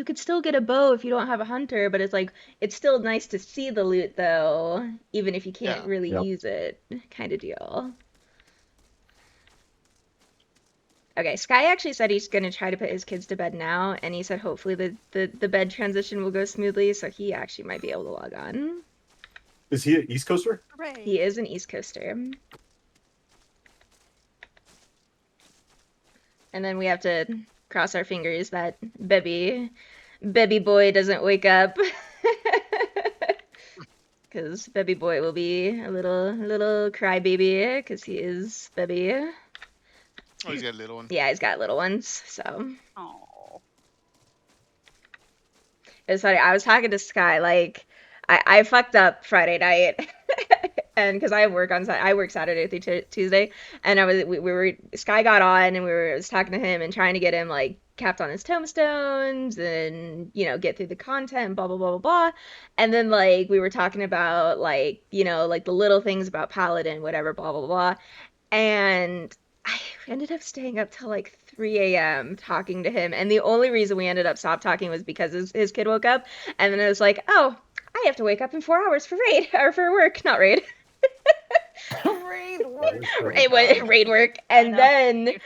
you could still get a bow if you don't have a hunter, but it's like it's still nice to see the loot though, even if you can't Yeah. really Yep. use it, kind of deal. Okay, Sky actually said he's gonna try to put his kids to bed now, and he said hopefully the bed transition will go smoothly, so he actually might be able to log on. Is he an East Coaster? Hooray. He is an East Coaster. And then we have to cross our fingers that baby boy doesn't wake up. Because baby boy will be a little crybaby, because he is baby. Oh, he's got a little one. Yeah, he's got little ones, so. Oh. It's funny, I was talking to Sky, like, I fucked up Friday night. And because I work I work Saturday through Tuesday, and we were Sky got on, and was talking to him and trying to get him like capped on his tombstones and get through the content, blah blah blah blah blah. And then like we were talking about like like the little things about Paladin, whatever, blah blah blah. And I ended up staying up till like 3 a.m. talking to him, and the only reason we ended up stop talking was because his kid woke up, and then it was like, oh, I have to wake up in 4 hours for raid or for work, not raid. Raid work. Raid work, and then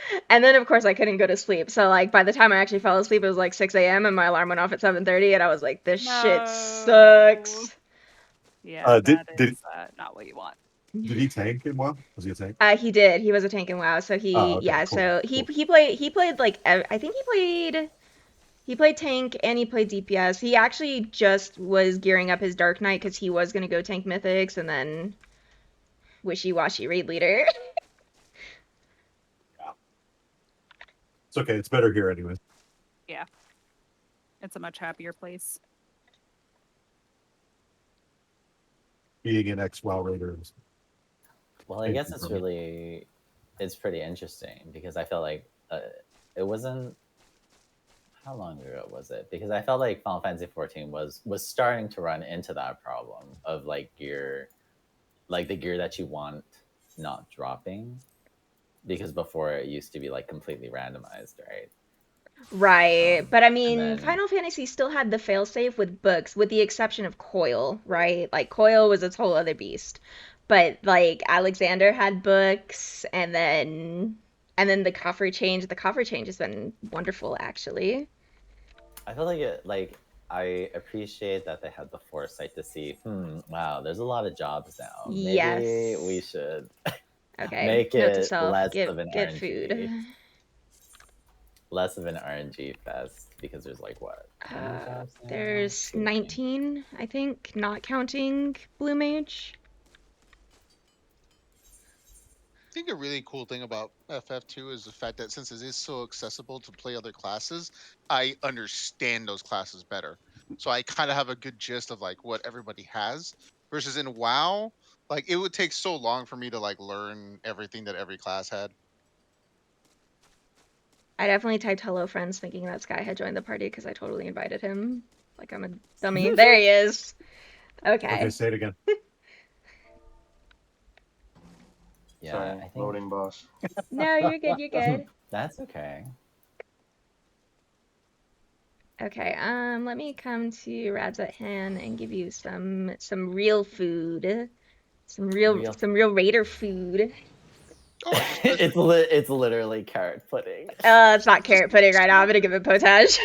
of course I couldn't go to sleep. So like by the time I actually fell asleep, it was like 6 a.m. and my alarm went off at 7:30, and I was like, this shit sucks. Yeah, that is not what you want. Did he tank in WoW? Was he a tank? He did. He was a tank in WoW, so he Oh, okay, yeah. cool, So cool. he played like I think he played tank and he played DPS. He actually just was gearing up his Dark Knight because he was gonna go tank Mythics, and then wishy-washy raid leader. It's okay. It's better here anyways. Yeah. It's a much happier place. Being an ex-WoW raider. Well, I guess it's pretty interesting because I felt like it wasn't. How long ago was it? Because I felt like Final Fantasy XIV was starting to run into that problem of like gear, like the gear that you want not dropping, because before it used to be like completely randomized, right? Right, but I mean, then- Final Fantasy still had the failsafe with books, with the exception of Coil, right? Like Coil was its whole other beast. But like Alexander had books, and then the Coffer change. The Coffer change has been wonderful, actually. I feel like I appreciate that they had the foresight to see, wow, there's a lot of jobs now. Maybe Yes. we should Okay. make Note to it self, less get of an get RNG. food. Less of an RNG fest because there's like what? How many jobs now? There's 15. 19, I think, not counting Blue Mage. I think a really cool thing about FF2 is the fact that since it is so accessible to play other classes, I understand those classes better. So I kind of have a good gist of like what everybody has. Versus in WoW, like it would take so long for me to like learn everything that every class had. I definitely typed hello friends thinking that Sky had joined the party because I totally invited him. Like I'm a dummy. There he is. Okay. Okay, say it again. Yeah, Sorry, I think loading boss. No, you're good, you're good. that's okay. Okay, let me come to Radzat Han and give you some real food. Some real raider food. Oh, It's literally carrot pudding. It's not carrot pudding right now. I'm gonna give it potage.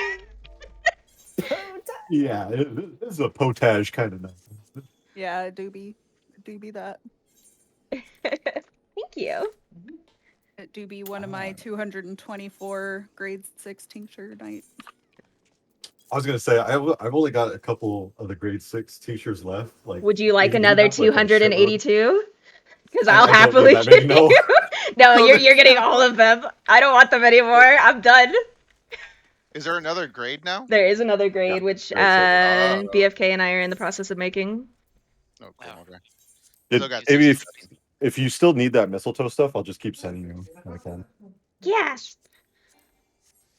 Yeah, this is a potage kind of nonsense. Yeah, it do be that. Thank you. It do be one of my 224 grade 6 tincture night. I was gonna say I've only got a couple of the grade 6 t-shirts left. Like, Would you like if another have, like, a shitload- 282? Because I I'll don't need happily that many, give no. you. No, No, you're getting all of them. I don't want them anymore. I'm done. is there another grade now? There is another grade, which grade seven. BFK and I are in the process of making. Oh, cool. Wow. Okay. It- Still got maybe 16. if you still need that mistletoe stuff, I'll just keep sending you when I can. Yes.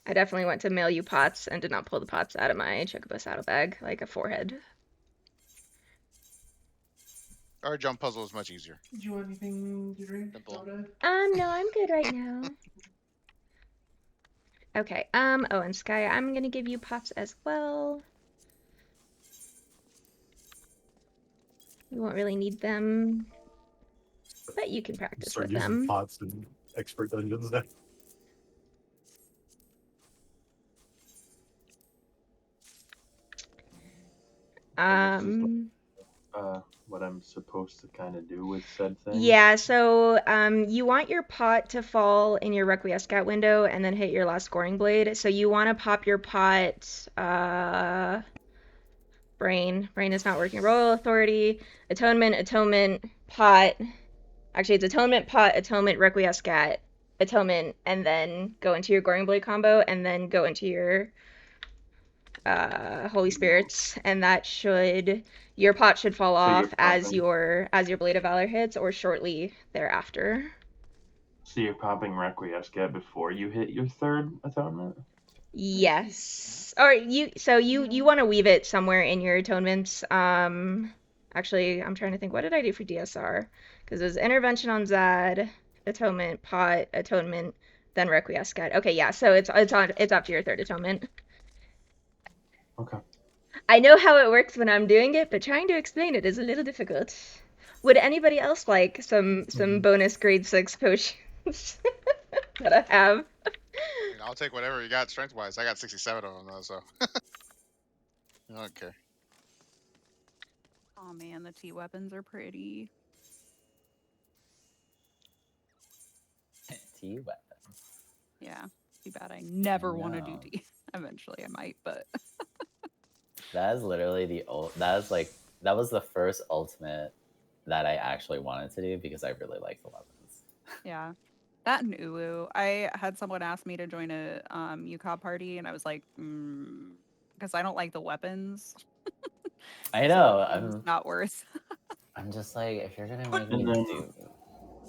I definitely went to mail you pots and did not pull the pots out of my Chocobo saddlebag like a forehead. Our jump puzzle is much easier. Did you want anything to drink? Simple. Soda? No, I'm good right now. Okay. Oh, and Sky, I'm gonna give you pots as well. You won't really need them, but you can practice Start with using them. pots in expert dungeons now. guess just Um, what I'm supposed to kind of do with said thing. yeah, so you want your pot to fall in your Requiescat window and then hit your last scoring blade. So you want to pop your pot, Brain is not working. Royal Authority, Atonement, Pot. Actually, it's Atonement, Pot, Atonement, Requiescat, Atonement, and then go into your Goring Blade combo, and then go into your Holy Spirits, and that should your pot should fall So you're off as pumping. your Blade of Valor hits, or shortly thereafter. So you're popping Requiescat before you hit your third atonement? Yes. Or you want to weave it somewhere in your atonements. Actually, I'm trying to think, what did I do for DSR? Because it was intervention on Zad, atonement, pot, atonement, then Requiescat. Okay, yeah. So it's up to your third atonement. Okay. I know how it works when I'm doing it, but trying to explain it is a little difficult. Would anybody else like some bonus grade 6 potions that I have? I mean, I'll take whatever you got strength wise. I got 67 of them though, so. Okay. Oh man, the T weapons are pretty. T weapons. Yeah. Too bad I never want to do know. T. Eventually I might, but That is literally that was the first ultimate that I actually wanted to do because I really like the weapons. yeah. That and Uwu. I had someone ask me to join a UCOB party, and I was like, because I don't like the weapons. I So know. it's not worth. I'm just like, if you're gonna make me And then, do,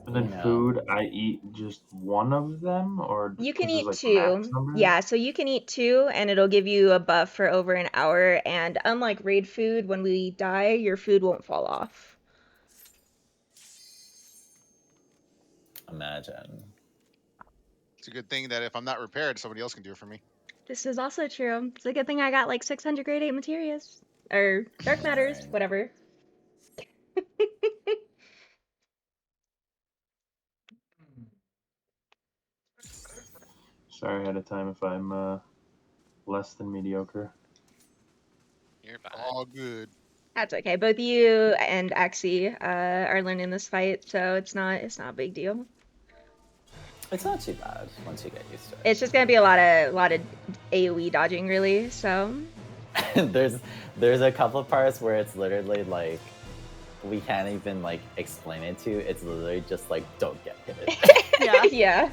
and then you know. food, I eat just one of them, or You can because eat there's like max 2. number? Yeah, so you can eat 2 and it'll give you a buff for over an hour. And unlike raid food, when we die, your food won't fall off. Imagine. It's a good thing that if I'm not repaired, somebody else can do it for me. This is also true. It's a good thing I got like 600 grade 8 materials. Or dark matters, Right. whatever. Sorry ahead of time if I'm less than mediocre. You're fine. All good. That's okay. Both you and Axie are learning this fight, so it's not a big deal. It's not too bad once you get used to it. It's just gonna be a lot of AoE dodging, really. So there's a couple of parts where it's literally like we can't even like explain it to you. It's literally just like don't get hit. Yeah. yeah.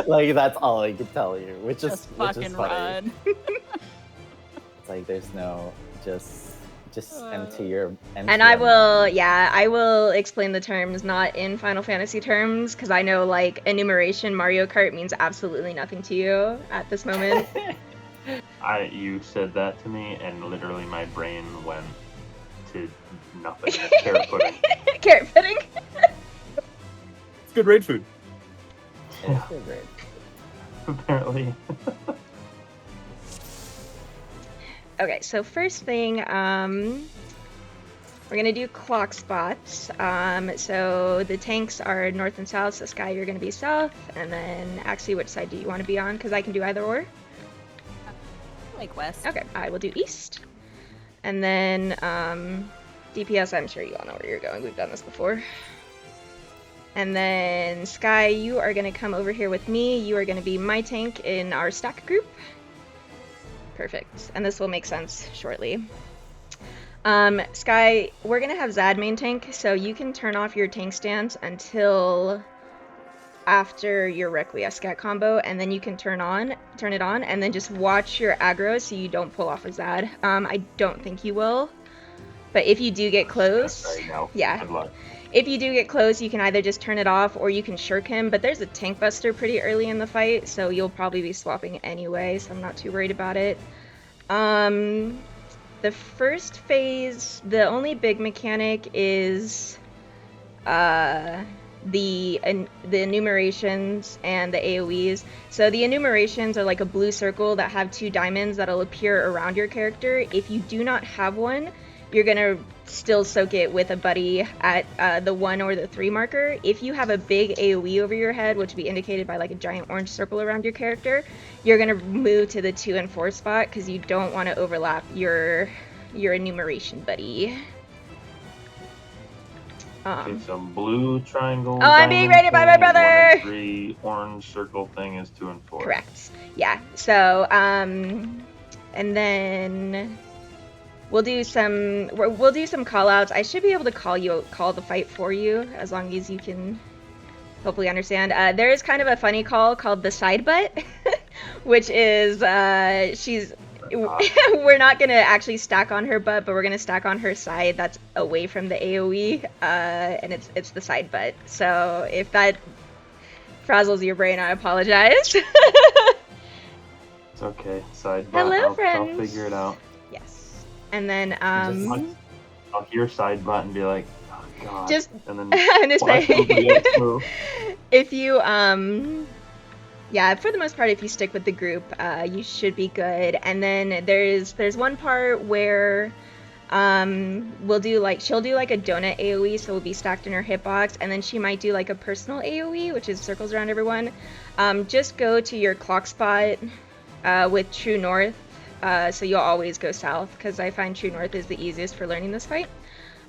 Like that's all I can tell you, which is Just which is fucking funny. run. It's like there's no just empty your. Empty And I your will, mind. yeah, I will explain the terms not in Final Fantasy terms, because I know like enumeration Mario Kart means absolutely nothing to you at this moment. You said that to me, and literally my brain went to nothing. Carrot pudding. Carrot pudding. It's good raid food. It is pretty great. Apparently. Okay, so first thing, we're gonna do clock spots. So the tanks are north and south, so Sky, you're gonna be south, and then Axie, which side do you want to be on? Because I can do either or. Like west. Okay, I will do east. And then DPS, I'm sure you all know where you're going. We've done this before. And then Sky, you are gonna come over here with me. You are gonna be my tank in our stack group. Perfect. And this will make sense shortly. Sky, we're gonna have Zad main tank, so you can turn off your tank stance until after your Requiescat combo, and then you can turn it on, and then just watch your aggro so you don't pull off a Zad. I don't think you will, but if you do get close, Right now. yeah. Good luck. If you do get close, you can either just turn it off or you can shirk him, but there's a tank buster pretty early in the fight, so you'll probably be swapping anyway, so I'm not too worried about it. The first phase, the only big mechanic is the enumerations and the AoEs. So the enumerations are like a blue circle that have 2 diamonds that'll appear around your character. If you do not have one, you're gonna still soak it with a buddy at the 1 or the 3 marker. If you have a big AoE over your head, which will be indicated by like a giant orange circle around your character, you're gonna move to the 2 and 4 spot because you don't want to overlap your enumeration buddy. Okay, so blue triangle. Oh, I'm being diamond raided by my thing is 1 and brother! 3, orange circle thing is 2 and 4. Correct. Yeah. So, and then we'll do some call outs. I should be able to call the fight for you as long as you can hopefully understand. There is kind of a funny call called the side butt, which is we're not gonna actually stack on her butt, but we're gonna stack on her side that's away from the AoE, and it's the side butt. So if that frazzles your brain, I apologize. It's okay. Side butt. Hello, I'll friends. figure it out. Yes. And then I'll hear side butt and be like, oh god. just and then I'm gonna watch somebody else say move. if you yeah, for the most part, if you stick with the group, you should be good. And then there's one part where she'll do like a donut AoE, so we'll be stacked in her hitbox, and then she might do like a personal AoE, which is circles around everyone. Just go to your clock spot with True North, so you'll always go south, because I find True North is the easiest for learning this fight.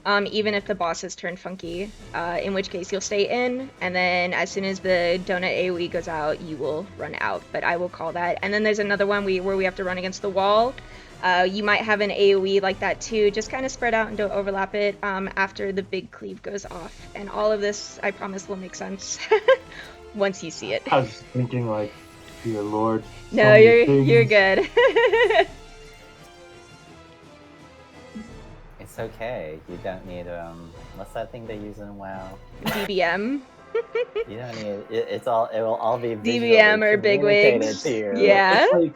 Even if the bosses turn funky, in which case you'll stay in, and then as soon as the donut AoE goes out, you will run out, but I will call that. And then there's another one where we have to run against the wall. You might have an AoE like that too, just kind of spread out and don't overlap it after the big cleave goes off. And all of this, I promise, will make sense once you see it. I was thinking like, dear lord. No, you're good. It's okay. You don't need what's that thing they use in WoW? DBM. You don't need it will all be DBM or bigwigs. to you. Yeah. It's like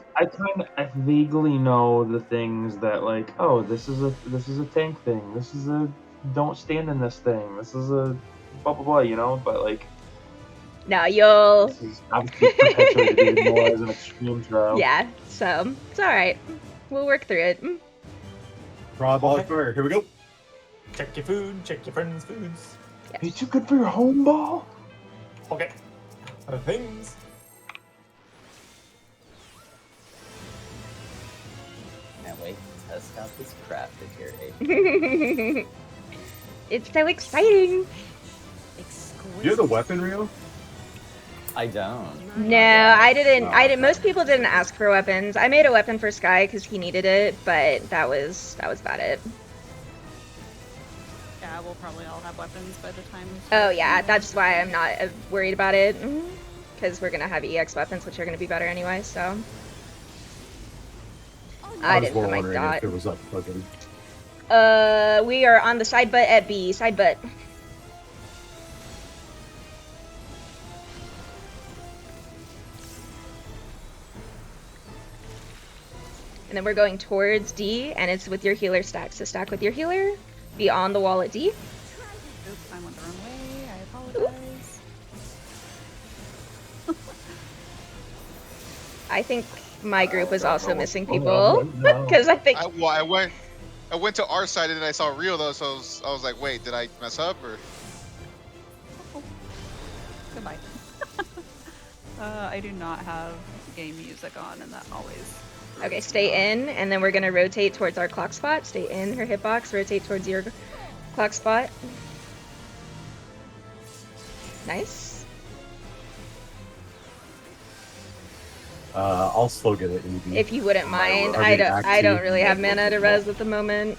I vaguely know the things that like, oh, this is a tank thing. This is a don't stand in this thing. This is a blah blah blah, you know. But like, No, you'll. this is obviously perpetuated more as an extreme trial. Yeah. So it's all right. We'll work through it. Raw ball fire. Here we go. Check your food, check your friends' foods. Are you too good for your home ball? Okay. Other things. Can't wait to test out this craft at your age. It's so exciting. You have the weapon, Rio? I don't. No, I didn't. Most people didn't ask for weapons. I made a weapon for Sky because he needed it, but that was about it. Yeah, we'll probably all have weapons by the time. we Oh start yeah, playing. that's why I'm not worried about it, because we're gonna have EX weapons, which are gonna be better anyway. So I was didn't more put my wondering dot. if it was up fucking. We are on the side butt at B. Side butt. And then we're going towards D, and it's with your healer stack. So stack with your healer, be on the wall at D. Oops, I went the wrong way. I apologize. I think my group was also missing Oh, people, no. because I think I went to our side and then I saw Rio though, so I was like, wait, did I mess up or? Goodbye. I do not have game music on, and that always. okay, stay in, and then we're gonna rotate towards our clock spot. Stay in her hitbox, rotate towards your clock spot. Nice. I'll slow get it in. If you wouldn't mind, Are I they don't actually- really have mana to res at the moment.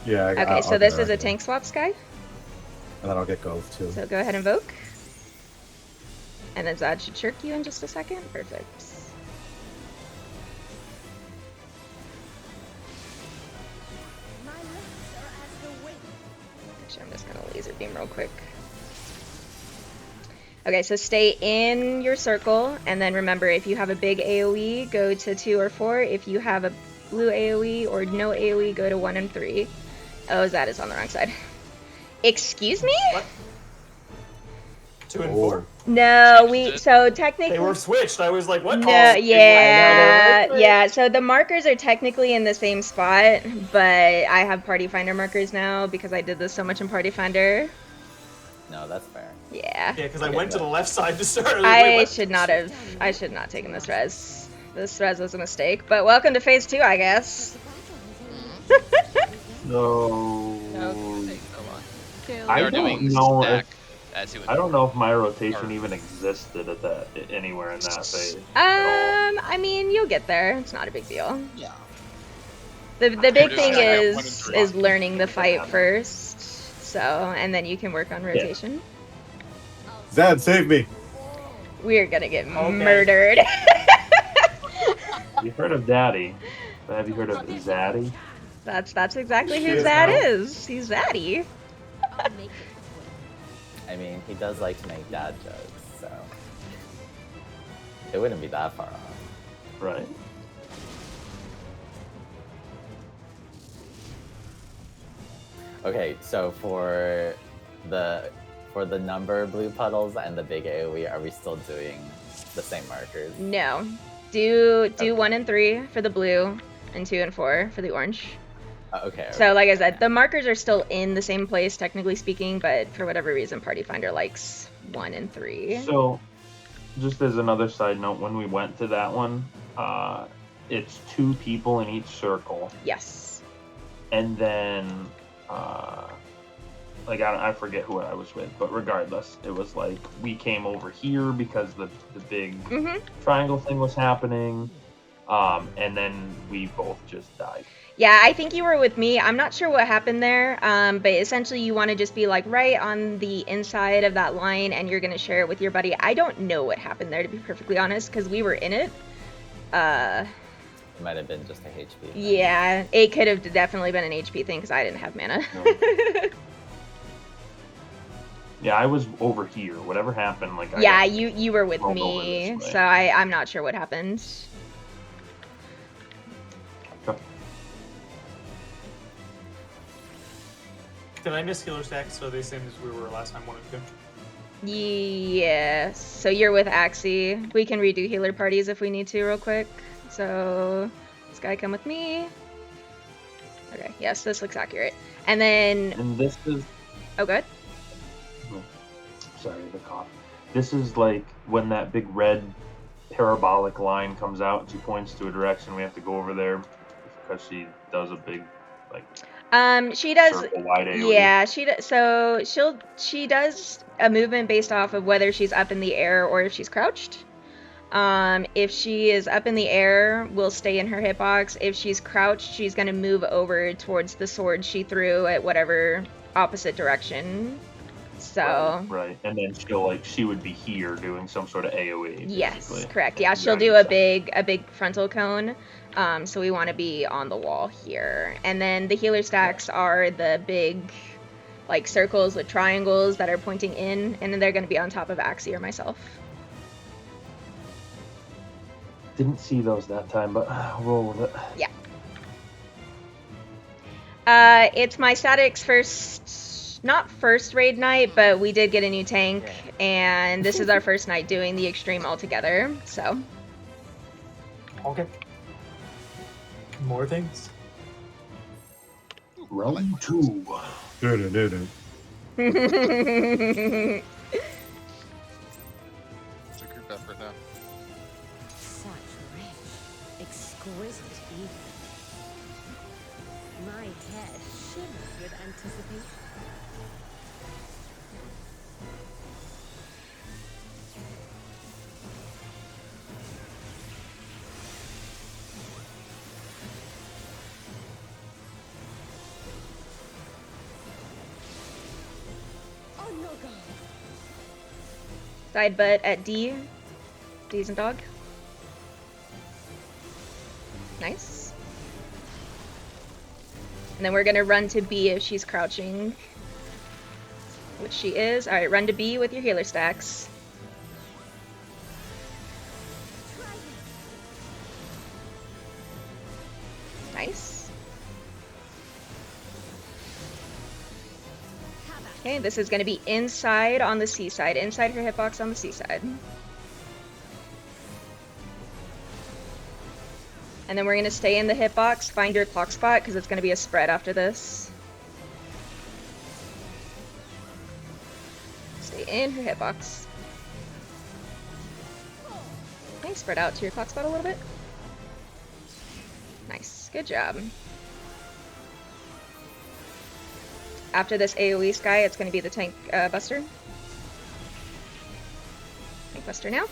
Yeah. Okay, so this is a tank swap, Sky. And then I'll get Gove too. So go ahead and invoke. And then Zod should chirk you in just a second. Perfect. Actually, I'm just gonna laser beam real quick. Okay, so stay in your circle, and then remember, if you have a big AoE, go to 2 or 4. If you have a blue AoE or no AoE, go to 1 and 3. Oh, Zad is on the wrong side. Excuse me? What? 2 and Oh. 4. No, Changed it. so They technically. were switched. I was like, what? No, Oh, yeah, switched. yeah. So the markers are technically in the same spot, but I have Party Finder markers now because I did this so much in Party Finder. No, that's fair. Yeah. Yeah, because I Okay, went to but- the left side to start. was like, wait, I what? should not have. I should not taken this res. This res was a mistake. But welcome to phase 2, I guess. So How can it take so long? Kill. I We are don't doing know stack if as you would. I don't know if my rotation Or- even existed at that anywhere in that phase. I mean, you'll get there. It's not a big deal. Yeah. The big just thing stack up 1 and is 3. learning the fight first. So, and then you can work on rotation. Zad, save me. We're gonna get Okay. murdered. You've heard of Daddy, but have you heard of Zaddy? That's exactly She who is Zad now. is. He's Zaddy. I mean, he does like to make dad jokes, so it wouldn't be that far off. Right? Okay, so for the number blue puddles and the big AoE, are we still doing the same markers? No. Do Okay. 1 and 3 for the blue, and 2 and 4 for the orange. Okay. So, like I said, the markers are still in the same place, technically speaking, but for whatever reason, Party Finder likes 1 and 3. So, just as another side note, when we went to that one, it's 2 people in each circle, Yes. and then like I forget who I was with, but regardless, it was like we came over here because the big Mhm. triangle thing was happening, and then we both just died. Yeah, I think you were with me. I'm not sure what happened there, but essentially you want to just be like right on the inside of that line and you're going to share it with your buddy. I don't know what happened there, to be perfectly honest, because we were in it. It might have been just a HP. thing. Yeah, it could have definitely been an HP thing because I didn't have mana. Yeah, I was over here. Whatever happened, like Yeah, I you were with rolled over me, this way. so I'm not sure what happened. Did I miss healer stacks? So they same as we were last time, 1 and 2. Yes. So you're with Axie. We can redo healer parties if we need to real quick. So this guy come with me. Okay, yes, this looks accurate. And then And this is oh good. sorry, the cough. This is like when that big red parabolic line comes out and she points to a direction. We have to go over there because she does a big like She does circle wide AoE. yeah, so she does a movement based off of whether she's up in the air or if she's crouched. If she is up in the air, we'll stay in her hitbox. If she's crouched, she's gonna move over towards the sword she threw at whatever opposite direction. So Right. And then she would be here doing some sort of AoE. yes, basically. correct. Yeah, she'll On do each a side. big frontal cone. So we want to be on the wall here. And then the healer stacks are the big like circles with triangles that are pointing in, and then they're going to be on top of Axie or myself. Didn't see those that time, but roll with it. It's my statics first, not first raid night, but we did get a new tank, and this is our first night doing the extreme all together. So Okay. More things. Round 2. Do-do-do-do. It's a group effort now. Such rich, exquisite evening. My head shivers with anticipation. Oh no, God. side butt at D. D's and dog. Nice. And then we're gonna run to B if she's crouching. Which she is. Alright, run to B with your healer stacks. Nice. Okay, this is going to be inside on the C side. Inside her hitbox on the C side. And then we're going to stay in the hitbox, find your clock spot, because it's going to be a spread after this. Stay in her hitbox. Okay, spread out to your clock spot a little bit. Nice, good job. After this AoE Skye, it's going to be the Tank Buster. Tank Buster now.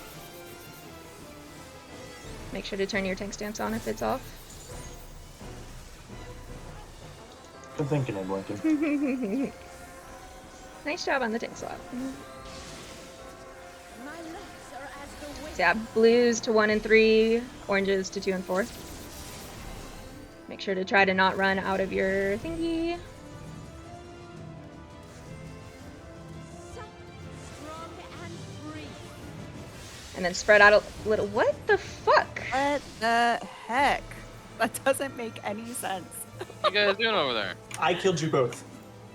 Make sure to turn your tank stance on if it's off. Been thinking it, Lincoln. Nice job on the tank swap. My legs are as the wind. So yeah, blues to 1 and 3, oranges to 2 and 4. Make sure to try to not run out of your thingy. Suck, strong and free. And then spread out a little. What the fuck? What the heck? That doesn't make any sense. What you guys doing over there? I killed you both.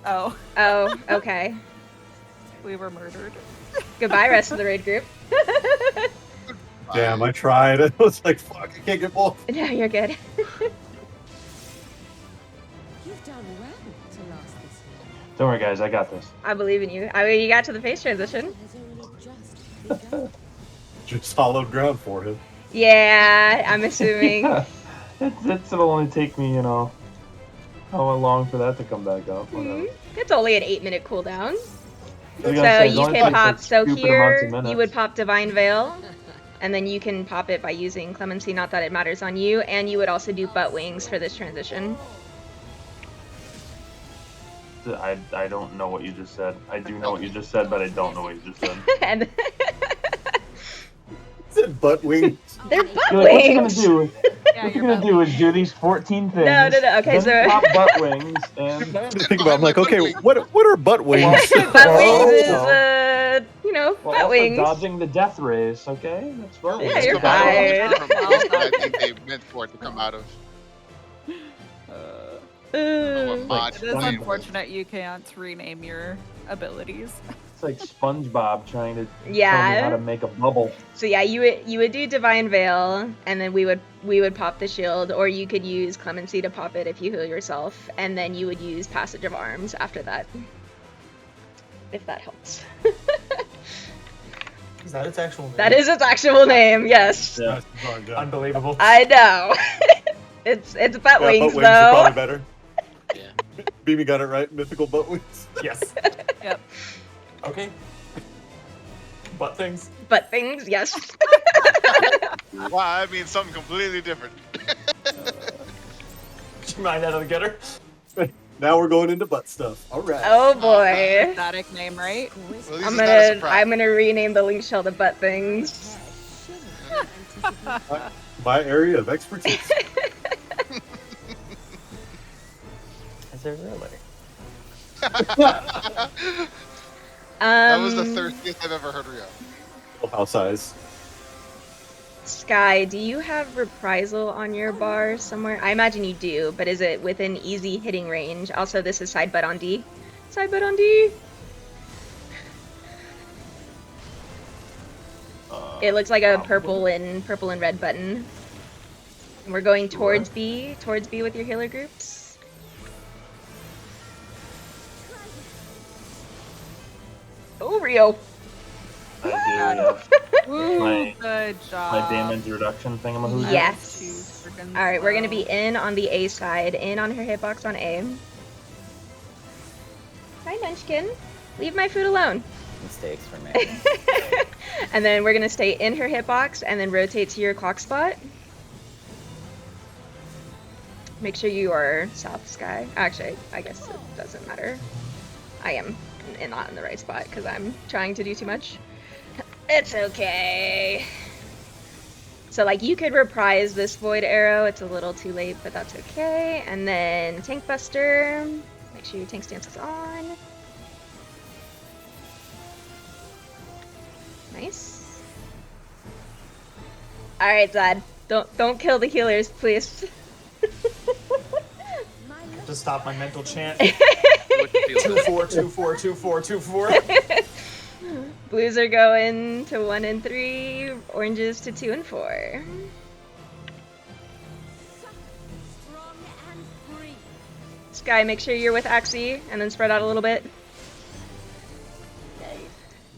Oh, Oh, okay. we were murdered. Goodbye, rest of the raid group. Damn, I tried. I was like, fuck, I can't get both. No, you're good. You've done well to last this long. Don't worry, guys. I got this. I believe in you. I mean, you got to the face transition. Has only just begun. Just hollowed ground for him. Yeah, I'm assuming. It'll only take me, how long for that to come back up? Whatever. It's only an 8-minute cooldown. I was So gonna say, it you only can takes, pop. like, So stupid here amounts of you minutes. would pop Divine Veil, and then you can pop it by using Clemency. Not that it matters on you, and you would also do Butt Wings for this transition. I don't know what you just said. I do know what you just said, but I don't know what you just said. And Is it butt wings? they're Butt You're like, what you gonna Wings. do? Yeah, What you're gonna do is do these 14 things. No. Okay, then so pop butt wings and Think about it, I'm like, okay, what are butt wings? Butt Well, Wings is well, Butt also Wings. dodging the death race. Okay, that's butt Yeah, wings. you're Come out of fine. from I think they meant for it to come out of. Ooh. Mod It is playing with. unfortunate you can't rename your abilities. It's like SpongeBob trying to tell me Yeah. how to make a bubble. So yeah, you would do Divine Veil, and then we would pop the shield, or you could use Clemency to pop it if you heal yourself, and then you would use Passage of Arms after that, if that helps. Is that its actual name? That is its actual name, yes. Yeah. Unbelievable. I know. it's Butt Yeah, butt Wings wings are probably though. better. Yeah. Beamy got it right. Mythical butt wings. Yes. Yep. Okay. Butt things. Butt things, yes. Well, I mean something completely different. Did you mind that on the getter? Now we're going into butt stuff. All right. Oh boy. Static name, right? Well, at least I'm it's not a surprise. I'm gonna rename the link shell to Butt Things. Hair shimmer with anticipation. My area of expertise. Is it really? That was the Um, thirstiest I've ever heard Rio. House size. Skye, do you have Reprisal on your bar somewhere? I imagine you do, but is it within easy hitting range? Also, this is side butt on D. Side butt on D. It looks like a purple and red button. And we're going towards B with your healer groups. Oh, Rio. I do, yeah. Woo, My- good job. My damage reduction thingamahoojie. Yes. Too freaking All right, we're gonna slow. be in on the A side, in on her hitbox on A. Hi, Munchkin. Leave my food alone. Mistakes for me. And then we're gonna stay in her hitbox and then rotate to your clock spot. Make sure you are south, Skye. Actually, I guess it doesn't matter. I am not in the right spot because I'm trying to do too much. It's okay. So like you could reprise this void arrow. It's a little too late, but that's okay. And then Tank Buster. Make sure your tank stance is on. Nice. All right, Zad. Don't kill the healers, please. My To stop my mental chant. Which 2, 4, 2, 4, 2, 4, 2, 4. Blues are going to 1 and 3, oranges to 2 and 4. Strong and free. Sky, make sure you're with Axie and then spread out a little bit.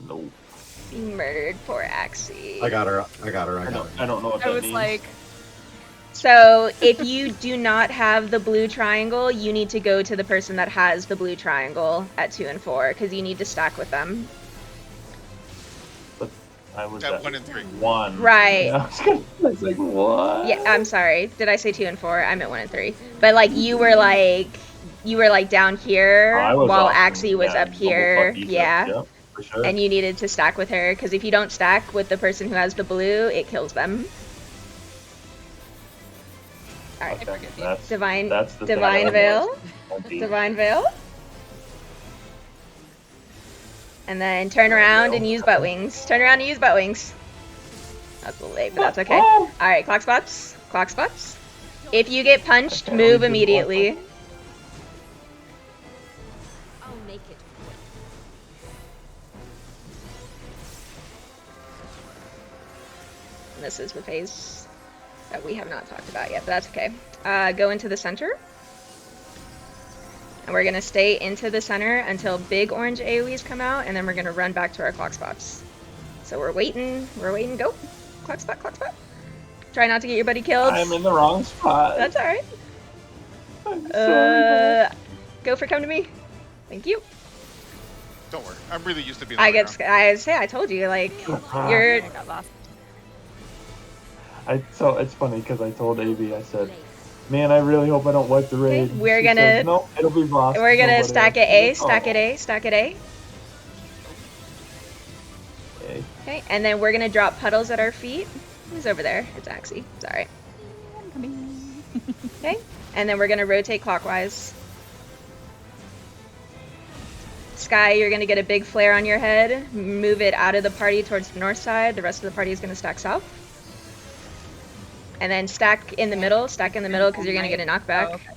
Nope. He murdered poor Axie. I got her. I don't know what I that was means. like, So if you do not have the blue triangle, you need to go to the person that has the blue triangle at 2 and 4 because you need to stack with them. I was At at 1 and 3. 1. Right. Yeah, I was like, what? Yeah, I'm sorry. Did I say 2 and 4? I meant 1 and 3. But like you were like down here I was while off and, Axie was yeah, up here. double fuck Yeah. Yep, for sure. And you needed to stack with her because if you don't stack with the person who has the blue, it kills them. All right. Okay, that's, Divine that's the thing Divine I Veil. learned. Divine Veil. And then turn around and use butt wings. Turn around and use butt wings. That's a little late, but that's okay. Oh! Alright, clock spots. Clock spots. If you get punched, Okay, move we did immediately. I'll make it quick. And this is the phase that we have not talked about yet, but that's okay. Go into the center. And we're going to stay into the center until big orange AoEs come out, and then we're going to run back to our clock spots. So we're waiting, go. Clock spot, clock spot. Try not to get your buddy killed. I'm in the wrong spot. That's alright. I'm sorry. Go for come to me. Thank you. Don't worry. I'm really used to being I on the get, I told you, like, you're, I got lost. So it's funny because I told AB, I said, man, I really hope I don't wipe the raid. Okay, we're She gonna- says, no, it'll be lost. we're gonna Nobody stack it else." A, I'm stack like, it A, stack it A. "Oh, okay. Okay, and then we're gonna drop puddles at our feet. Who's over there? It's Axie. It's alright. I'm coming. Okay, and then we're gonna rotate clockwise. Sky, you're gonna get a big flare on your head. Move it out of the party towards the north side. The rest of the party is gonna stack south. And then stack in the middle because you're gonna get a knockback. Oh, okay.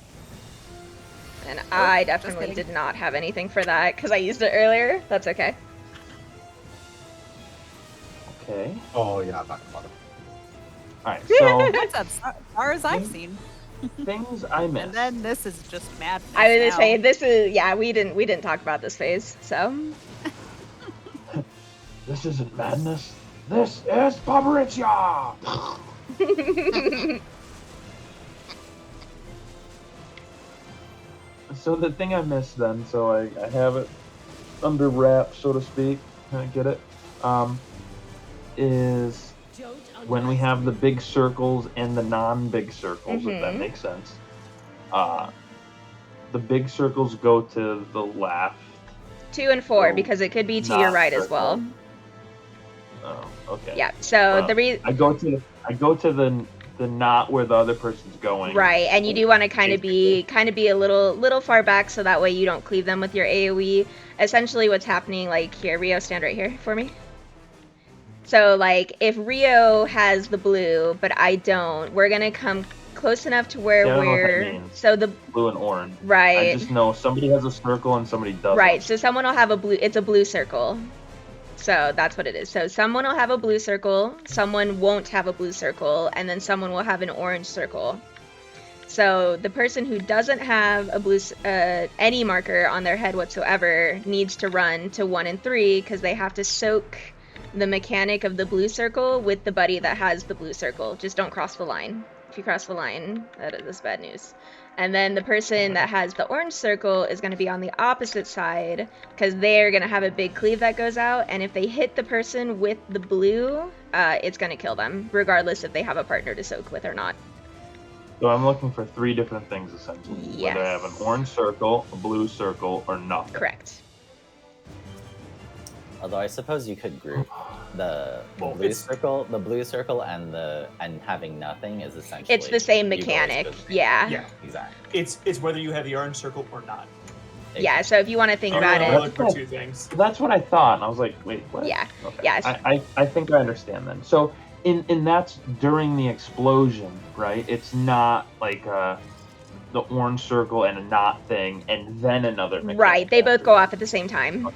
And I just definitely kidding. did not have anything for that because I used it earlier. That's okay. Okay. Oh yeah, back to bottom. Alright, so That's as far as I've seen. things I missed. And then this is just madness. I was now. just saying this is we didn't talk about this phase, so This isn't madness. This is Barbariccia! So the thing I missed then, so I have it under wraps, so to speak. Can I get it? Is Don't when we have the big circles and the non-big circles, if that Mhm. makes sense. The big circles go to the left. 2 and 4 So, because it could be to not your right as circle. well. Oh, okay. Yeah. So Well, the reason I go to the not where the other person's going. right, and you do want to kind of Basically. be a little far back so that way you don't cleave them with your AoE. Essentially, what's happening, like here, Rio, stand right here for me. So like if Rio has the blue but I don't, we're gonna come close enough to where See, I don't know what that we're means. so the Blue and orange. I right. just know somebody has a circle and somebody doesn't. Right, so someone will have a blue, it's a blue circle. So that's what it is. So someone will have a blue circle, someone won't have a blue circle, and then someone will have an orange circle. So the person who doesn't have a blue, any marker on their head whatsoever needs to run to 1 and 3 because they have to soak the mechanic of the blue circle with the buddy that has the blue circle. Just don't cross the line. If you cross the line, that is bad news. And then the person that has the orange circle is going to be on the opposite side because they're going to have a big cleave that goes out. And if they hit the person with the blue, it's going to kill them, regardless if they have a partner to soak with or not. So I'm looking for 3 different things essentially. Whether I have an Yes. orange circle, a blue circle, or nothing. Correct. Although I suppose you could group the Well, blue it's- circle, and having nothing is essentially. It's the same you guys mechanic. just- Yeah. Yeah, Exactly. it's whether you have the orange circle or not. Yeah, so if you want to think You about really it, look for 2 things. That's what I thought. And I was like, wait, what? Yeah. Okay. Yes. I think I understand then. So in that's during the explosion, right? It's not like the orange circle and a knot thing, and then another mechanic. Right, they both after go that. off at the same time. Okay.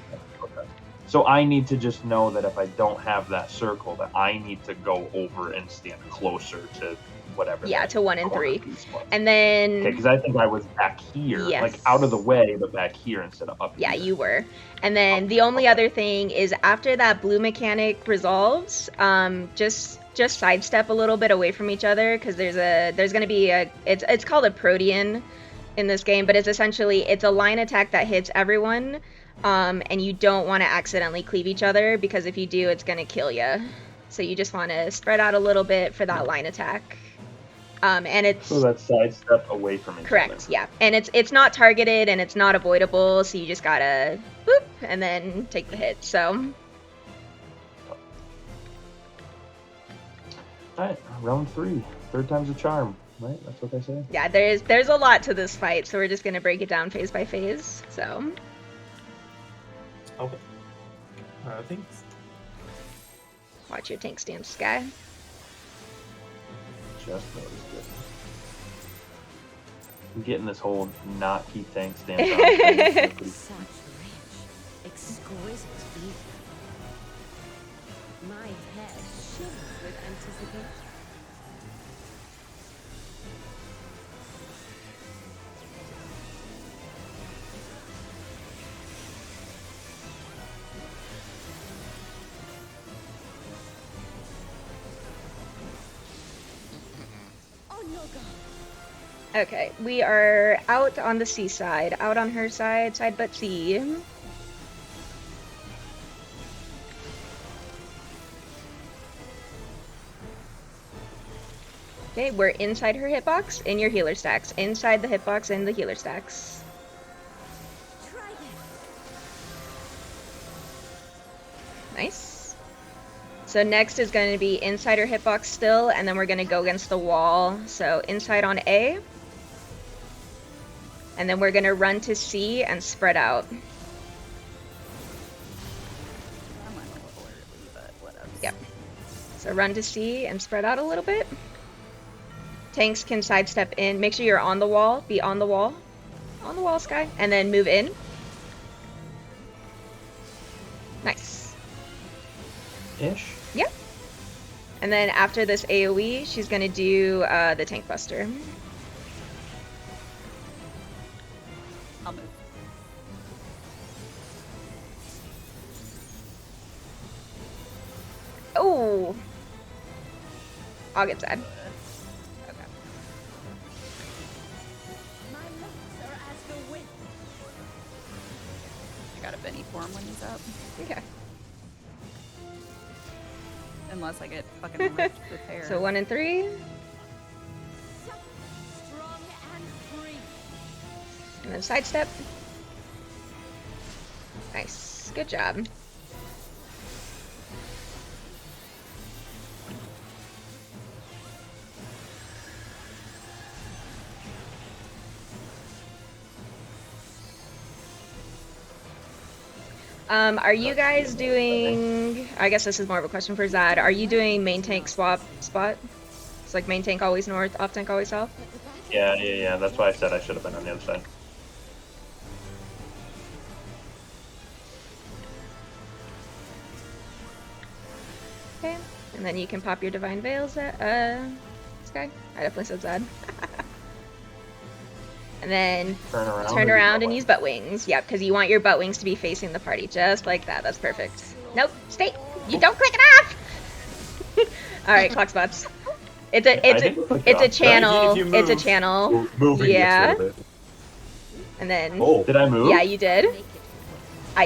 So I need to just know that if I don't have that circle, that I need to go over and stand closer to whatever. Yeah, that to 1 and corner 3. piece was. And then Okay, because I think I was back here, like Yes. out of the way, but back here instead of up yeah, here. you were. And then the only other thing is after that blue mechanic resolves, just sidestep a little bit away from each other because there's gonna be it's called a protean in this game, but it's essentially it's a line attack that hits everyone, and you don't want to accidentally cleave each other because if you do, it's gonna kill you. So you just want to spread out a little bit for that line attack. And it's So that's sidestep away from each correct, other. yeah. And it's not targeted and it's not avoidable, so you just gotta boop and then take the hit. So Alright, round 3. Third time's a charm, right? That's what they say. yeah, there's a lot to this fight, so we're just gonna break it down phase by phase. So Okay. I think watch your tank stand, Sky. Just noticed it. I'm getting this whole not keep tank stand down thing. It's pretty- Such rich, exquisite beauty. My head shivers with anticipation. Oh no, God. Okay, we are out on the seaside, out on her side but sea. Okay, we're inside her hitbox, in your healer stacks. Inside the hitbox and the healer stacks. Try this. Nice. So next is going to be inside her hitbox still, and then we're going to go against the wall. So inside on A. And then we're going to run to C and spread out. I'm a little early, but whatever. Yep. So run to C and spread out a little bit. Tanks can sidestep in. Make sure you're on the wall. Be on the wall. On the wall, Sky. And then move in. Nice. Ish. Yep. And then after this AoE, she's going to do the Tank Buster. I'll move. Oh! I'll get sad. Okay. My lungs are as the wind. I got a Benny form when he's up. Okay. Unless I get fucking ripped with hair. So 1 and 3. Supple, strong, and free. And then sidestep. Nice. Good job. Are you guys doing, I guess this is more of a question for Zad, are you doing main tank swap spot? It's like main tank always north, off tank always south? But the battle Yeah. That's why I said I should have been on the other side. Okay, and then you can pop your Divine Veils at, Sky? I definitely said Zad. And then turn around and use butt wings. Yep, because you want your butt wings to be facing the party, just like that. That's perfect. Nope, stay. You don't click it off. All right, clock spots. It's a channel. If you It's a move. channel. Moving Yeah. a little bit. And then Oh, Did I move? yeah, you did. make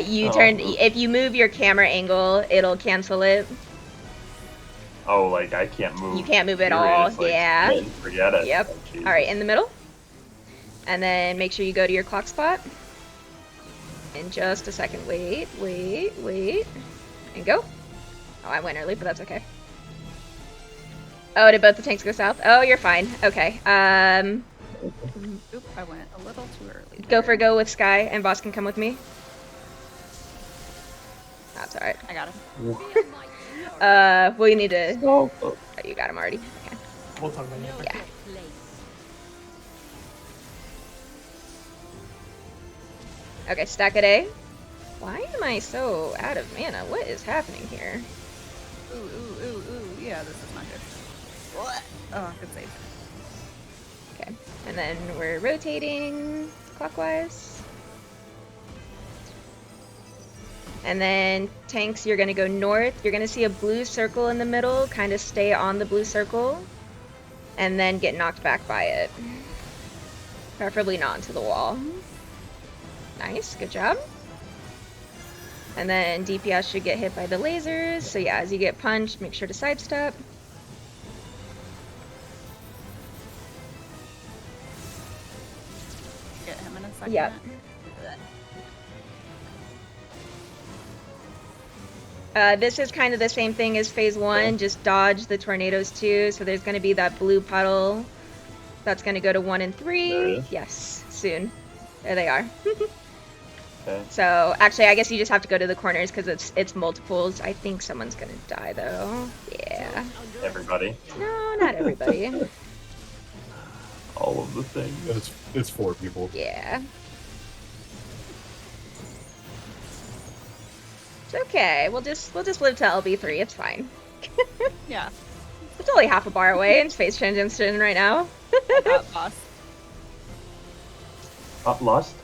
it You Oh. turned. If you move your camera angle, it'll cancel it. Oh, like I can't move. You can't move at Period. all. It's like, Yeah. Forget it. Yep. Oh, Jesus. All right, in the middle. And then make sure you go to your clock spot. In just a second. Wait. And go. Oh, I went early, but that's okay. Oh, did both the tanks go south? Oh, you're fine. Okay. Oop, I went a little too early. Go for there. go with Sky, and Boss can come with me. That's alright. I got him. feel my Well, you need to. Oh, Oh, you got him already. Okay. We'll talk about it. Yeah. place. Okay, stack at A. Why am I so out of mana? What is happening here? Ooh, ooh, ooh, ooh. Yeah, this is not good. What? Oh, good save. Okay, and then we're rotating clockwise. And then tanks, you're gonna go north. You're gonna see a blue circle in the middle. Kind of stay on the blue circle, and then get knocked back by it. Preferably not into the wall. Nice, good job. And then DPS should get hit by the lasers. So yeah, as you get punched, make sure to sidestep. Get him in a second. Yep. This is kind of the same thing as phase 1, just dodge the tornadoes too. So there's going to be that blue puddle that's going to go to 1 and 3. There it is. Yes, soon. There they are. Okay. So actually, I guess you just have to go to the corners because it's multiples. I think someone's going to die though. Yeah. Everybody. No, not everybody. All of the things. It's 4 people. Yeah. It's okay. We'll just live to LB3. It's fine. Yeah. It's only half a bar away in Space Transition right now. I got boss.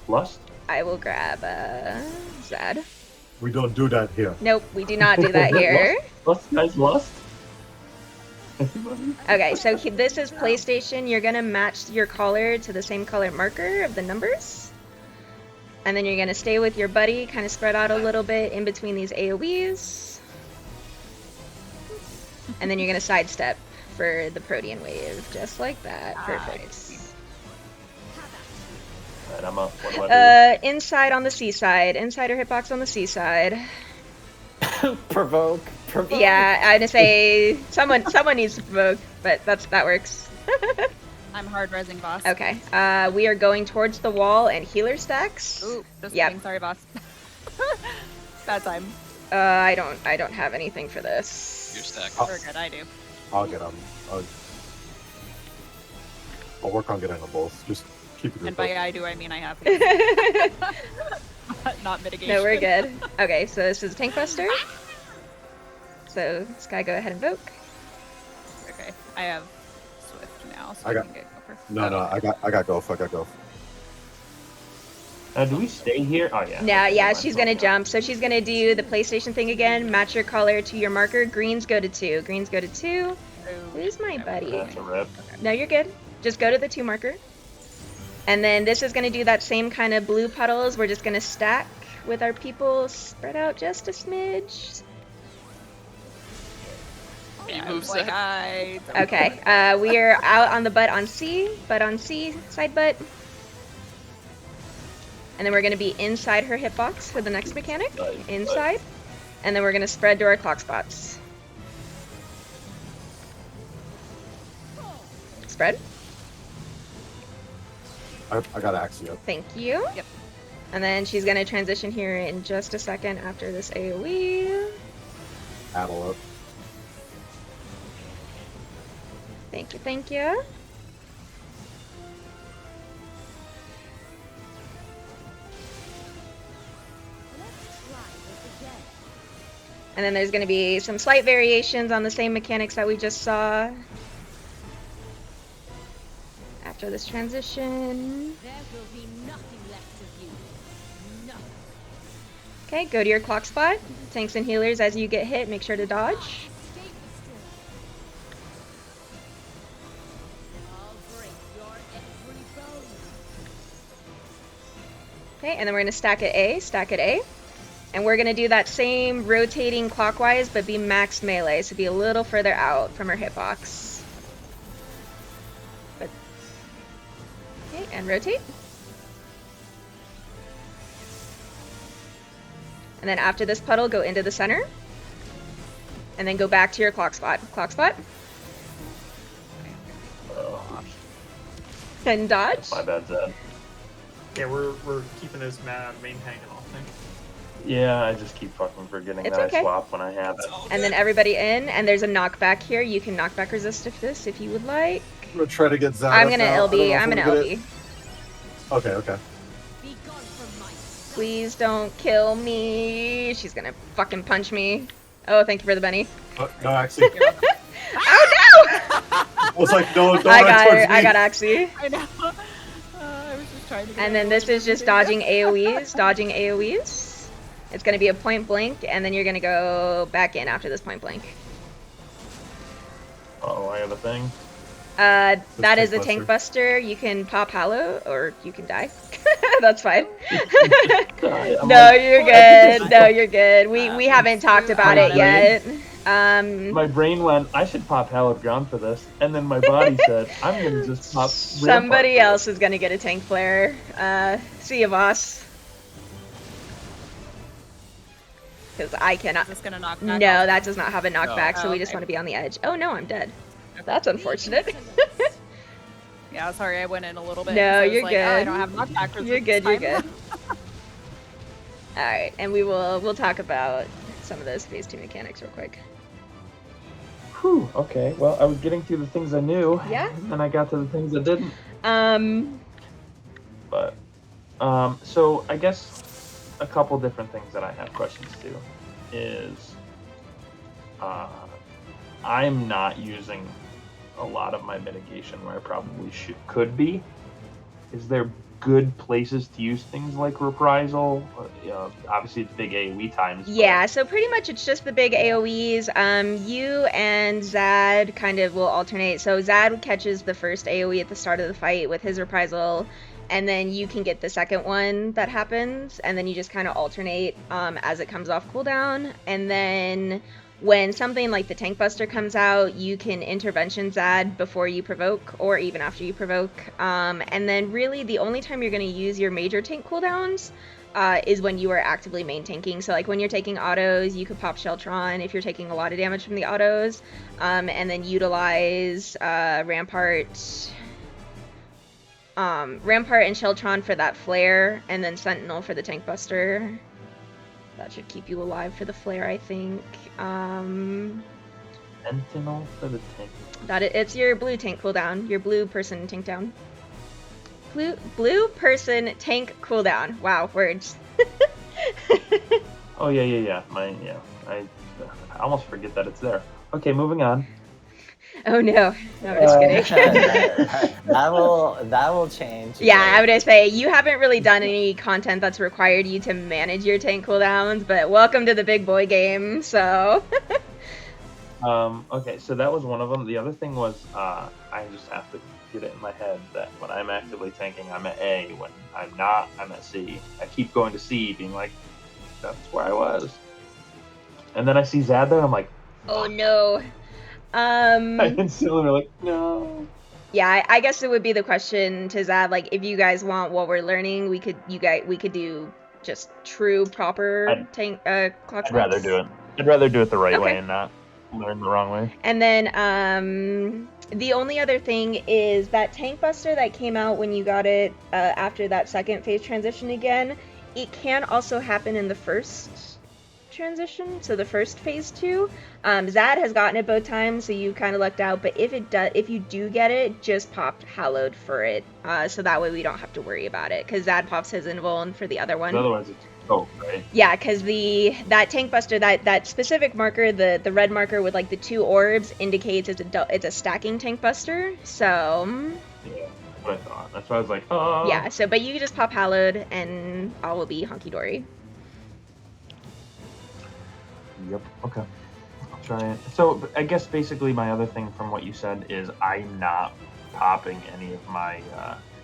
Lust? I will grab Zed. We don't do that here. Nope, we do not do that here. Lust, guys, Lust? Anybody? Okay, so this is PlayStation. You're gonna match your color to the same color marker of the numbers. And then you're gonna stay with your buddy, kind of spread out a little bit in between these AoEs. And then you're gonna sidestep for the Protean wave, just like that. Perfect. Alright, I'm up. What do I do? Inside on the seaside. Inside her hitbox on the seaside. Provoke. Yeah, I'm gonna say someone needs to provoke, but that works. I'm hard resing boss. Okay. We are going towards the wall and healer stacks. Ooh, just Yep. kidding. Sorry, boss. Bad time. I don't have anything for this. You're stacked. Oh. We're good. I do. I'll get them. I'll work on getting them both. Just keep it. And by I do, I mean I have. Not mitigation. No, we're good. Okay, so this is Tank Buster. So Sky, go ahead and invoke. Okay, I have Swift now, so I I got- can get Gopher. No, I got Golf. I got Golf. Do we stay here? Oh, yeah. Now, Okay, yeah, never she's mind. gonna jump. So she's gonna do the PlayStation thing again. Match your color to your marker. Greens go to 2. Greens go to 2. Who's my buddy? That's a rip. No, you're good. Just go to the 2 marker. And then this is going to do that same kind of blue puddles. We're just going to stack with our people, spread out just a smidge. You I move was like, set. I don't Okay, we are out on the butt on C, side butt. And then we're going to be inside her hitbox for the next mechanic. Nice, Inside. And then we're going to spread to our clock spots. Spread. I got Axia. Thank you. Yep. And then she's going to transition here in just a second after this AoE. Addle up. Thank you, thank you. And then there's going to be some slight variations on the same mechanics that we just saw. After this transition. There will be nothing left of you. Nothing. Okay, go to your clock spot. Tanks and healers, as you get hit, make sure to dodge. Escape destroyed. I'll break your every bone. Okay, and then we're going to stack at A. And we're going to do that same rotating clockwise, but be max melee, so be a little further out from her hitbox. But... Okay, and rotate. And then after this puddle, go into the center. And then go back to your clock spot. Clock spot. Oh, And dodge. my bad, Zed. Yeah, we're keeping this main tank off thing. Yeah, I just keep fucking forgetting It's that okay. I swap when I have it. And then everybody in, and there's a knockback here. You can knockback resist if you would like. I'm gonna try to get Zad. I'm gonna LB. I'm gonna LB. Okay. Be gone from my Please don't kill me. She's gonna fucking punch me. Oh, thank you for the Benny. No, actually, Oh no! I was like, no, don't I run got towards her. me. I got Axie. I know. I was just trying to. Get And then this is just dodging AoEs, dodging AoEs. It's gonna be a point blank, and then you're gonna go back in after this point blank. Oh, I have a thing. That is a Tank tank buster. You can pop Hallow, or you can die. That's fine. I'm No, like, you're what? good. No, you're good. We haven't talked about My it yet. My brain went, I should pop Hallowed Ground for this, and then my body said, I'm gonna just pop. Somebody Rampart else is gonna get a tank flare. See you, boss. Because I cannot. Is this gonna knock No, back off? that does not have a knockback, so Oh, we just okay. want to be on the edge. Oh no, I'm dead. That's unfortunate. Yeah, sorry, I went in a little bit. No, 'cause I was you're like, Oh, I good. don't have knockback for You're this good. You're time. good. All right, and we'll talk about some of those phase 2 mechanics real quick. Whew, okay, well, I was getting through the things I knew. Yeah. And then I got to the things I didn't. But, so I guess a couple different things that I have questions to is, I'm not using a lot of my mitigation where I probably could be. Is there good places to use things like Reprisal? Obviously it's big AoE times. but- Yeah, so pretty much it's just the big AoEs. You and Zad kind of will alternate. So Zad catches the first AoE at the start of the fight with his Reprisal, and then you can get the second one that happens, and then you just kind of alternate as it comes off cooldown. And then when something like the Tank Buster comes out, you can intervention Zad before you provoke, or even after you provoke. And then really the only time you're going to use your major tank cooldowns is when you are actively main tanking. So like when you're taking autos, you could pop Sheltron if you're taking a lot of damage from the autos, and then utilize Rampart and Sheltron for that flare, and then Sentinel for the Tank Buster. That should keep you alive for the flare, I think. Sentinel for the tank. It's your blue tank cooldown, your blue person tank down. Blue person tank cooldown. Wow, words. Oh yeah. I almost forget that it's there. Okay, moving on. Oh no, no, just kidding. that will change. Yeah, I would just say you haven't really done any content that's required you to manage your tank cooldowns, but welcome to the big boy game. So. Okay, so that was one of them. The other thing was I just have to get it in my head that when I'm actively tanking, I'm at A. When I'm not, I'm at C. I keep going to C, being like, that's where I was. And then I see Zad there, I'm like, Oh no. I instantly were like, no. Yeah, I guess it would be the question to Zad, like, if you guys want what we're learning, we could do just true proper tank clock I'd rather splits. do it. I'd rather do it the right Okay. way and not learn the wrong way. And then the only other thing is that Tank Buster that came out when you got it after that second phase transition again, it can also happen in the first transition, so the first phase 2. Zad has gotten it both times, so you kind of lucked out, but if you do get it, just pop Hallowed for it, so that way we don't have to worry about it, because Zad pops his invuln for the other one. Otherwise, it's right? Yeah, because that Tank Buster, that specific marker, the red marker with like the 2 orbs, indicates it's a stacking Tank Buster. So Yeah, that's what I thought. That's why I was like, oh. yeah. So but you can just pop Hallowed, and all will be hunky dory. Yep. Okay. I'll try it. So I guess basically my other thing from what you said is I'm not popping any of my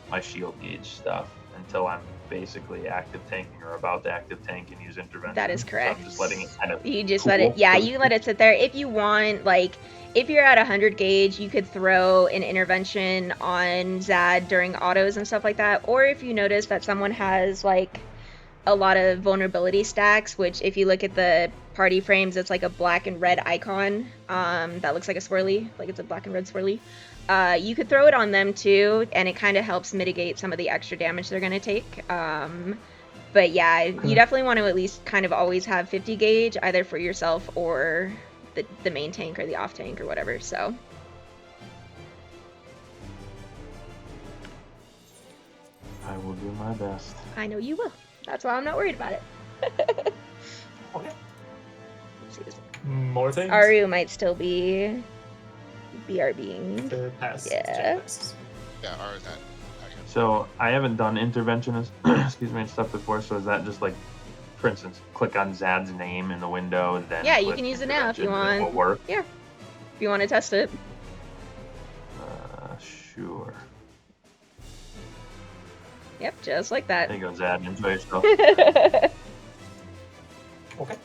my shield gauge stuff until I'm basically active tanking or about to active tank and use intervention. That is So correct. I'm just letting it kind of. You just cool. let it. Yeah, you let it sit there. If you want, like, if you're at 100 gauge, you could throw an intervention on Zad during autos and stuff like that. Or if you notice that someone has like a lot of vulnerability stacks, which if you look at the party frames, it's like a black and red icon that looks like a swirly, like it's a black and red swirly. You could throw it on them too, and it kind of helps mitigate some of the extra damage they're going to take. But yeah, you definitely want to at least kind of always have 50 gauge, either for yourself or the main tank or the off tank or whatever, so. I will do my best. I know you will. That's why I'm not worried about it. Okay. Let's see this. More things. Aru might still be BRBing. To pass. to Yeah. check passes. Yeah, or is that? So I haven't done interventionist, excuse me, and stuff before. So is that just like, for instance, click on Zad's name in the window and then Yeah, you click can use it now if you intervention and it want. will work. Yeah. If you want to test it. Sure. Yep, just like There that. you go, Zad. Enjoy yourself. Okay.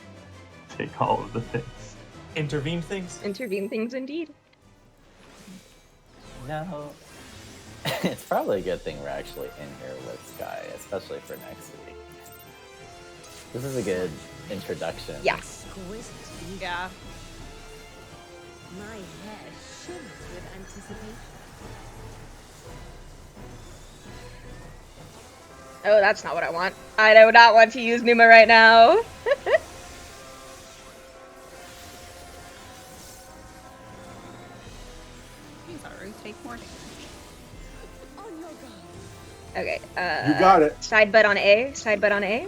Take all of the things. Intervene things. Intervene things indeed. No. It's probably a good thing we're actually in here with Sky, especially for next week. This is a good introduction. Yeah. Exquisite. Yeah. My hair shimmers with anticipation. Oh, that's not what I want. I do not want to use Numa right now. Please, Aru, take more damage. On your guard. Okay. You got it. Side butt on A. Side butt on A.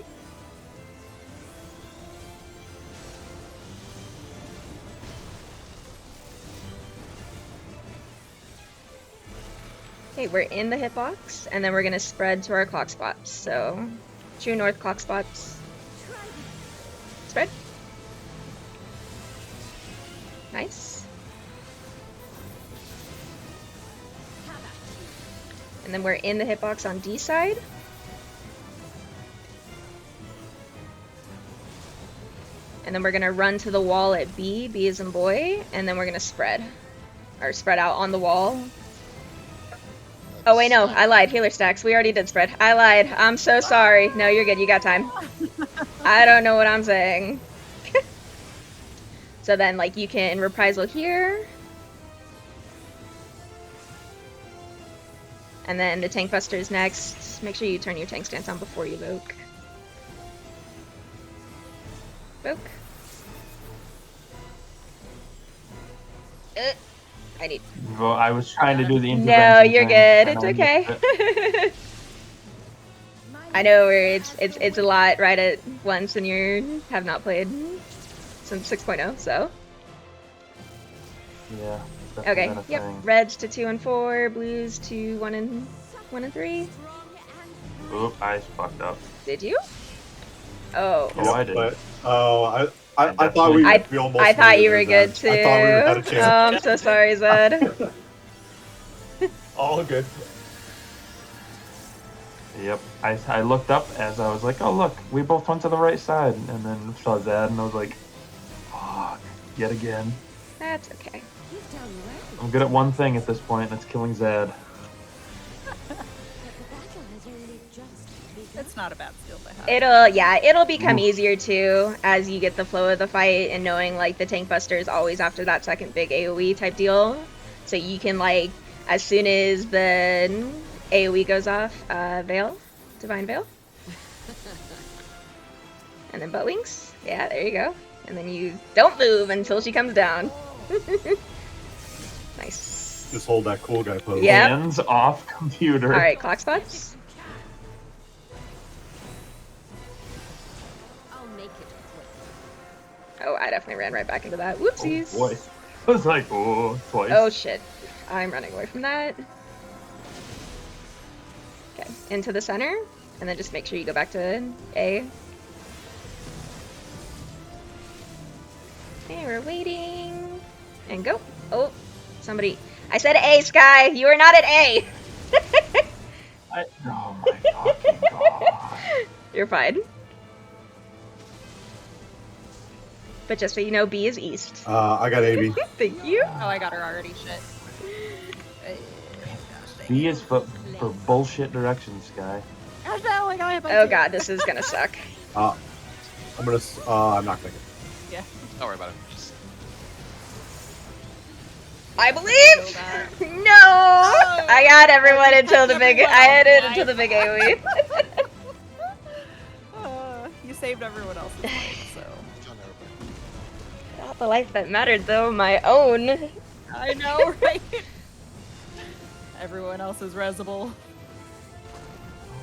Okay, we're in the hitbox, and then we're gonna spread to our clock spots. So, true north clock spots. Spread. Nice. And then we're in the hitbox on D side. And then we're gonna run to the wall at B. B is in boy, and then we're gonna spread. Or spread out on the wall. Oh wait, no, I lied. Healer stacks. We already did spread. I lied. I'm so sorry. No, you're good. You got time. I don't know what I'm saying. So then, like, you can reprisal here. And then the tank buster is next. Make sure you turn your tank stance on before you evoke. Evoke. I need. Well, I was trying to do the intervention. No, you're thing. good. I It's know you okay. missed it. I know where it's a lot right at once when you have not played since 6.0. So Yeah. it's okay, definitely been a yep. thing. Reds to 2 and 4, blues to 1 and 3. Oop, I fucked up. Did you? Oh. Oh, I did. But, I thought we I- would be almost. I thought you later were than good that. too. I thought we had a Oh, chance. I'm so sorry, Zed. All good. Yep. I looked up as I was like, oh look, we both went to the right side, and then saw Zad, and I was like, fuck, yet again. That's okay. He's down the road. I'm good at one thing at this point, and that's killing Zad. But the battle has only just begun. It's not a bad skill to have. It'll become Oof. easier too as you get the flow of the fight and knowing like the tank buster is always after that second big AoE type deal. So you can like, as soon as the AoE goes off, Veil, Divine Veil. And then butt wings. Yeah, there you go. And then you don't move until she comes down. Nice. Just hold that cool guy pose. Yeah. Yep. Hands off computer. Alright, clock spots. I'll make it quick. Oh, I definitely ran right back into that. Oh Whoopsies. boy. I was like, oh, twice. Oh shit. I'm running away from that. Okay, into the center, and then just make sure you go back to A. Okay, we're waiting. And go. Oh, somebody. I said A, Sky! You are not at A! Oh my fucking god. You're fine. But just so you know, B is east. I got AB. Thank you. Oh, I got her already. Shit. B is for bullshit directions, guy. Gosh, no, I got hit by Oh two. god, this is gonna suck. I'm gonna. I'm not gonna. Don't worry about it. Just I believe! No! I got everyone until the big. I had it until the big AoE. You saved everyone else's life, so. Done everybody. Not the life that mattered, though, my own. I know, right? Everyone else is resable. Oh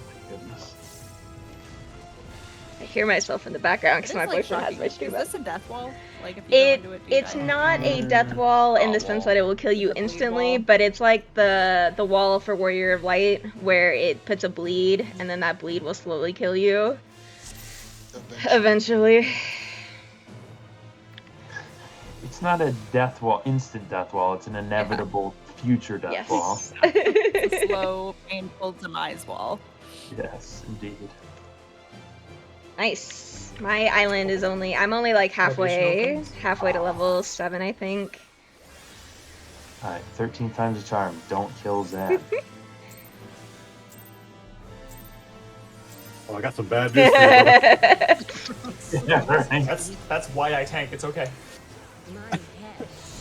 my goodness. hear myself in the background because It my is, like, boyfriend has shocking. my Is stream up. this a death wall? Like, if you go into it, do you It's die? not a death wall in the sense that it will kill you The bleed instantly, wall. but it's like the wall for Warrior of Light where it puts a bleed and then that bleed will slowly kill you eventually. It's not a death wall, instant death wall. It's an inevitable future death wall. Yes. It's a slow, painful demise wall. Yes, indeed. Nice. My island is I'm only like halfway to level 7, I think. All right, 13 times the charm. Don't kill Zan. Oh, I got some bad news for you. Yeah, right. That's why I tank. It's okay. My head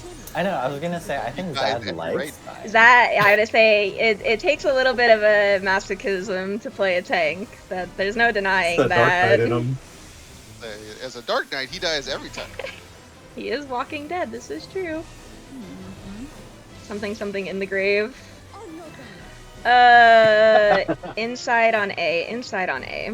shimmers. I know. I was gonna say. I think Zad Guys, likes great. that. That I would say it takes a little bit of a masochism to play a tank. That there's no denying It's that Dark that. Knight in him. As a Dark Knight, he dies every time. He is Walking Dead. This is true. Mm-hmm. Something in the grave. Oh no, God. Inside on A. Inside on A.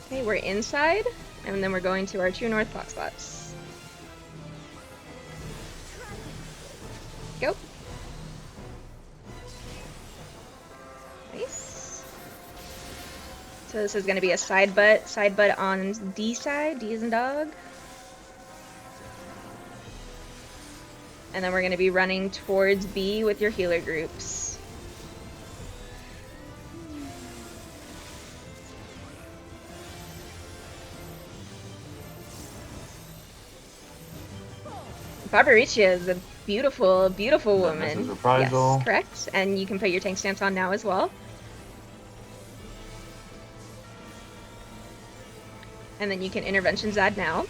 Okay, we're inside, and then we're going to our true north clock spots. Go. Nice. So this is going to be a side butt on D side, D as in dog. And then we're going to be running towards B with your healer groups. Barbaricia is a beautiful, beautiful That woman. misses reprisal. Yes, correct. And you can put your tank stance on now as well. And then you can intervention Zad now.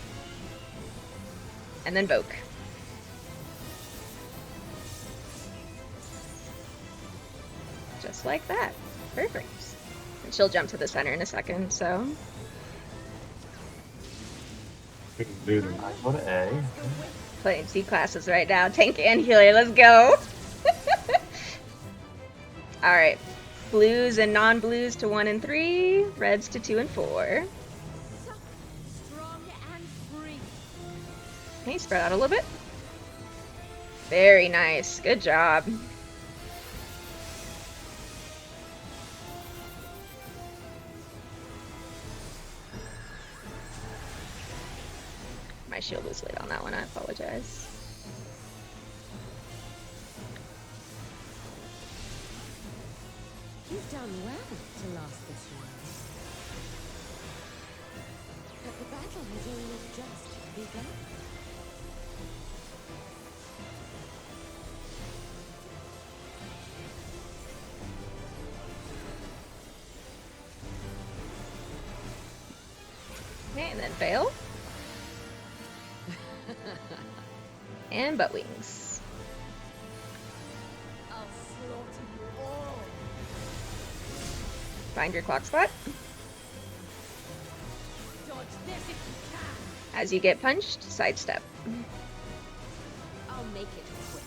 And then Voke. Just like that. Perfect. And she'll jump to the center in a second, so. We can do them. I go to A. Playing C classes right now. Tank and healer, let's go! Alright. Blues and non-blues to 1 and 3. Reds to 2 and 4. Strong and free. Okay, spread out a little bit. Very nice. Good job. My shield was late on that one. I apologize. You've done well to last this long. But the battle has only just begun. Okay, and then Veil. And butt wings. I'll slaughter you all. Find your clock spot. Dodge this if you can. As you get punched, sidestep. I'll make it quick.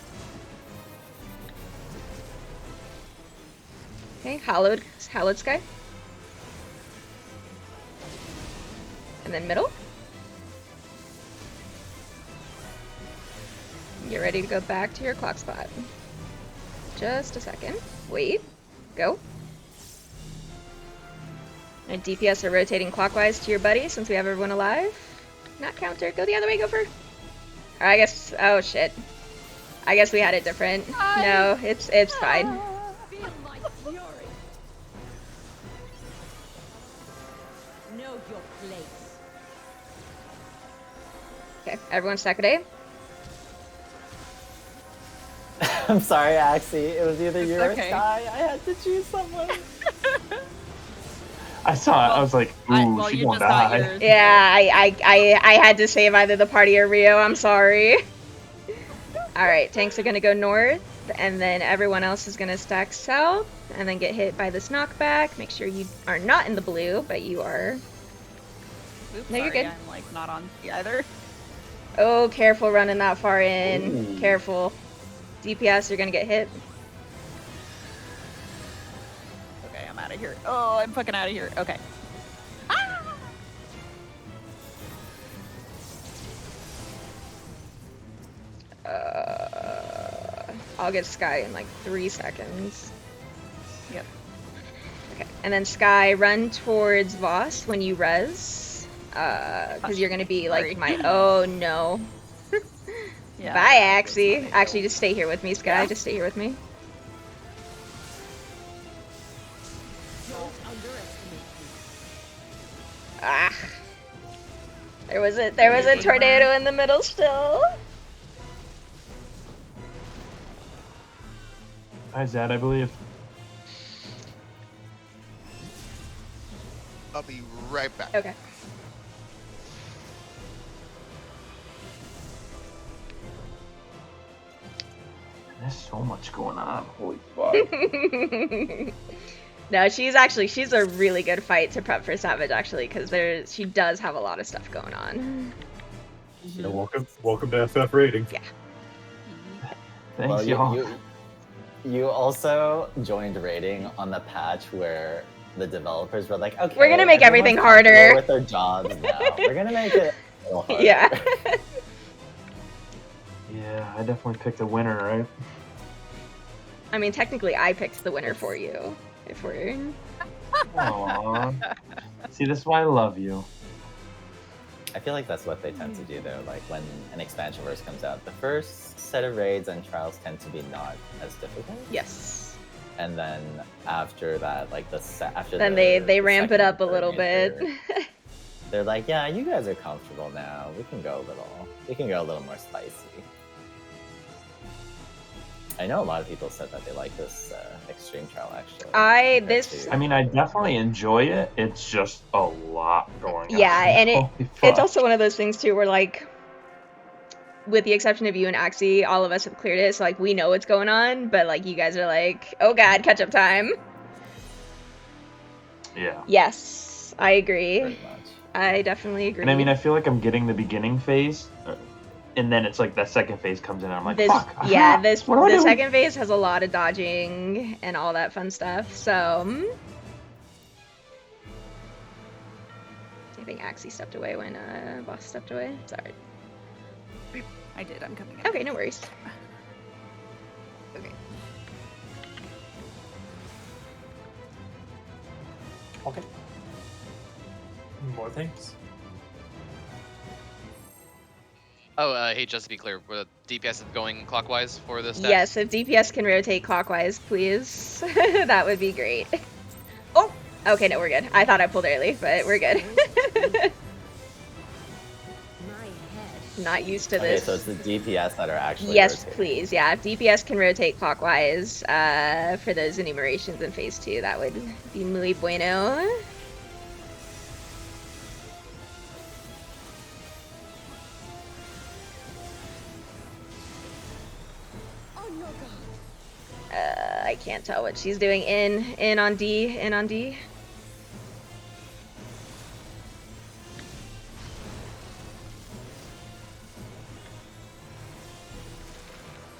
Okay, hallowed sky. And then middle. Get ready to go back to your clock spot. Just a second. Wait. Go. And DPS are rotating clockwise to your buddy since we have everyone alive. Not counter. Go the other way, Gopher. Or I guess. Oh shit. I guess we had it different. No, it's fine. Feel my fury. Know your place. Okay, everyone stack a day. I'm sorry, Axie. It was either It's you or okay. Sky. I had to choose someone. I saw it. I was like, ooh, well, she you gonna just got die. yours. Yeah, I had to save either the party or Rio. I'm sorry. All right, tanks are gonna go north, and then everyone else is gonna stack south, and then get hit by this knockback. Make sure you are not in the blue, but you are. Oops, No, you're sorry, good. I'm like not on C either. Oh, careful running that far in. Ooh. Careful. DPS, you're gonna get hit. Okay, I'm out of here. Oh, I'm fucking out of here. Okay. I'll get Sky in like 3 seconds. Yep. Okay, and then Sky, run towards Voss when you res, because you're gonna be like Sorry. my. Oh no. Yeah. Bye, Axie. Actually, just stay here with me, Sky. Yeah. Just stay here with me. Don't underestimate me. Ah. There was a tornado in the middle still. Hi, Zad, I believe. I'll be right back. Okay. There's so much going on. Holy fuck. No, she's a really good fight to prep for Savage actually, because she does have a lot of stuff going on. Yeah, welcome to FF rating. Yeah. Thanks, Well, y'all. you also joined rating on the patch where the developers were like, okay, We're gonna make everything everyone's comfortable harder. with their jobs now. We're gonna make it a little harder. Yeah. Yeah, I definitely picked a winner, right? I mean, technically, I picked the winner for you. If we're Aww. See, this is why I love you. I feel like that's what they tend to do though. Like when an expansion verse comes out, the first set of raids and trials tend to be not as difficult. yes, And then after that, like after then the they ramp it second, up a third little bit. major, they're like, yeah, you guys are comfortable now. We can go a little more spicy. I know a lot of people said that they like this extreme trial actually. I mean, I definitely enjoy it. It's just a lot going on. Yeah, and Holy it's fuck. also one of those things too where like, with the exception of you and Axie, all of us have cleared it, so like we know what's going on, but like you guys are like, oh god, catch up time. Yeah. Yes, I agree. Pretty much. I definitely agree. And I mean, I feel like I'm getting the beginning phase, and then it's like that second phase comes in, and I'm like, this, fuck. yeah, aha, this what do I the do? second phase has a lot of dodging and all that fun stuff. So I think Axie stepped away when Boss stepped away. Sorry. I did. I'm coming in. Okay, no worries. Okay. Okay. More things. Oh, hey, just to be clear, the DPS is going clockwise for this. Yes, if DPS can rotate clockwise, please, that would be great. Oh, okay, no, we're good. I thought I pulled early, but we're good. My head. Not used to Okay, this. so it's the DPS that are actually Yes, rotating. please. Yeah, if DPS can rotate clockwise for those enumerations in phase 2, that would be muy bueno. Oh no god. I can't tell what she's doing. In on D, in on D.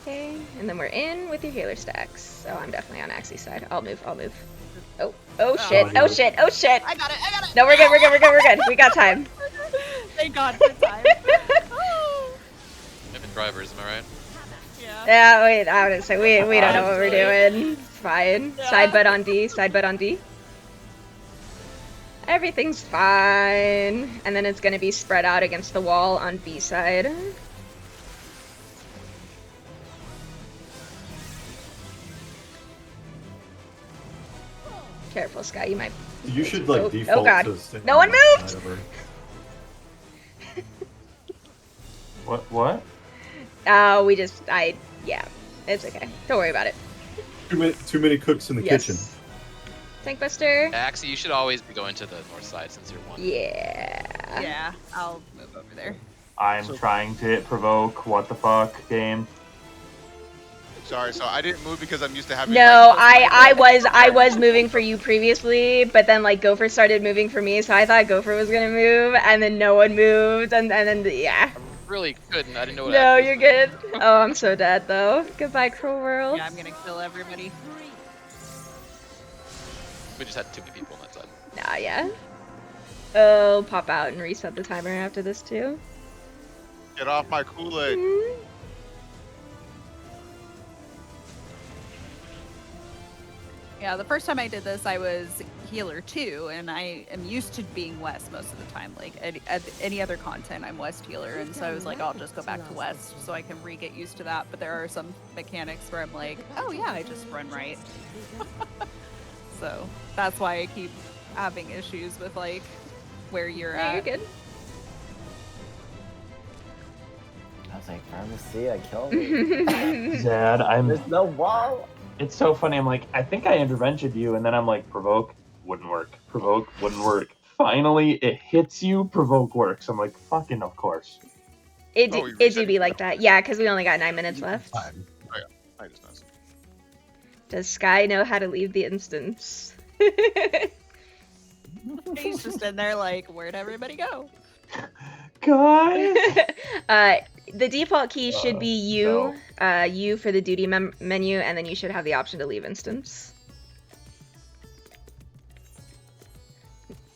Okay, and then we're in with your healer stacks. So I'm definitely on Axie's side. I'll move. Oh shit, Oh, oh shit, oh shit. I got it. No, we're good. We got time. Thank God for time. Maybe drivers, am I right? Yeah. Yeah, wait, I would say we don't know what we're doing. It's fine. Yeah. Side butt on D. Everything's fine. And then it's gonna be spread out against the wall on B side. Careful, Sky, you might. You should like Oh, default oh god. to staying No one on that moved! side of her. What? Oh, yeah, it's okay. Don't worry about it. Too many cooks in the Yes. kitchen. Tankbuster. Axie, you should always be going to the north side since you're one. Yeah. Yeah, I'll move over there. I'm trying to hit provoke. What the fuck, game? Sorry, so I didn't move because I'm used to having. No, I was moving for you previously, but then like Gopher started moving for me, so I thought Gopher was gonna move, and then no one moved, and then yeah. really couldn't. I didn't know what. No, active you're was. good. Oh, I'm so dead though. Goodbye, Cruel World. Yeah, I'm gonna kill everybody. We just had too many people on that side. Nah, yeah. I'll pop out and reset the timer after this too. Get off my Kool-Aid. Mhm. Yeah, the first time I did this, I was healer 2, and I am used to being West most of the time. Like any other content, I'm West healer, and so I was like, I'll just go back to West so I can get used to that. But there are some mechanics where I'm like, oh yeah, I just run right. So that's why I keep having issues with like where you're Yeah, at. you're good. I was like, pharmacy, I killed it. Zad, There's no wall. it's so funny. I'm like, I think I intervented you, and then I'm like, provoke wouldn't work. Provoke wouldn't work. Finally, it hits you. Provoke works. I'm like, fucking of course. It Oh, we do, it do reset be it. like that. Yeah, because we only got 9 minutes left. Time. I just noticed. Does Sky know how to leave the instance? He's just in there like, where'd everybody go? Guys. The default key should be U. no. U for the duty menu, and then you should have the option to leave instance.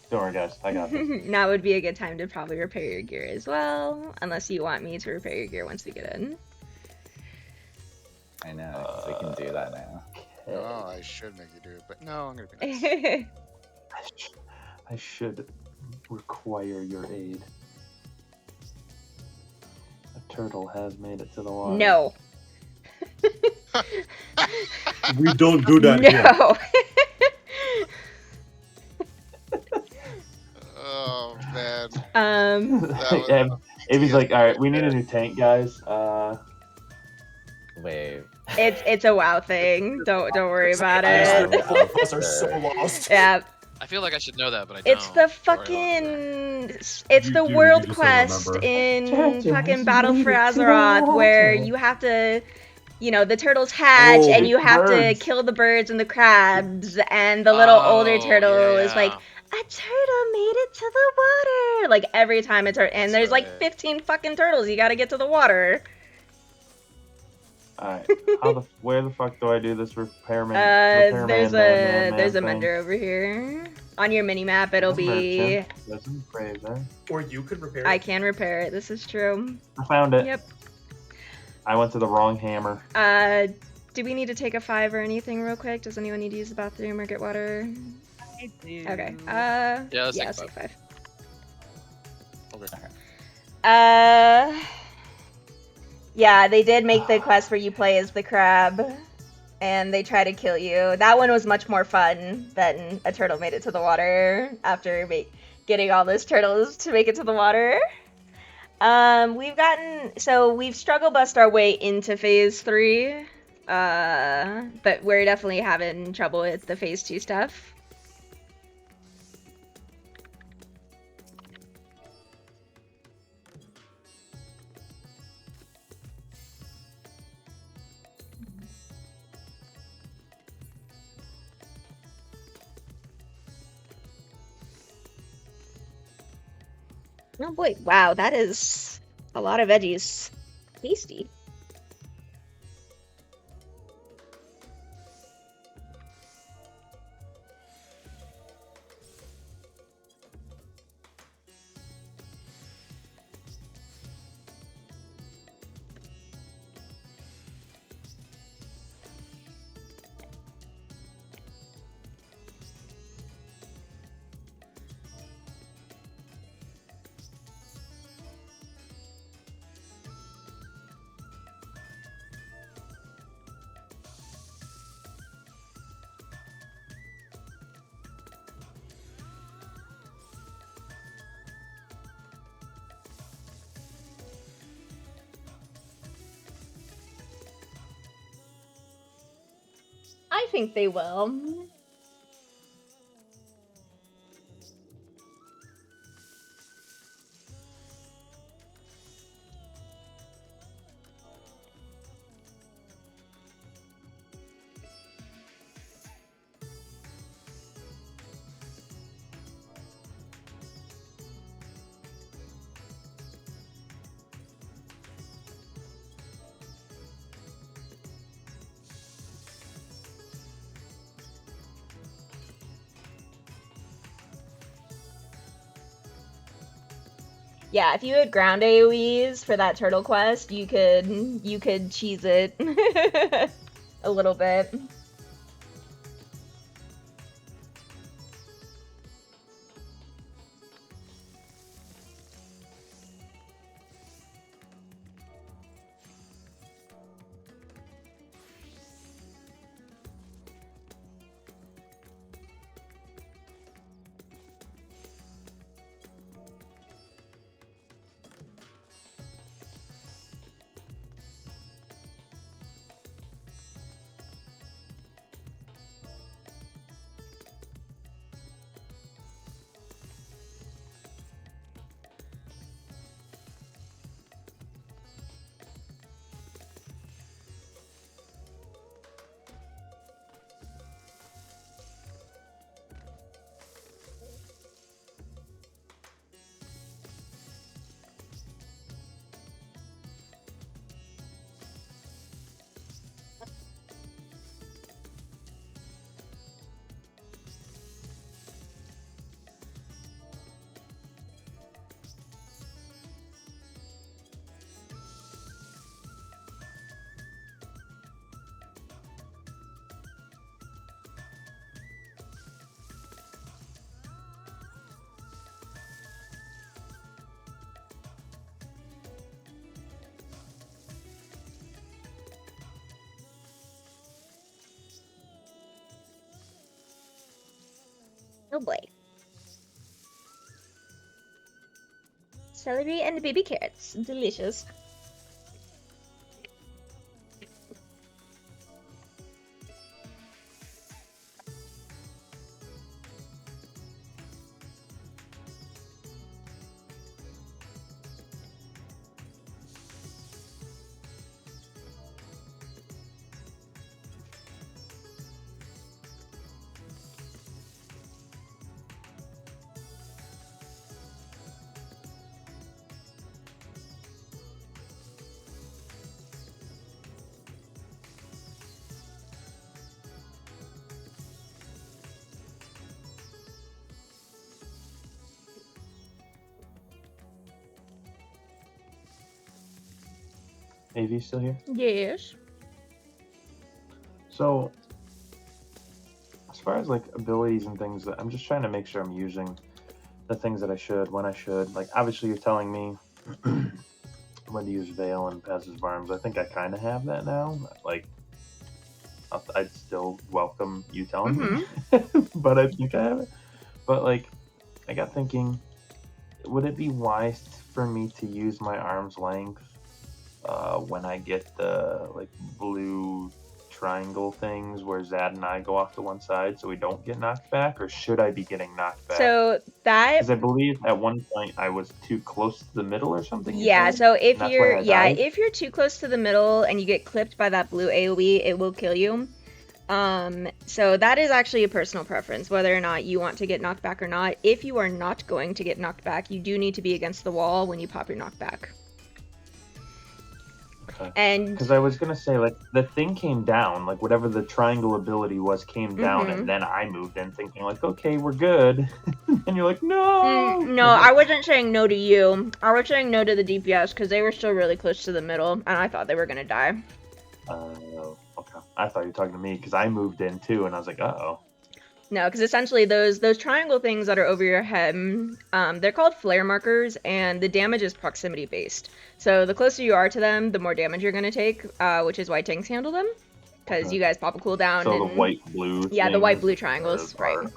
Don't worry, guys. I got this. Now would be a good time to probably repair your gear as well, unless you want me to repair your gear once we get in. I know, we can do that now. Oh, I should make you do it, but no, I'm gonna be nice. I should require your aid. A turtle has made it to the water. No. We don't do that here. No. Oh man. Um. Yeah, Avi's like, all right, we need a new tank, guys. Wait. It's a WoW thing. Don't worry about Honestly, it. all of us are so lost. Yeah. I feel like I should know that, but I don't. It's the fucking. It's the You world just don't quest remember. in Judges, fucking you Battle made for it to the Azeroth, where water. you have to, the turtles hatch, Oh, and you have to birds. kill the birds and the crabs, and the little older Oh, turtle is yeah. like, a turtle made it to the water. Like every time and That's there's like right. 15 fucking turtles. You gotta get to the water. All right, where the fuck do I do this repairman? repairman There's man a thing? mender over here. On your mini map, it'll There's a be. merchant. There's an appraiser. Or you could repair I it. can repair it. This is true. I found it. Yep. I went to the wrong hammer. Do we need to take a 5 or anything real quick? Does anyone need to use the bathroom or get water? I do. Okay. Yeah, let's take let's a take 5. Okay. Yeah, they did make the quest where you play as the crab, and they try to kill you. That one was much more fun than a turtle made it to the water after getting all those turtles to make it to the water. We've struggle bust our way into phase 3, but we're definitely having trouble with the phase 2 stuff. Oh boy, wow, that is a lot of veggies. Tasty. I think they will. Yeah, if you had ground AoEs for that turtle quest, you could cheese it a little bit. Oh boy. Celery and baby carrots. Delicious. AV still here? Yes. So, as far as like abilities and things, that I'm just trying to make sure I'm using the things that I should when I should. Like, obviously, you're telling me when to use Veil and Passive Arms. I think I kind of have that now. Like, I'd still welcome you telling me, but I think I have it. But like, I got thinking, would it be wise for me to use my arm's length when I get the like blue triangle things where Zad and I go off to one side so we don't get knocked back, or should I be getting knocked back? So that Because I believe at one point I was too close to the middle or something. you yeah, said? so if And that's you're why I died? if you're too close to the middle and you get clipped by that blue AoE, it will kill you. So that is actually a personal preference, whether or not you want to get knocked back or not. If you are not going to get knocked back, you do need to be against the wall when you pop your knockback. Okay. And Because I was gonna say, like, the thing came down, like whatever the triangle ability was came down, and then I moved in thinking like, okay, we're good, and you're like, no. no, I wasn't saying no to you. I was saying no to the DPS because they were still really close to the middle, and I thought they were gonna die. Okay. I thought you were talking to me because I moved in too, and I was like, uh-oh. No, because essentially those triangle things that are over your head, they're called flare markers, and the damage is proximity based. So the closer you are to them, the more damage you're going to take, which is why tanks handle them, because you guys pop a cooldown. So and, the white-blue yeah, the things white-blue triangles, right.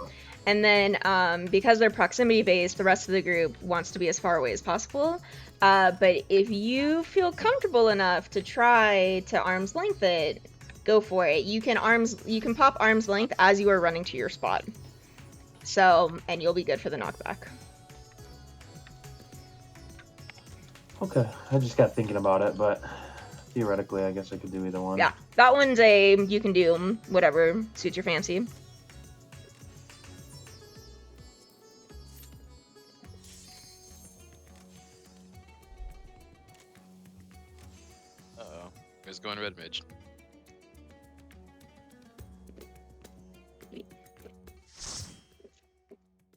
And then because they're proximity based, the rest of the group wants to be as far away as possible. But if you feel comfortable enough to try to arm's length it, go for it. You can pop arm's length as you are running to your spot. So, and you'll be good for the knockback. Okay, I just got thinking about it, but theoretically, I guess I could do either one. Yeah, that one's you can do whatever suits your fancy. Uh-oh. Who's going red mage?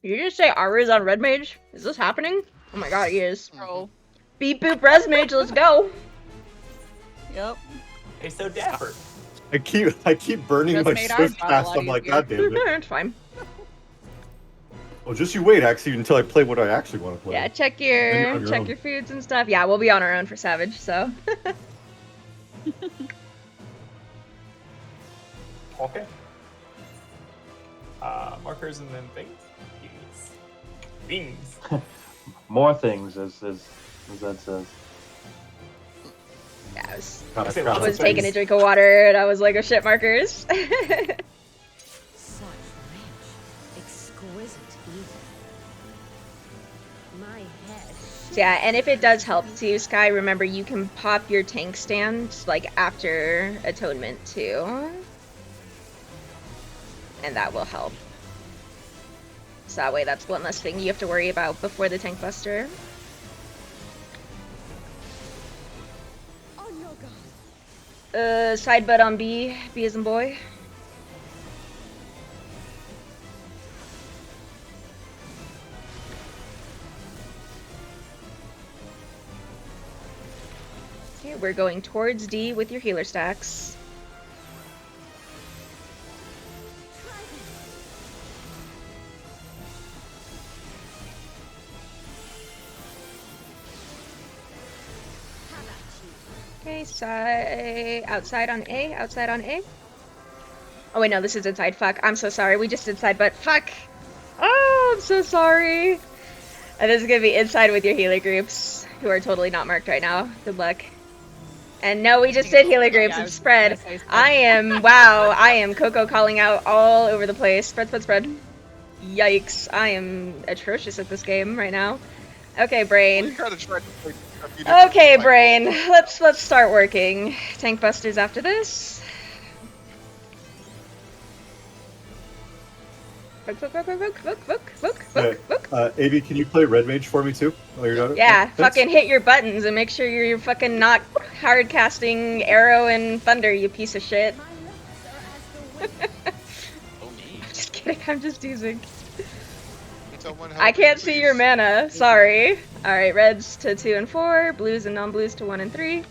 Did you just say Ara's on red mage? Is this happening? Oh my god, he is. Bro. Beep boop res mage, let's go. Yep. Hey, so dapper. I keep burning Just my made our swift job a cast. lot I'm like, easier. god damn it. It's fine. Well, just you wait, actually, until I play what I actually want to play. Yeah, check Then you're your on your check own. your foods and stuff. Yeah, we'll be on our own for Savage, so. Okay. Markers and then things. Things. More things, as that says. Yeah, I was God, I say forgot lots I of was taking a things. drink of water and I was like, oh shit, markers. Such rich, exquisite evil. My head. So yeah, and if it does help too, Sky, remember you can pop your tank stand like after Atonement too. And that will help. So that way that's one less thing you have to worry about before the tank buster. Oh no, God. Side butt on B. B as in boy. Okay, we're going towards D with your healer stacks. Okay, outside on A, outside on A. Oh wait, no, this is inside. Fuck, I'm so sorry. We just did side, but fuck. Oh, I'm so sorry. And this is gonna be inside with your healer groups, who are totally not marked right now. Good luck. And no, we just did healer groups. Yeah, I It's was spread. gonna say spread. I am Coco calling out all over the place. Spread, spread, spread. Yikes, I am atrocious at this game right now. Okay, brain. We kinda tried to play a few different Okay, cycles. brain. Let's start working. Tank busters after this. Avi, can you play Red Mage for me too? While you're done? Yeah, Thanks. fucking hit your buttons and make sure you're fucking not hard casting Arrow and Thunder, you piece of shit. My lips are as the wind. Oh, me. Just kidding, I'm just teasing. Someone help I me, can't see your please. mana, sorry. Alright, reds to 2 and 4, blues and non-blues to 1 and 3.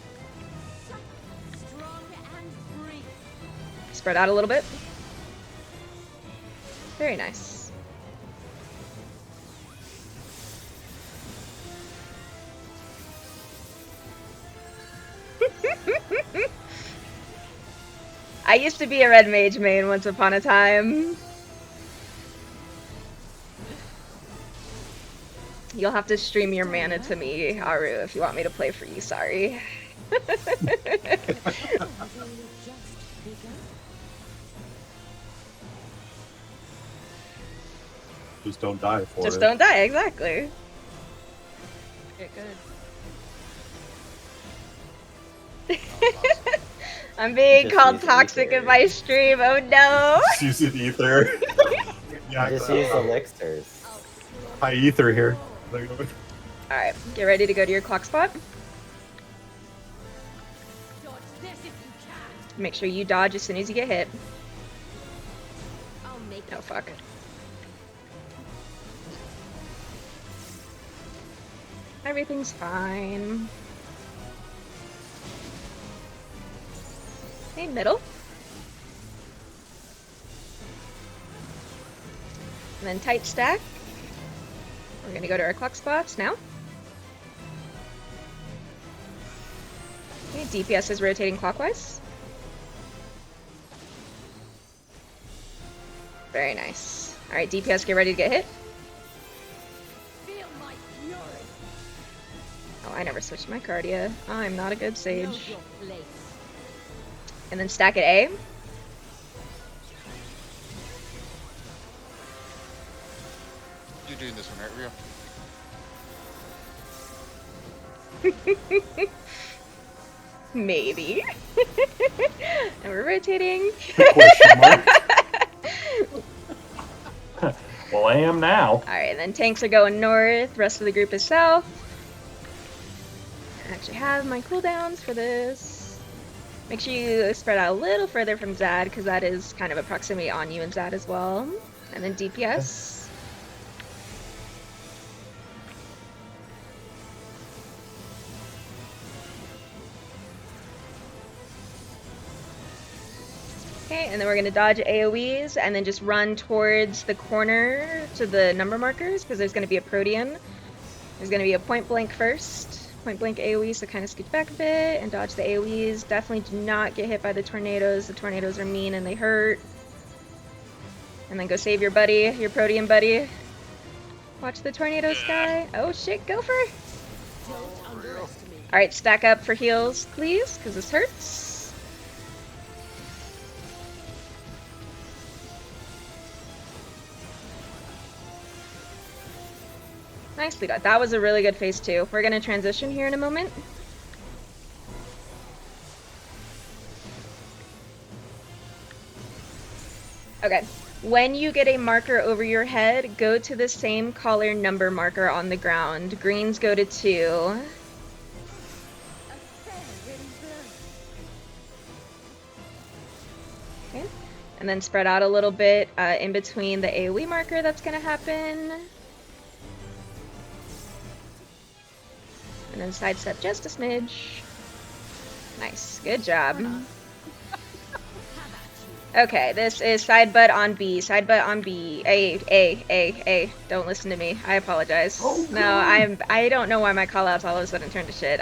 Strong and free. Spread out a little bit. Very nice. I used to be a red mage main once upon a time. You'll have to stream your mana to me, Aru, if you want me to play for you, sorry. Has only just begun. Just don't die for Just it. don't die, exactly. Get good. I'm being Just called use toxic ether. in my stream, oh no! Just use an ether. Yeah, Just use elixirs. high ether here. Alright, get ready to go to your clock spot. Dodge this if you can. Make sure you dodge as soon as you get hit. I'll make Oh it. fuck. Everything's fine. Okay, middle. And then tight stack. We're gonna go to our clock spots now. Okay, DPS is rotating clockwise. Very nice. Alright, DPS, get ready to get hit. Feel my fury. Oh, I never switched my cardia. I'm not a good Know sage. your place. And then stack at A. You're doing this one, right, Rio? Maybe. And we're rotating. Question mark. Well, I am now. Alright, and then tanks are going north, rest of the group is south. I actually have my cooldowns for this. Make sure you spread out a little further from Zad, because that is kind of a proximity on you and Zad as well. And then DPS. Okay, and then we're gonna dodge AoEs and then just run towards the corner to the number markers because there's gonna be a Protean. There's gonna be a point blank first. Point blank AoE, so kind of scooch back a bit and dodge the AoEs. Definitely do not get hit by the tornadoes. The tornadoes are mean and they hurt. And then go save your buddy, your Protean buddy. Watch the tornado sky. Oh shit, Gopher! Don't underestimate. Alright, stack up for heals, please, because this hurts. Nicely done. That was a really good phase 2. We're gonna transition here in a moment. Okay. When you get a marker over your head, go to the same color number marker on the ground. Greens go to 2. Okay. And then spread out a little bit in between the AoE marker that's gonna happen. And then sidestep just a smidge. Nice. Good job. Okay, this is side butt on B. Side butt on B. A. Don't listen to me. I apologize. Oh, No, I don't know why my callouts all of a sudden turned to shit.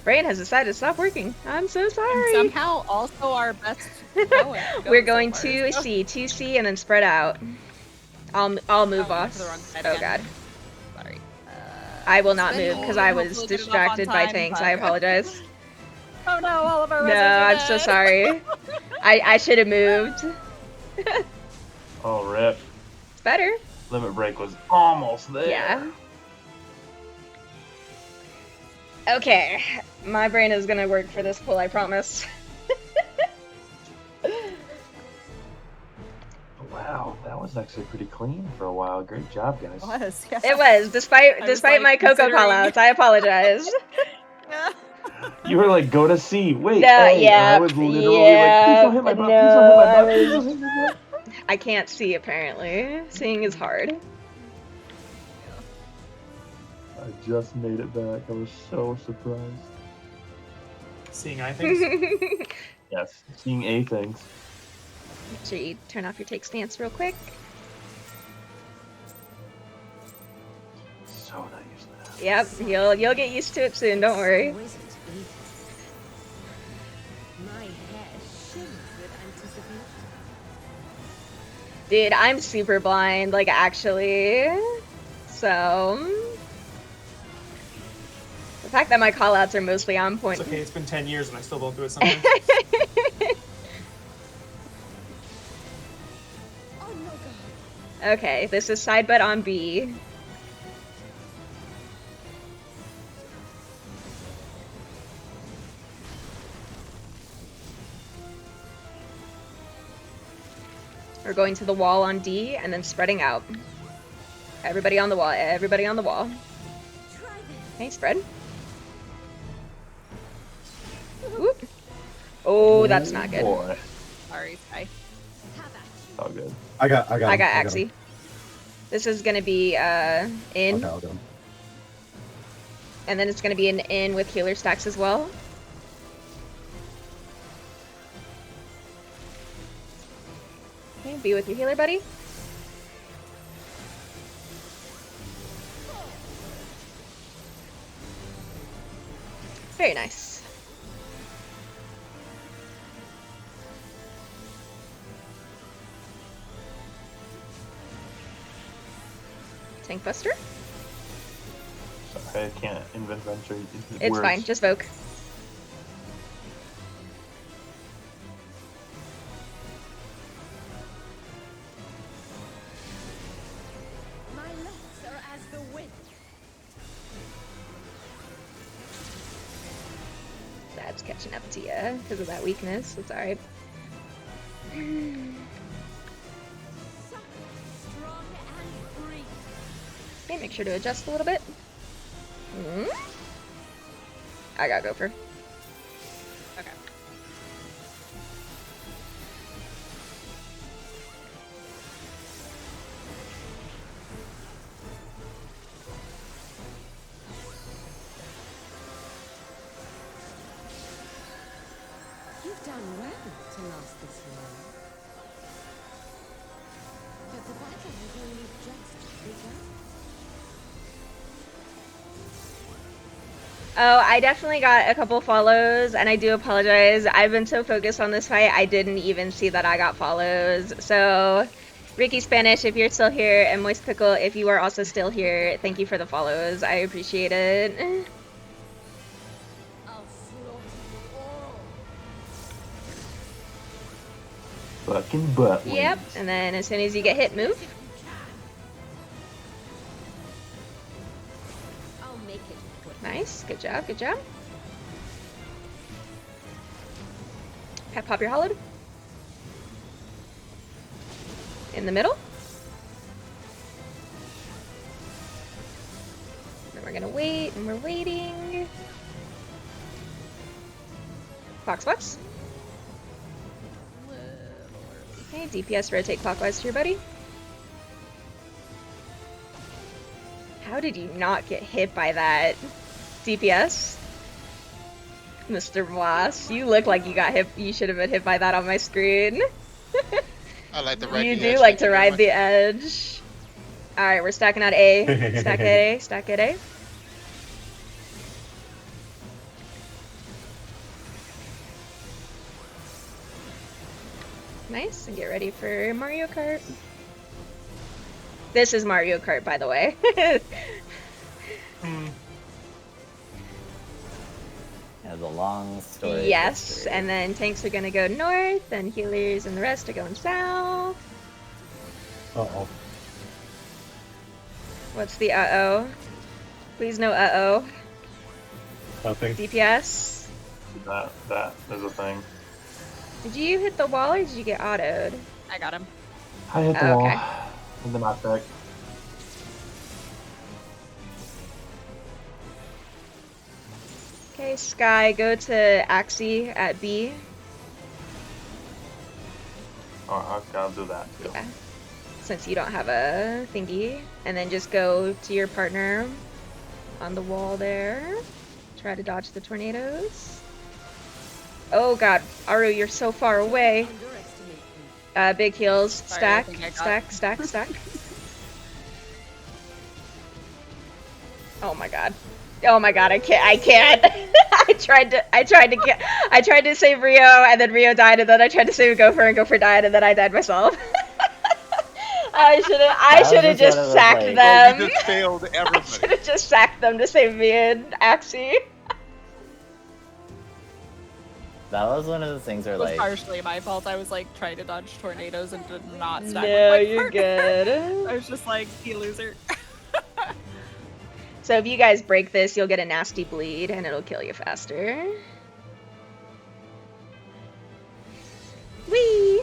Brain has decided to stop working. I'm so sorry. And somehow also our best going We're going so to far. C, 2C, and then spread out. I'll move Oh, we went off. to the wrong side Oh again. god. Sorry. I will not Spin move because hold I and was hopefully get it off on distracted by time, tanks. but- I apologize. Oh no, all of our No, reses are I'm so dead. sorry. I should have moved. Oh, rip. It's better. Limit break was almost there. Yeah. Okay, my brain is gonna work for this pull, I promise. Wow, that was actually pretty clean for a while. Great job, guys. It was, yeah. It was, despite I was, my like, Coco considering- callouts. I apologize. Yeah. You were like, go to C. Wait, No, A. And yeah, I was literally like, please don't hit my butt. Please don't hit my butt. Please don't hit my butt. I can't see apparently. Seeing is hard. I just made it back. I was so surprised. Seeing eye things. Yes, seeing A things. Make sure you turn off your take stance real quick. So not used to that. Yep, you'll get used to it soon, don't worry. Wasn't easy. My head shimmered with anticipation. Dude, I'm super blind, like actually. So the fact that my callouts are mostly on point. It's okay, it's been 10 years and I still don't do it sometimes. Oh no, God. Okay, this is side butt on B. We're going to the wall on D and then spreading out. Everybody on the wall, everybody on the wall. Try this. Okay, spread. Whoop. Oh, that's not good. Boy, Sorry, Sky. Have at you. all good. I got I got him. Axie. This is gonna be in, Okay, I'll go. and then it's gonna be an in with healer stacks as well. Okay, be with your healer, buddy. Very nice. Tank Buster? Sorry, I can't inventory. It's words. fine, just Voke. My locks are as the wind. That's catching up to you because of that weakness. It's alright. Suck, strong and free. Okay, make sure to adjust a little bit. I got Gopher. Okay. You've done well to last this long. But the battle has only just begun. Oh, I definitely got a couple follows, and I do apologize. I've been so focused on this fight, I didn't even see that I got follows. So, Ricky Spanish, if you're still here, and Moist Pickle, if you are also still here, thank you for the follows. I appreciate it. I'll slaughter you all. Fucking butt wings. Yep, and then as soon as you get hit, move. I'll make it quick. Nice, good job, good job. Pop your hollowed. In the middle. Then we're gonna wait, and we're waiting. Fox. Okay, DPS rotate clockwise to your buddy. How did you not get hit by that? DPS? Mr. Moss, you look like you got hit. You should have been hit by that on my screen. I like the ride. You the do edge, like thank to you very ride much. the edge. Alright, we're stacking out A. Stack at A, stack at A. Nice, and get ready for Mario Kart. This is Mario Kart, by the way. Has a long story. Yes, history. and then tanks are gonna go north, and healers and the rest are going south. Uh-oh. What's the uh-oh? Please no uh-oh. Nothing. DPS? That is a thing. Did you hit the wall or did you get autoed? I got him. I hit the Oh, wall. okay. In the knockback. Okay, Sky, go to Axie at B. Oh, okay, I'll do that too. Yeah. Since you don't have a thingy. And then just go to your partner on the wall there. Try to dodge the tornadoes. Oh god, Aru, you're so far away. Underestimate me. Big heals. Sorry, I Stack, think I got- stack. Oh my god. Oh my god, I can't. I tried to save Rio, and then Rio died, and then I tried to save Gopher, and Gopher died, and then I died myself. I That should was have just just one of those, sacked like- them. You just failed I everybody. should have just sacked them to save me and Axie. That was one of those things where It was like partially my fault. I was like trying to dodge tornadoes and did not stack No, with my you're partner. good. I was just like, you loser. So if you guys break this, you'll get a nasty bleed, and it'll kill you faster. Whee!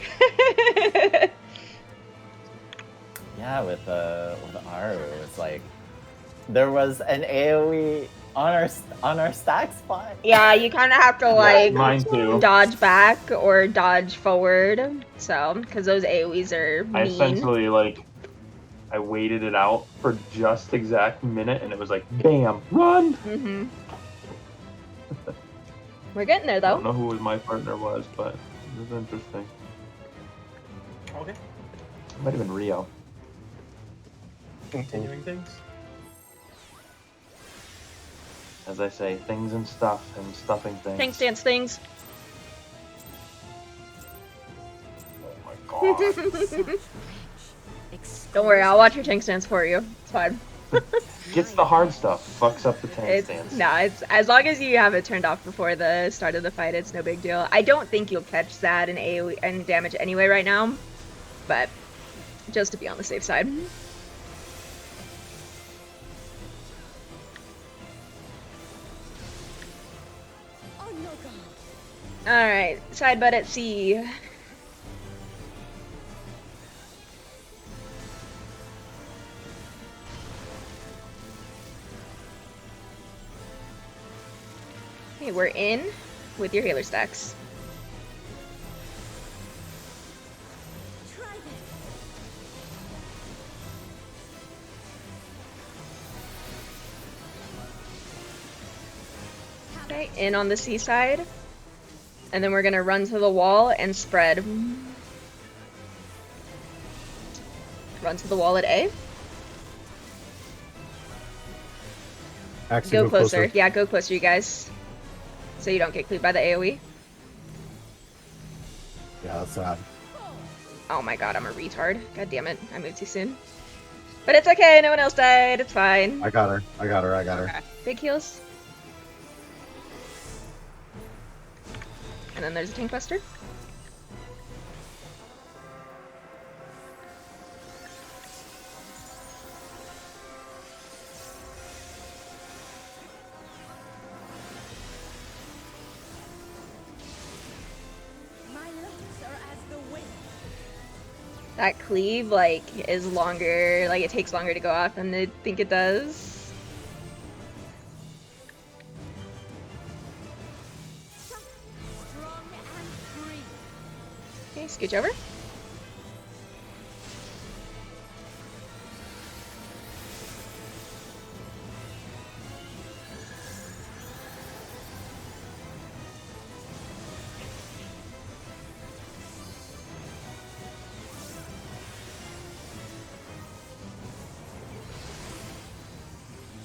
yeah, with Aru, it's like there was an AoE on our stack spot. Yeah, you kind of have to like Mine too. dodge back or dodge forward. So, because those AoEs are I mean. essentially I waited it out for just exact minute, and it was like, bam, run. Mm-hmm. We're getting there I though. don't know who my partner was, but it was interesting. Okay. It might have been Rio. Continuing things. As I say, things and stuff and stuffing things. Tank stance things. Oh my god. Don't worry, I'll watch your tank stance for you. It's fine. Gets the hard stuff, fucks up the tank stance. It's as long as you have it turned off before the start of the fight, it's no big deal. I don't think you'll catch that in AoE and damage anyway right now, but just to be on the safe side. Oh no, God. All right, side butt at C. Okay, we're in with your healer stacks. Try this. Okay, in on the C side. And then we're gonna run to the wall and spread. Run to the wall at A. Axie, Go move closer. Yeah, go closer, you guys. So you don't get clued by the AoE. Yeah, that's sad. Oh my god, I'm a retard. God damn it, I moved too soon. But it's okay, no one else died, it's fine. I got her. I got her. I got her. Okay. Big heals. And then there's a tank buster. My locks are as the wind. That cleave, like, is longer, like, it takes longer to go off than they think it does. Strong and free. Okay, scooch over.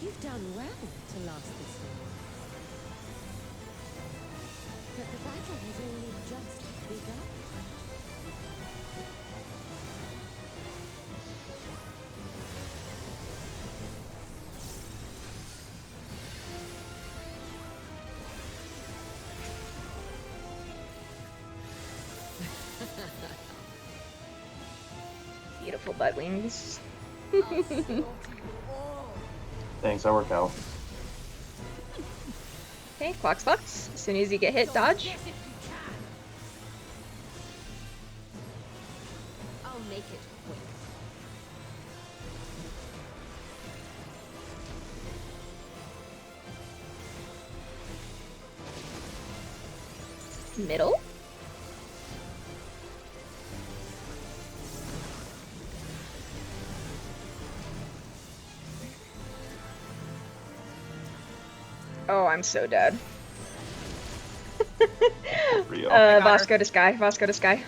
You've done well to last this long. But the battle has only just begun. Beautiful butt wings. Thanks, I work out. Okay, clock spots. As soon as you get hit, dodge. Yes, if you can. I'll make it quick. Middle. Oh, I'm so dead. Real. Vasco to Sky. Vasco to Sky.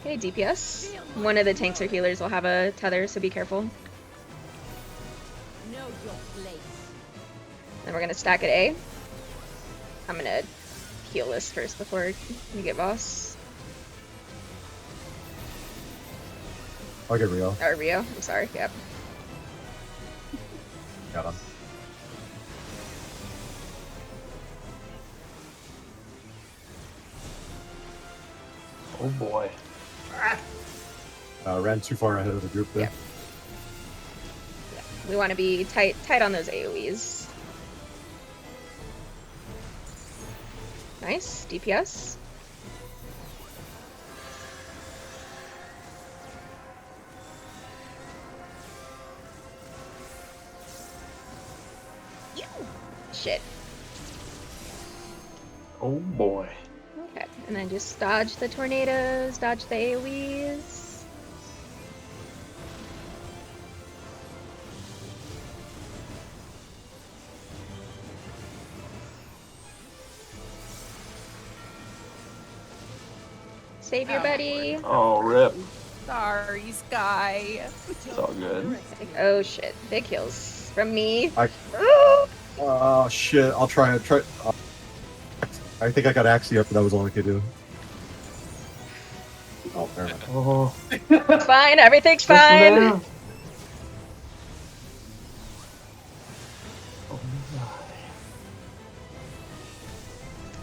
Okay, DPS. One of the tanks or healers will have a tether, so be careful. Know your place. Then we're gonna stack at A. I'm gonna heal this first before we get boss. I'll get Rio. Or Rio, I'm sorry, yep. Got him. Oh boy. Ran too far ahead of the group there. Yeah. We want to be tight on those AoEs. Nice, DPS. Shit. Oh boy. Okay, and then just dodge the tornadoes, dodge the AoEs. Save your buddy. Oh, rip. Sorry, Sky. It's all good. Oh shit, big kills from me. Oh shit! I'll try. I think I got Axie up, but that was all I could do. Oh, fair enough. Oh. It's fine, everything's Just fine. live. Oh, my.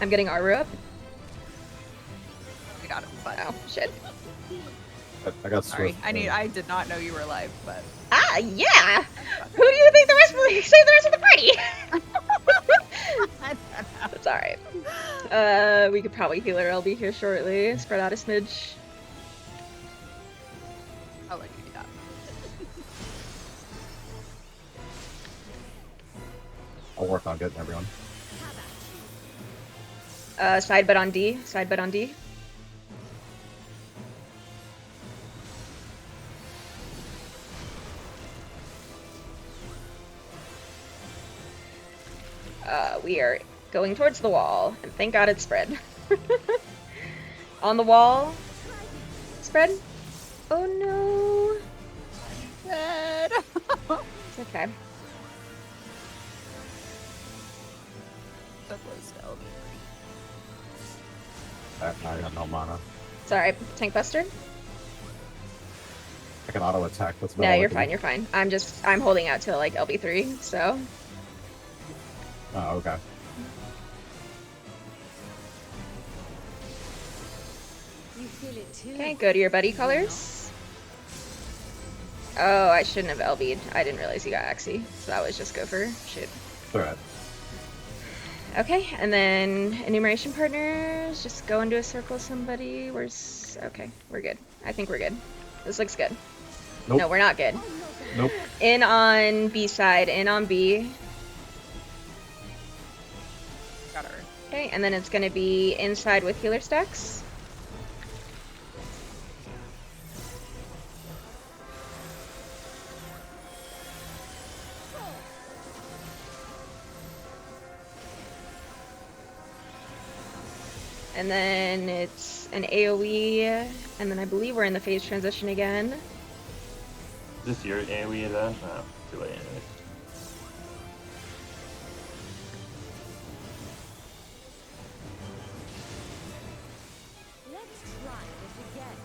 I'm getting Aru up. I got him, but Oh shit. I got sorry. Swift. I did not know you were alive, but Ah, yeah! Who do you think the rest of the say the rest of the party? It's alright. We could probably heal our LB here shortly. Spread out a smidge. I'll let you do that. I'll work on getting everyone. Side bet on D. Side bet on D. We are going towards the wall, and thank God it's spread. On the wall. Spread. Oh no. Red. It's okay. So close to LB. I got no mana. It's alright. Tank Buster? I can auto attack. That's about No, all I you're can fine, do. you're fine. I'm holding out till like LB3, so. Oh, okay. You feel it too. Okay, go to your buddy colors. Oh, I shouldn't have LB'd. I didn't realize you got Axie, so that was just Gopher. Shoot. It's alright. Okay, and then enumeration partners. Just go into a circle somebody. Okay, we're good. I think we're good. This looks good. Nope. No, we're not good. Nope. In on B side, in on B. Got her. Okay, and then it's gonna be inside with healer stacks. And then it's an AoE, and then I believe we're in the phase transition again. Is this your AoE then? No, too late anyways. Let's try this again.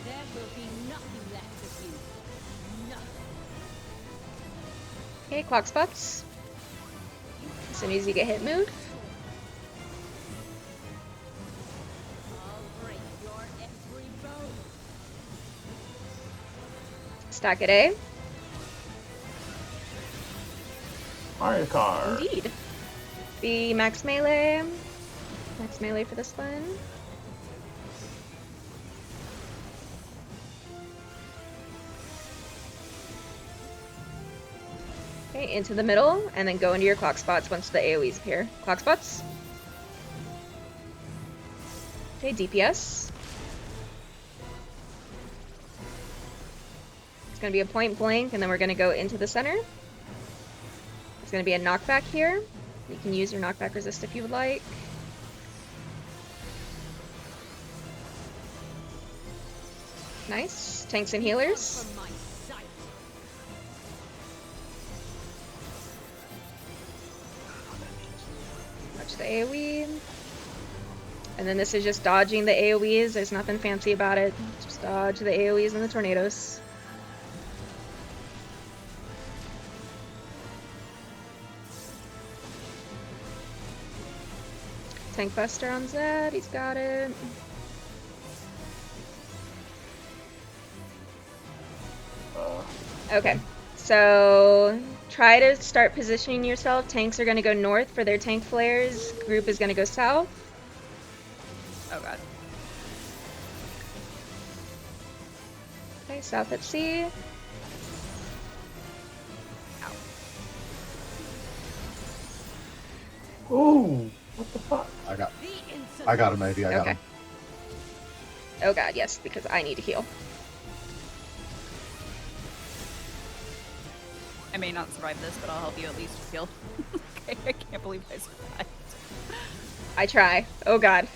There will be nothing left of you. Nothing. Okay, clock spots. As soon as you get hit, move. I'll break your every bone. Stack at A. Mario Kart. Indeed. Be max melee. Max melee for this one. Okay, into the middle, and then go into your clock spots once the AoEs appear. Clock spots. Okay, DPS. It's gonna be a point blank, and then we're gonna go into the center. It's gonna be a knockback here. You can use your knockback resist if you would like. Nice. Tanks and healers. From my sight. Watch the AoE. And then this is just dodging the AoEs. There's nothing fancy about it. Just dodge the AoEs and the tornadoes. Tank Buster on Zed. He's got it. Okay. So try to start positioning yourself. Tanks are going to go north for their tank flares. Group is going to go south. Oh god. Okay, south at C. Ooh, what the fuck? I got The insult. I got him, maybe. I got Okay. him. Oh god, yes, because I need to heal. I may not survive this, but I'll help you at least heal. Okay, I can't believe I survived. I try. Oh god.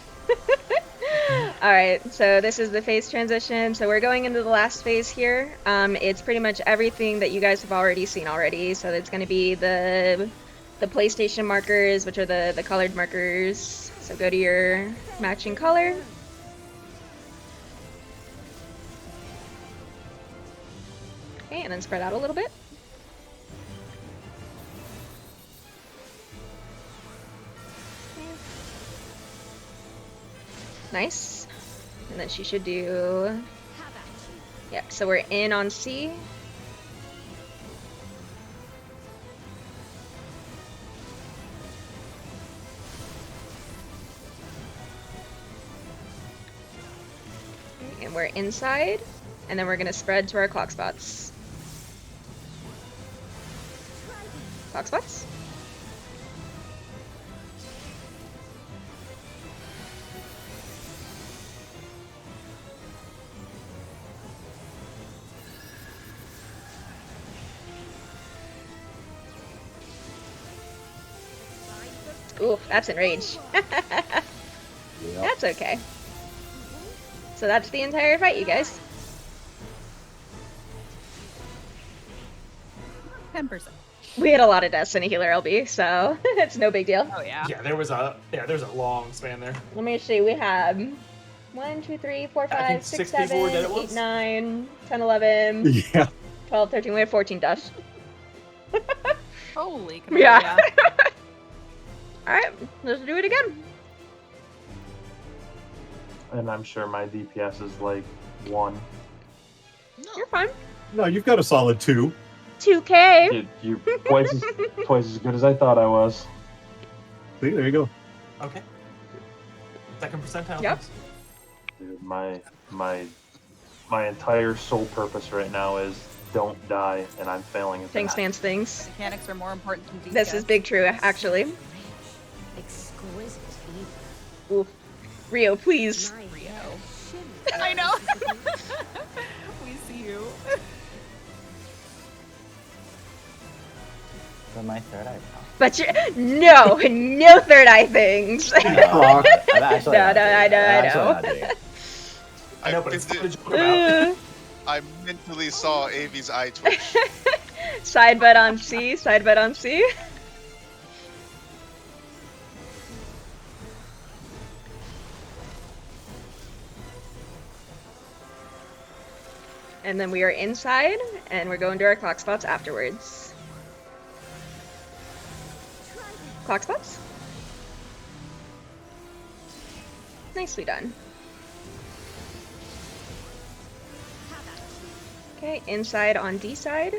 Alright, so this is the phase transition. So we're going into the last phase here. It's pretty much everything that you guys have already seen already. So it's going to be the PlayStation markers, which are the colored markers. So go to your matching color. Okay, and then spread out a little bit. Nice. And then she should do... Have at you. Yeah, so we're in on C. Okay, and we're inside. And then we're going to spread to our clock spots. Clock spots. Ooh, that's enrage. Yep. That's okay. So that's the entire fight, you guys. 10%. We had a lot of deaths in a healer LB, so it's no big deal. Oh yeah. Yeah, there's a long span there. Let me see. We have 1, 2, 3, 4, I 5, think 6, 6 people were 7, dead at 8, once. 9, 10, 11, Yeah. 12, 13. We have 14 deaths. Holy Yeah. cannoli, Alright, let's do it again. And I'm sure my DPS is like 1. You're fine. No, you've got a solid 2. 2K. You're twice as good as I thought I was. See, there you go. Okay. Second percentile. Yep. thanks. Dude, my entire sole purpose right now is don't die, and I'm failing at Things, that. fans, things. Mechanics are more important than DPS. This is big true, actually. Exquisite Ooh. Rio, please. My Rio. hair shimmers. I know. We see you. But my third eye pop. But no third eye things. No, I'm actually No, not no, doing I it. know, I'm I actually know. not doing it. I know, but it's fun to joke about. Uh, I mentally saw Avi's eye twitch. side bet on C, side bet on C. And then we are inside, and we're going to our clock spots afterwards. Clock spots? Nicely done. Okay, inside on D side.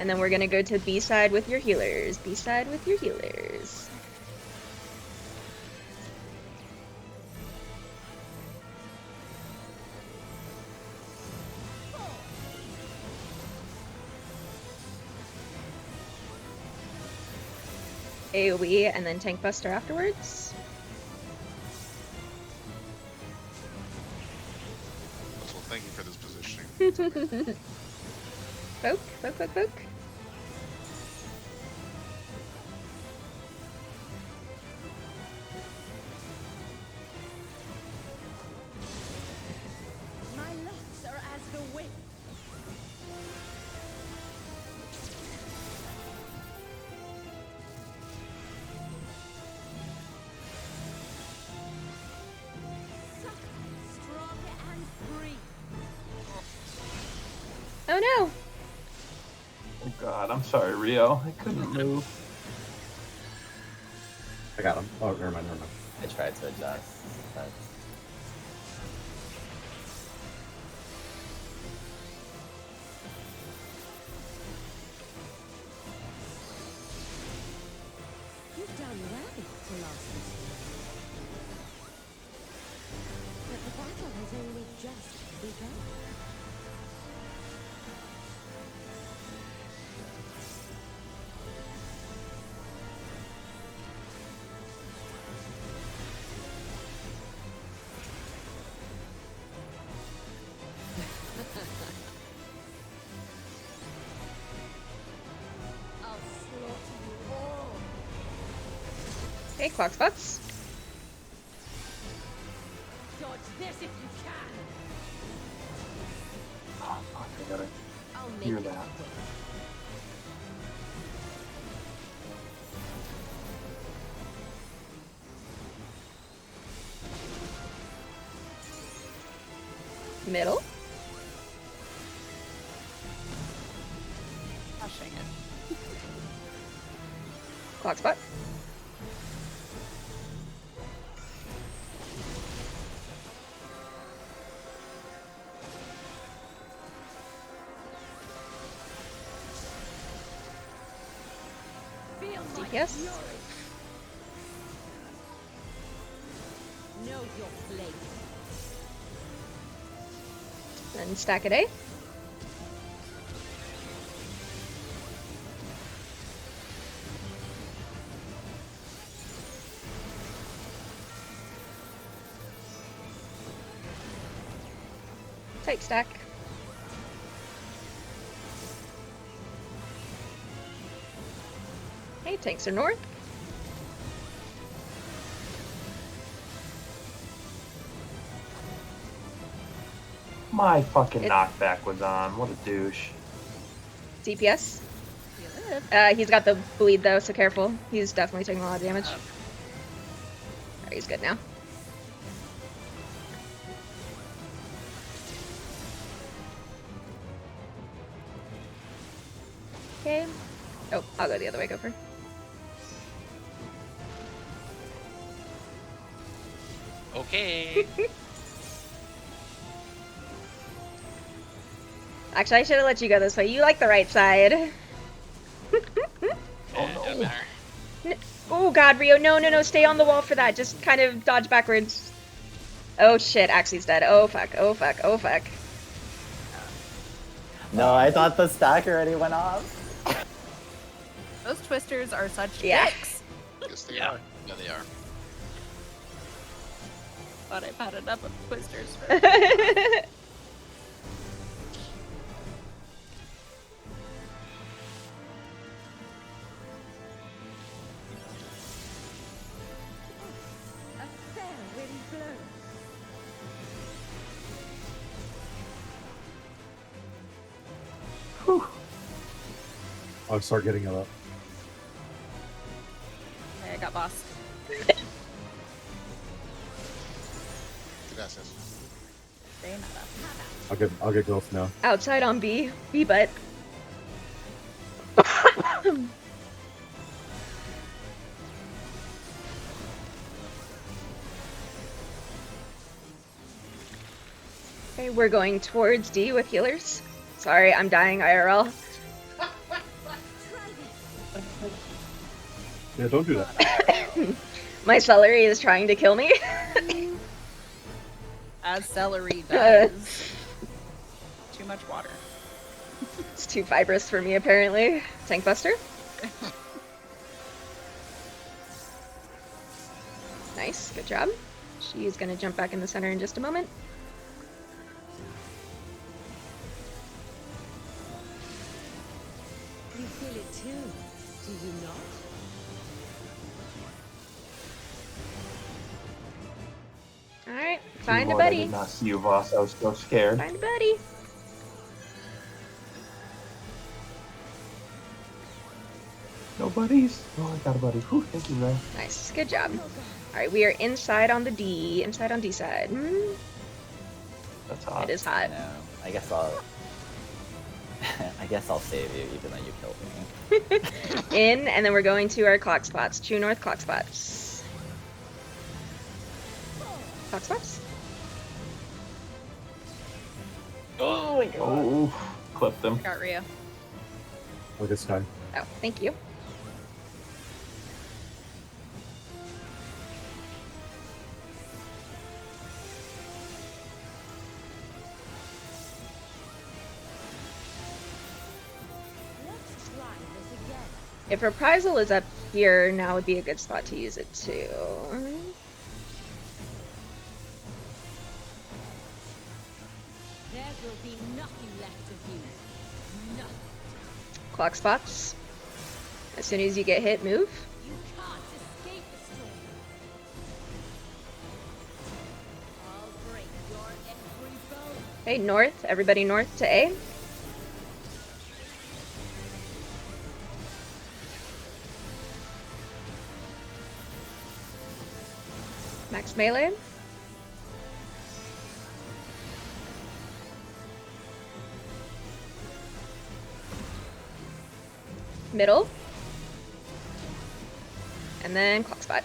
And then we're gonna go to B side with your healers. B side with your healers. AoE and then Tank Buster afterwards. Well, thank you for this positioning. Poke, poke, poke, poke. My locks are as the wind. Strong and free. Oh no! Oh god, I'm sorry, Rio. I couldn't move. I got him. Oh, never mind, never mind. I tried to adjust, but You've done well, Colossus. But the battle has only just begun. I'll slaughter you all. Okay, clock spots. Dodge this if you can. Oh fuck, I gotta I'll make hear it that. quick. Middle. Crushing it. Clock spot. Feel my DPS. fury. Know your place. Then stack a day. Take stack. Okay, tanks are north. My fucking It- knockback was on. What a douche. DPS. You live. He's got the bleed though, so careful. He's definitely taking a lot of damage. Oh. Alright, he's good now. Okay. Oh, I'll go the other way, Gopher. Okay. Actually, I should have let you go this way. You like the right side. Doesn't matter. Oh god, Rio, no, stay on the wall for that. Just kind of dodge backwards. Oh shit, Axie's dead. Oh fuck. No, I thought the stack already went off. Those twisters are such Yeah. dicks. Yes, they Yeah. are. Yeah, they are. Thought I've had enough of twisters. A fair wind blows. I'll start getting it up. Okay, I got boss. Gracias. Stay not up. I'll get Ghost now. Outside on B. B butt. Okay, we're going towards D with healers. Sorry, I'm dying IRL. Yeah, don't do that. My celery is trying to kill me. As celery does. Too much water. It's too fibrous for me, apparently. Tank Buster. Nice, good job. She's gonna jump back in the center in just a moment. You feel it too, do you not? Alright, find a Lord, I buddy. did not see you, boss. I was so scared. Find a buddy. No buddies? Oh, I got a buddy. Whew, thank you, Ray. Nice, good job. Alright, we are inside on the D. Inside on D side. That's hot. It is hot. No, I guess I'll. I guess I'll save you, even though you killed me. In, and then we're going to our clock spots. True north clock spots. Clock spots? Oh my god. Oh, clipped them. Got Rio. I'll get Sky. Oh, thank you. Let's try this again. If Reprisal is up here, now would be a good spot to use it too. There will be nothing left of you. Nothing. Clock spots. As soon as you get hit, move. You can't escape the storm. I'll break your every bone. Okay, north. Everybody north to A. Max melee. Middle. And then clock spot.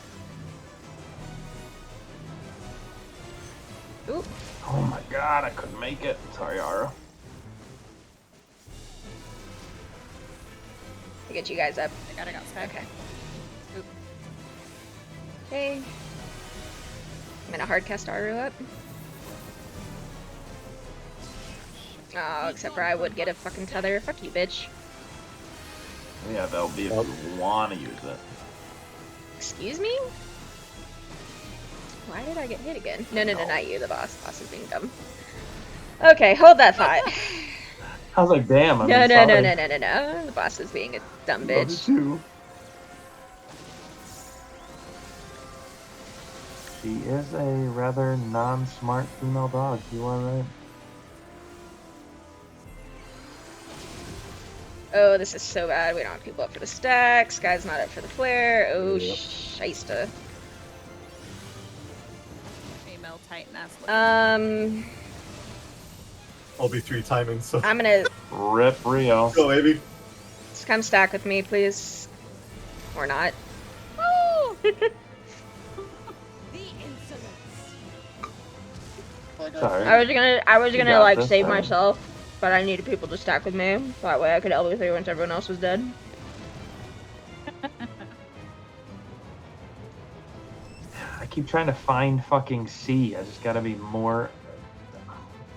Ooh, Oh my god, I couldn't make it. Sorry, Ara. to get you guys up. I got Sky. Okay. Oop. Okay. I'm gonna hardcast Aru up. Oh, except for I would get a fucking tether. Fuck you, bitch. Yeah, that'll be if you want to use it. Excuse me? Why did I get hit again? No, not you, the boss. The boss is being dumb. Okay, hold that thought. I was like, damn. No. The boss is being a dumb Love you bitch. too. She is a rather non-smart female dog. You are right. Oh, this is so bad. We don't have people up for the stack. Sky's not up for the flare. Oh, Yep. shysta. Female Titan ass. I'll be 3 timing, so I'm gonna Rip Rio. go, baby. just come stack with me, please. Or not. The insolence. Sorry. I was You gonna got like this, save alright. myself, but I needed people to stack with me. That way I could elbow through once everyone else was dead. I keep trying to find fucking C. I just gotta be more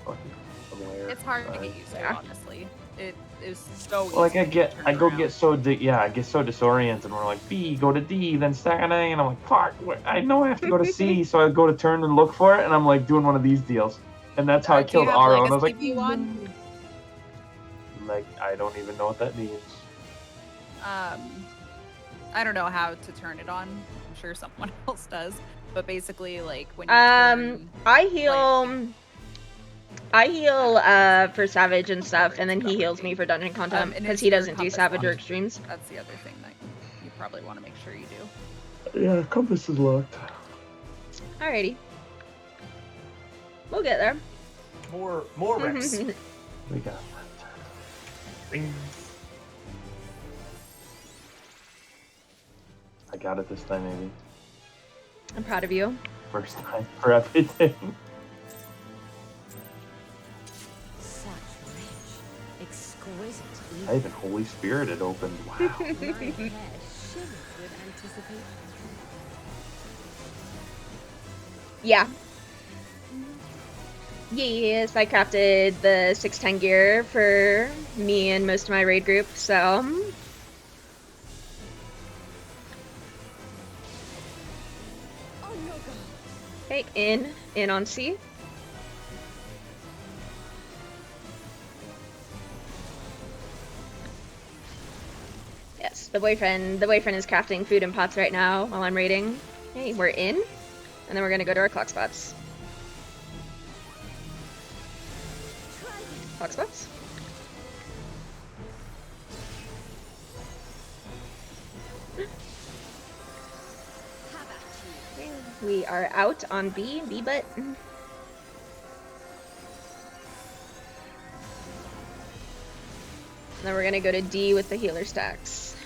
fucking aware. It's hard to get used to, Yeah. honestly. It is so easy. Like I to turn go around. get so I get so disoriented. And we're like B, go to D, then stack an A, and I'm like, fuck. I know I have to go to C, so I go to turn and look for it, and I'm like doing one of these deals, and that's how I Do you killed have Aro. And I was Legacy like, V1? like I don't even know what that means. I don't know how to turn it on. I'm sure someone else does. But basically, like when you I heal for Savage and stuff, and then he heals me for dungeon content and because it's he your doesn't do compass Savage or locked. extremes. That's the other thing that you probably want to make sure you do. Yeah, compass is locked. Alrighty, we'll get there. More reps. We got Bing. I got it this time, maybe. I'm proud of you. First time for everything. Such rich, exquisite I even Holy Spirit opened. Wow. My hair shimmered with anticipation. Yeah. Yes, I crafted the 610 gear for me and most of my raid group, so Oh no, God. okay, in on C. Yes, the boyfriend is crafting food in pots right now while I'm raiding. Okay, we're in, and then we're gonna go to our clock spots. Clock spots. Okay, we are out on B butt. And then we're gonna go to D with the healer stacks.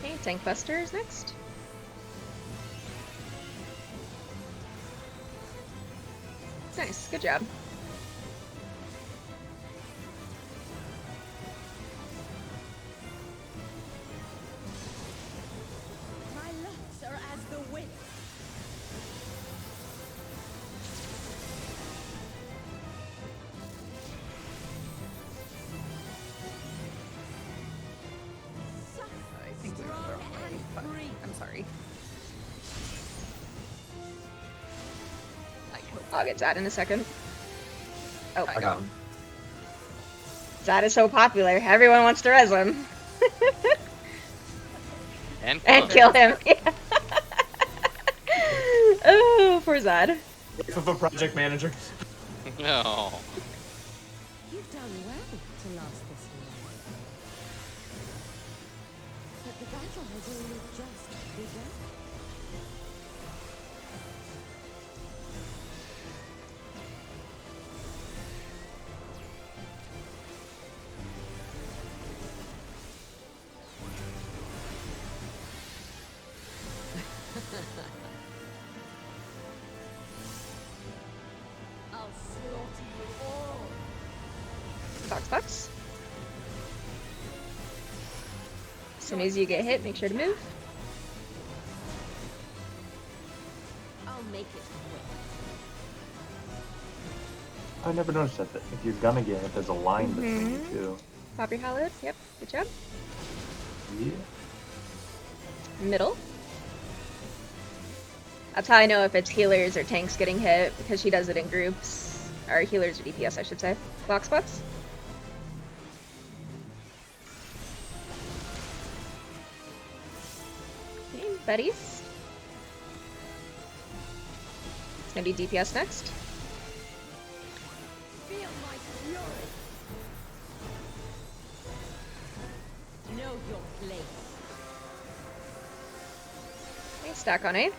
Okay, Tank Buster is next. Nice, good job. My locks are as the wind. I think we were the wrong way. But I'm sorry. I'll get Zad in a second. Oh, I got him. Zad is so popular. Everyone wants to res him. And And kill him. Yeah. Oh, poor Zad. Life of a project manager. No. You've done well to last this long. But the battle has only just begun. I'll slaughter you all. Box. As soon as you get hit, make sure to move. I'll make it quick. I never noticed that if you're gonna get hit, there's a line between you Mhm. two. Pop your hallowed. Yep, good job. Yeah. Middle. That's how I know if it's healers or tanks getting hit, because she does it in groups. Or healers or DPS, I should say. Block spots. Okay, buddies. It's gonna be DPS next. Feel my fury. Know your place. Okay, stack on A.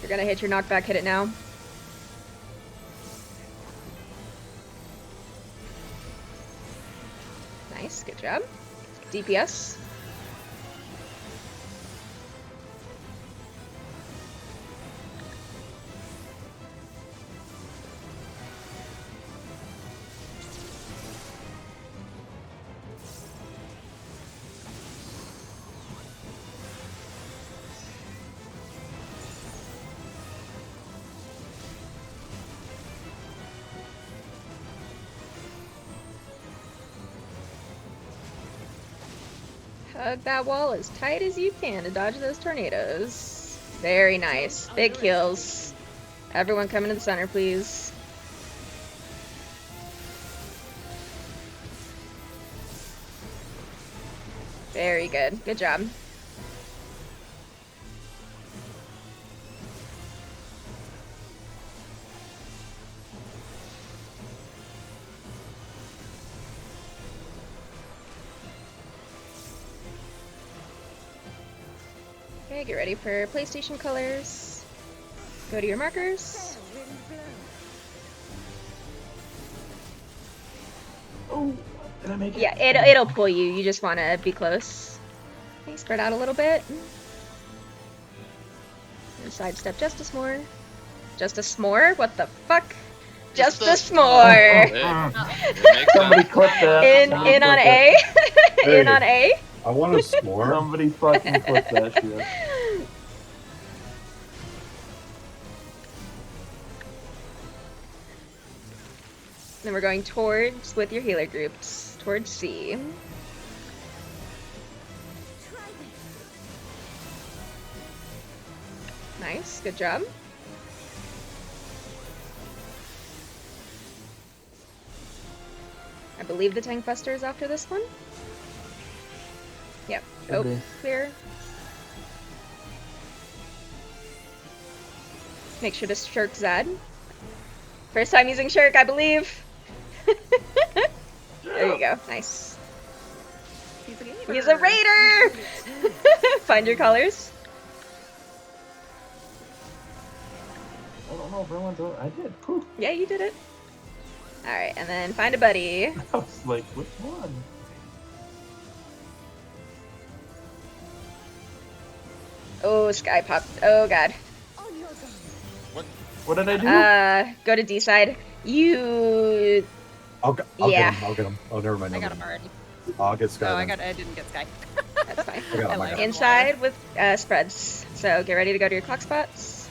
You're gonna hit your knockback, hit it now. Nice, good job. DPS. Hug that wall as tight as you can to dodge those tornadoes. Very nice. Big kills. Everyone come into the center, please. Very good. Good job. Okay, get ready for PlayStation colors. Go to your markers. Oh, did I make it? Yeah, it'll pull you. You just want to be close. Okay, spread out a little bit. And sidestep just a s'more. Just a s'more? What the fuck? Just a s'more. It makes Somebody sense. clip that. In Somebody on clip A. Hey. In on A. I want a it. s'more. Somebody fucking clip that shit. Then we're going towards with your healer groups. Towards C. Try this. Nice, good job. I believe the tank buster is after this one. Yep. Oh, be. clear. Make sure to shirk Zad. First time using shirk, I believe. There you go. Nice. He's a gamer. He's a raider! Find your colors. I don't know if everyone's over. I did. Poof. Yeah, you did it. Alright, and then find a buddy. I was like, which one? Oh, Sky popped. Oh, God. On your guard. What did I do? Go to D side. You. I'll Yeah. get him. I'll get him. Oh, never mind. I never got him mind. already. I'll get Sky. Oh, I then. didn't get Sky. That's fine. I got him. I got like him. it. Inside with spreads. So get ready to go to your clock spots.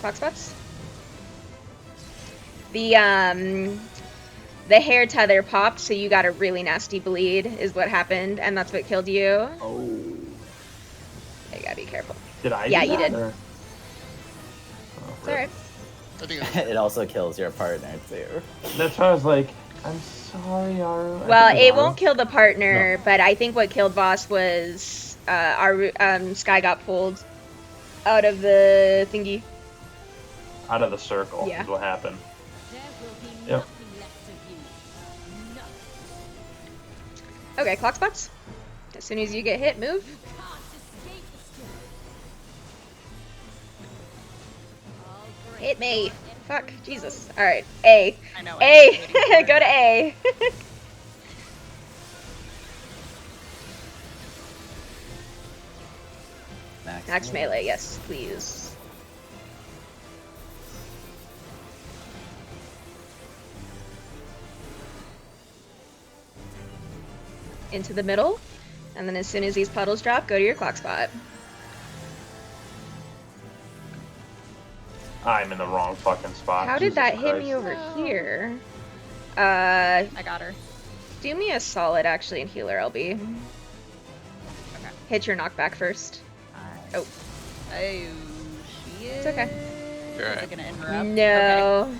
Clock spots. The hair tether popped, so you got a really nasty bleed, is what happened, and that's what killed you. Oh. You gotta be careful. Did I? Yeah, do you that, did. or- Oh, It's alright. I think it's It also kills your partner too. That's why I was like, I'm sorry, Aru. I Well, think it's it Aru. won't kill the partner, but I think what killed Boss was our Sky got pulled out of the thingy. Out of the circle Yeah. is what happened. There will be Yep. nothing left of you. Nothing. Okay, clock spots. As soon as you get hit, move. You can't escape the storm. I'll break Hit me. your Fuck, every Jesus. bone. Alright, A. I know. A! Go to A. Max Max melee, yes, please. into the middle. And then as soon as these puddles drop, go to your clock spot. I'm in the wrong fucking spot. How did Jesus that hit me Christ. over here? I got her. Do me a solid actually and healer LB. Okay. Hit your knockback first. Oh. Oh, she is. It's okay. You're Is right. it gonna interrupt? No.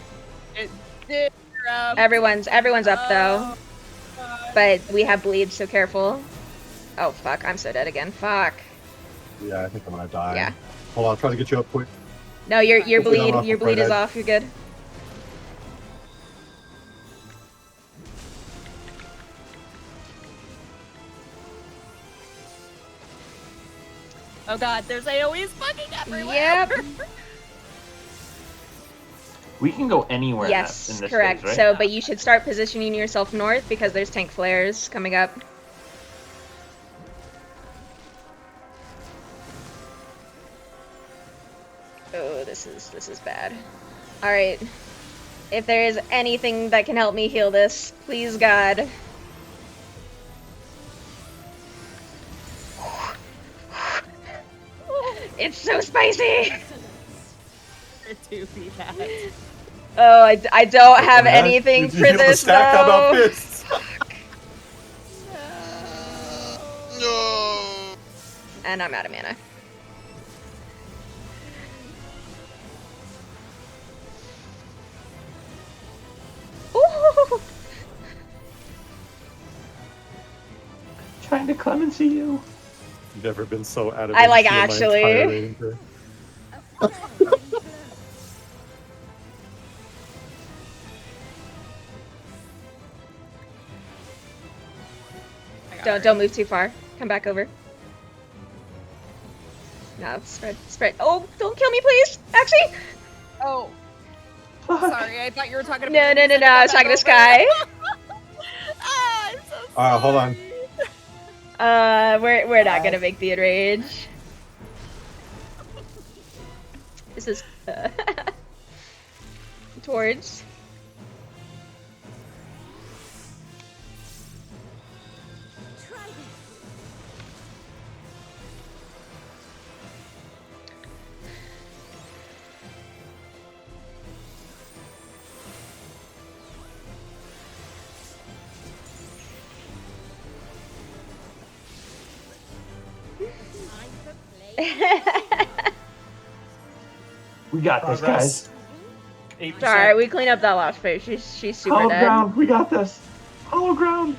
Okay. It did interrupt. Everyone's up though. God. But we have bleed, so careful. Oh fuck, I'm so dead again. Fuck. Yeah, I think I'm gonna die. Yeah. Hold on, I'll try to get you up quick. No, your Hopefully I'm bleed off your before I bleed is die. off, you're good. Oh god, there's AoEs fucking everywhere. Yep. We can go anywhere Yes, in this correct. phase, right? So, but you should start positioning yourself north because there's tank flares coming up. Oh, this is bad. All right. If there is anything that can help me heal this, please God. It's so spicy. To be that. Oh, I don't have Man, anything did you for heal the this stack? How about though. fists? No. And I'm out of mana. Ooh. Trying to clemency you. You've never been so out of I like HP in my actually. entire reign, sir. I got her. Don't move too far. Come back over. No, spread. Oh, don't kill me, please. Actually, Oh, Fuck. sorry. I thought you were talking to no. me. I was talking to Sky. Ah, I'm so sorry. Alright, hold on. We're not gonna make the enrage. This is towards. Try this. Time for play. We got this, guys. 8%. Alright, we clean up that last phase. She's super Hollow dead. ground. We got this. Hollow ground.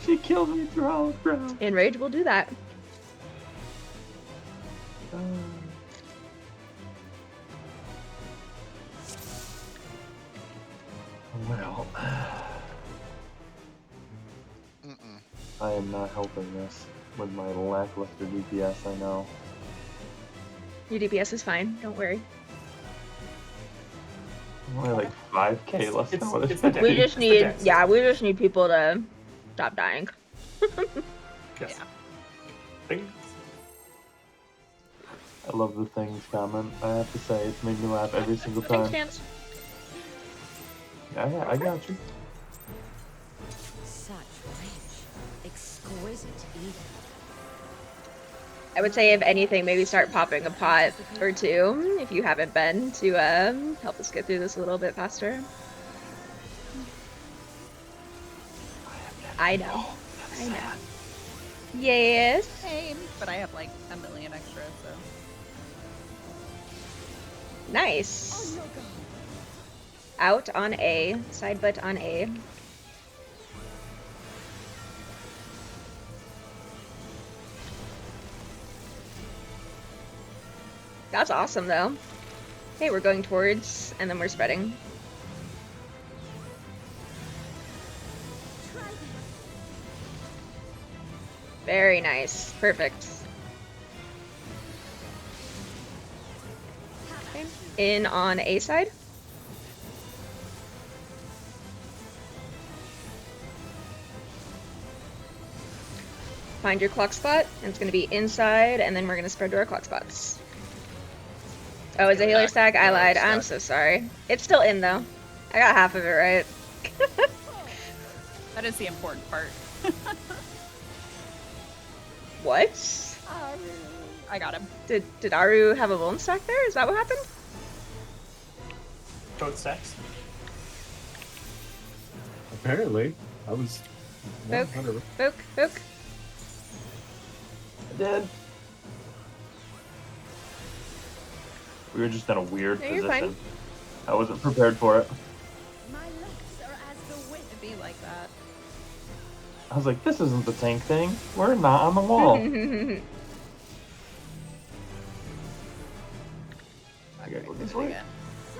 She killed me through hollow ground. Enrage will do that. Well, Mm-mm. I am not helping this with my lackluster DPS. I know. Your DPS is fine. Don't worry. I'm only like 5k less than what It's the it's We Hey, just it's the need, dex. yeah, we just need people to stop dying. Yes. Yeah. Think- I love the things comment. I have to say, it's made me laugh every single Tank time. stance. Yeah, I got you. Such rich, exquisite eating. I would say, if anything, maybe start popping a pot or two if you haven't been to help us get through this a little bit faster. I know. I know. Yes. Same, but I have like a million extra, so. Nice. On your guard. Out on A. Side butt on A. That's awesome, though. Okay, we're going towards, and then we're spreading. Try this. Very nice. Perfect. Okay. In on A side. Find your clock spot, and it's going to be inside, and then we're going to spread to our clock spots. Oh, is it healer stack? I lied. I'm so sorry. It's still in, though. I got half of it right. That is the important part. What? I got him. Did Aru have a bone stack there? Is that what happened? Both stacks. Apparently, I was. Book. Whatever. Book. I did. We were just in a weird No, you're position. fine. I wasn't prepared for it. My legs are as the wind. It'd be like that. I was like, this isn't the tank thing. We're not on the wall. I gotta go this way. Again.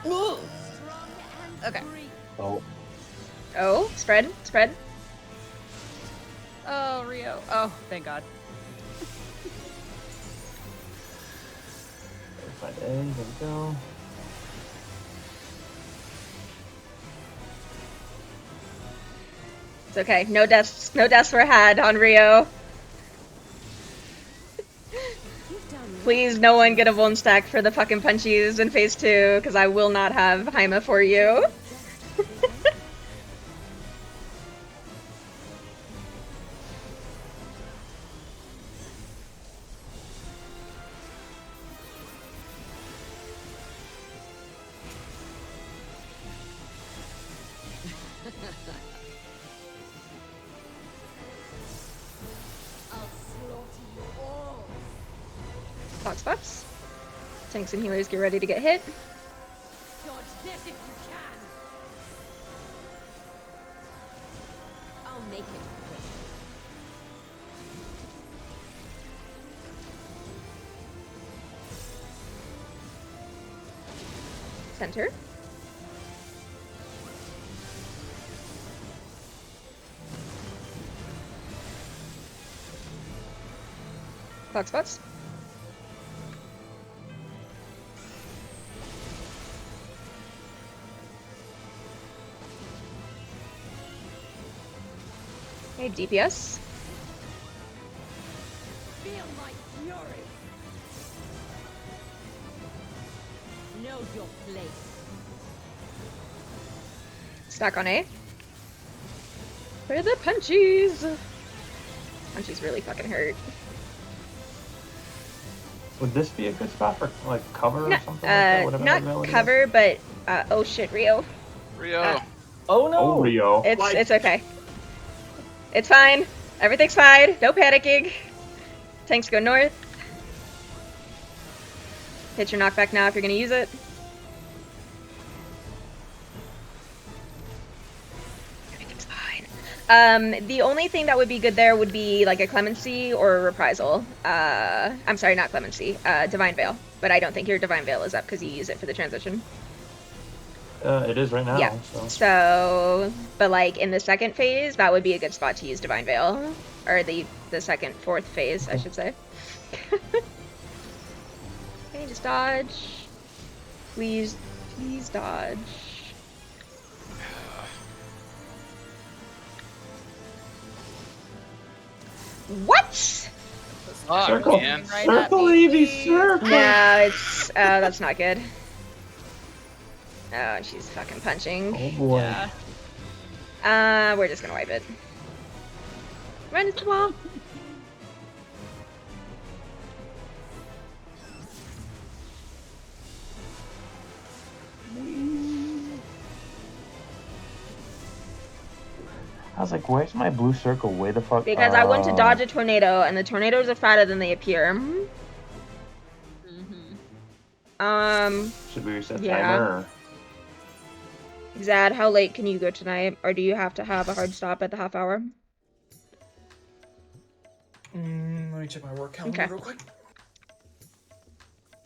Strong and Okay. free. Oh, Oh, spread. Oh, Rio. Oh, thank God. There's my A. There we go. It's okay. No deaths were had on Rio. You've done Please, no one get a bone stack for the fucking punchies in phase 2, because I will not have Haima for you. I'll slaughter you all. Box. Tanks and healers get ready to get hit. Dodge this if you can. I'll make it quick. Center. Box. Okay, DPS. Feel my fury. Know your place. Stack on A. For the punchies. Punchies really fucking hurt. Would this be a good spot for like cover or No, something like that? Whatever not that ability is? cover, but oh shit, Rio. Rio. Oh no! Oh, Rio. It's okay. It's fine. Everything's fine. No panicking. Tanks go north. Hit your knockback now if you're gonna use it. Everything's fine. The only thing that would be good there would be like a clemency or a reprisal. I'm sorry, not clemency. Divine Veil. But I don't think your Divine Veil is up because you use it for the transition. It is right now. Yeah. So. So, but like in the second phase, that would be a good spot to use Divine Veil, or the fourth phase, I should say. Okay, just dodge. Please dodge. What? Fuck, Circle. man. Right at Circle, me, Evie, please. circle. No, it's that's not good. Oh, she's fucking punching. Oh boy. Yeah. We're just gonna wipe it. Run into the wall. I was like, where's my blue circle? Way the fuck? Because I went to dodge a tornado, and the tornadoes are fatter than they appear. Should we reset yeah. timer? Zad, how late can you go tonight? Or do you have to have a hard stop at the half hour? Let me check my work calendar Okay. real quick.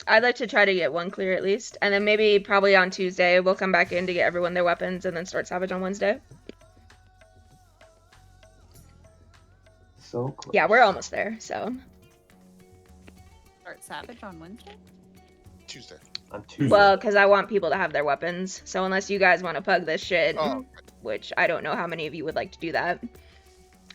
I'd like to try to get one clear at least. And then maybe probably on Tuesday, we'll come back in to get everyone their weapons and then start Savage on Wednesday. So close. Yeah, we're almost there, so. Start Savage on Wednesday? Tuesday. On Tuesday. Well, because I want people to have their weapons. So unless you guys want to pug this shit, Oh, which I don't know how many of you would like to do that,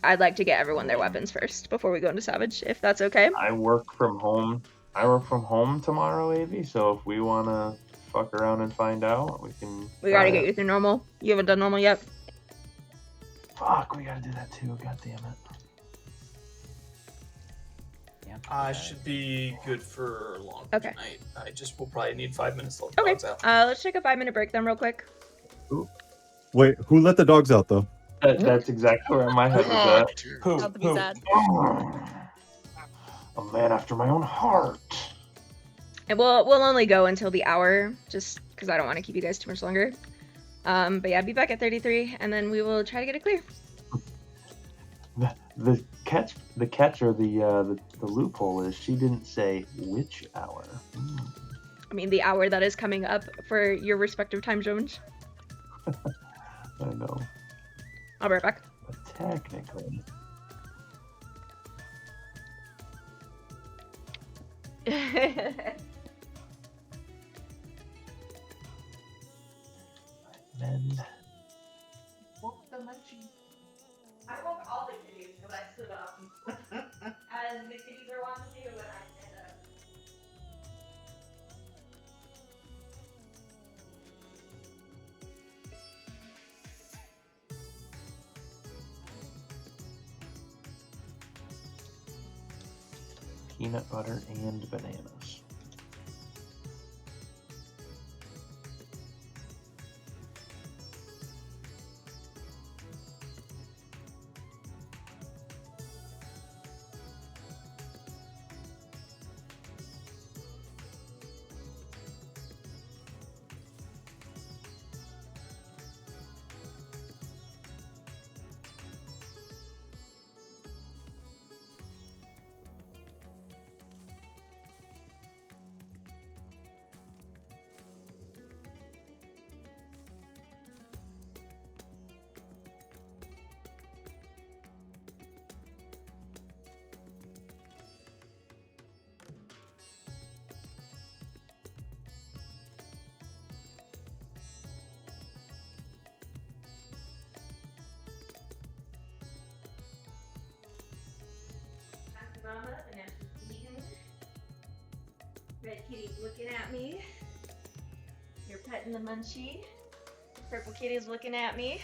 I'd like to get everyone their weapons first before we go into Savage, if that's okay. I work from home. I work from home tomorrow, Avie. So if we wanna fuck around and find out, we can. We gotta try get it. you through normal. You haven't done normal yet? Fuck, we gotta do that too. God damn it. Yeah. I should be good for long Okay. tonight. I just will probably need 5 minutes to let Okay. the dogs out. Let's take a 5-minute break then, real quick. Wait, who let the dogs out though? That's exactly where my head was Oh, at. dude. Poop, Not to be poop. sad. A man after my own heart. And we'll only go until the hour, just because I don't want to keep you guys too much longer. But yeah, be back at 33, and then we will try to get it clear. The catch or the loophole is she didn't say which hour. I mean, the hour that is coming up for your respective time zones. I know. I'll be right back. But technically. Men. I woke all the kitties because I stood up. And the kitties are wanting to do what I stand up. Peanut butter and bananas. Mama, and now she's eating. Red kitty's looking at me. You're petting the munchie. Purple kitty's looking at me.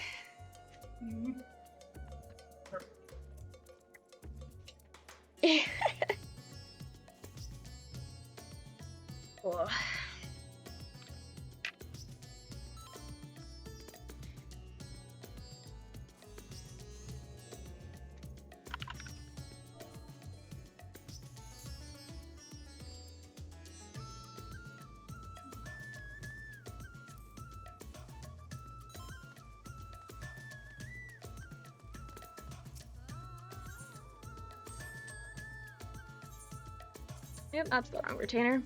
Oh. Yep, that's the wrong retainer.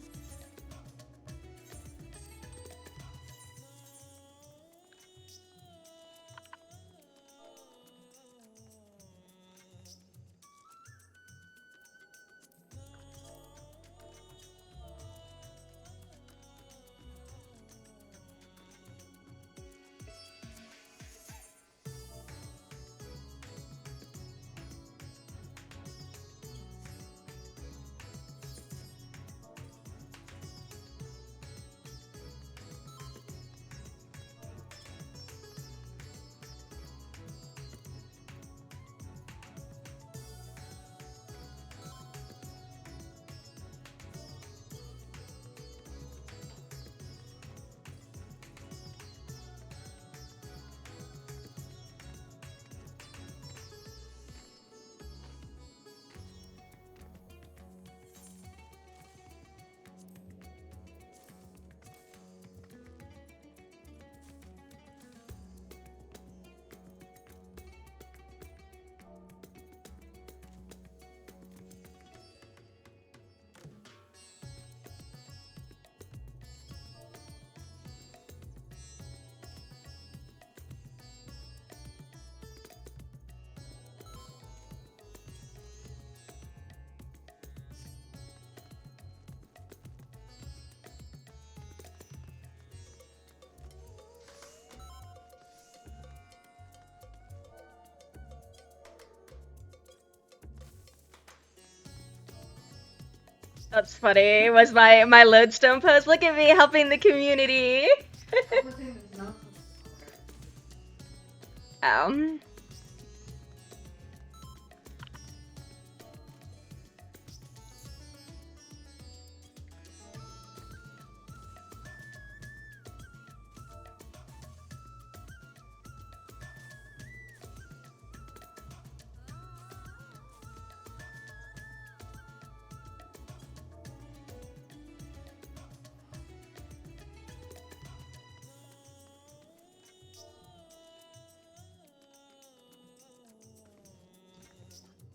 That's funny. Was my lodestone post? Look at me helping the community.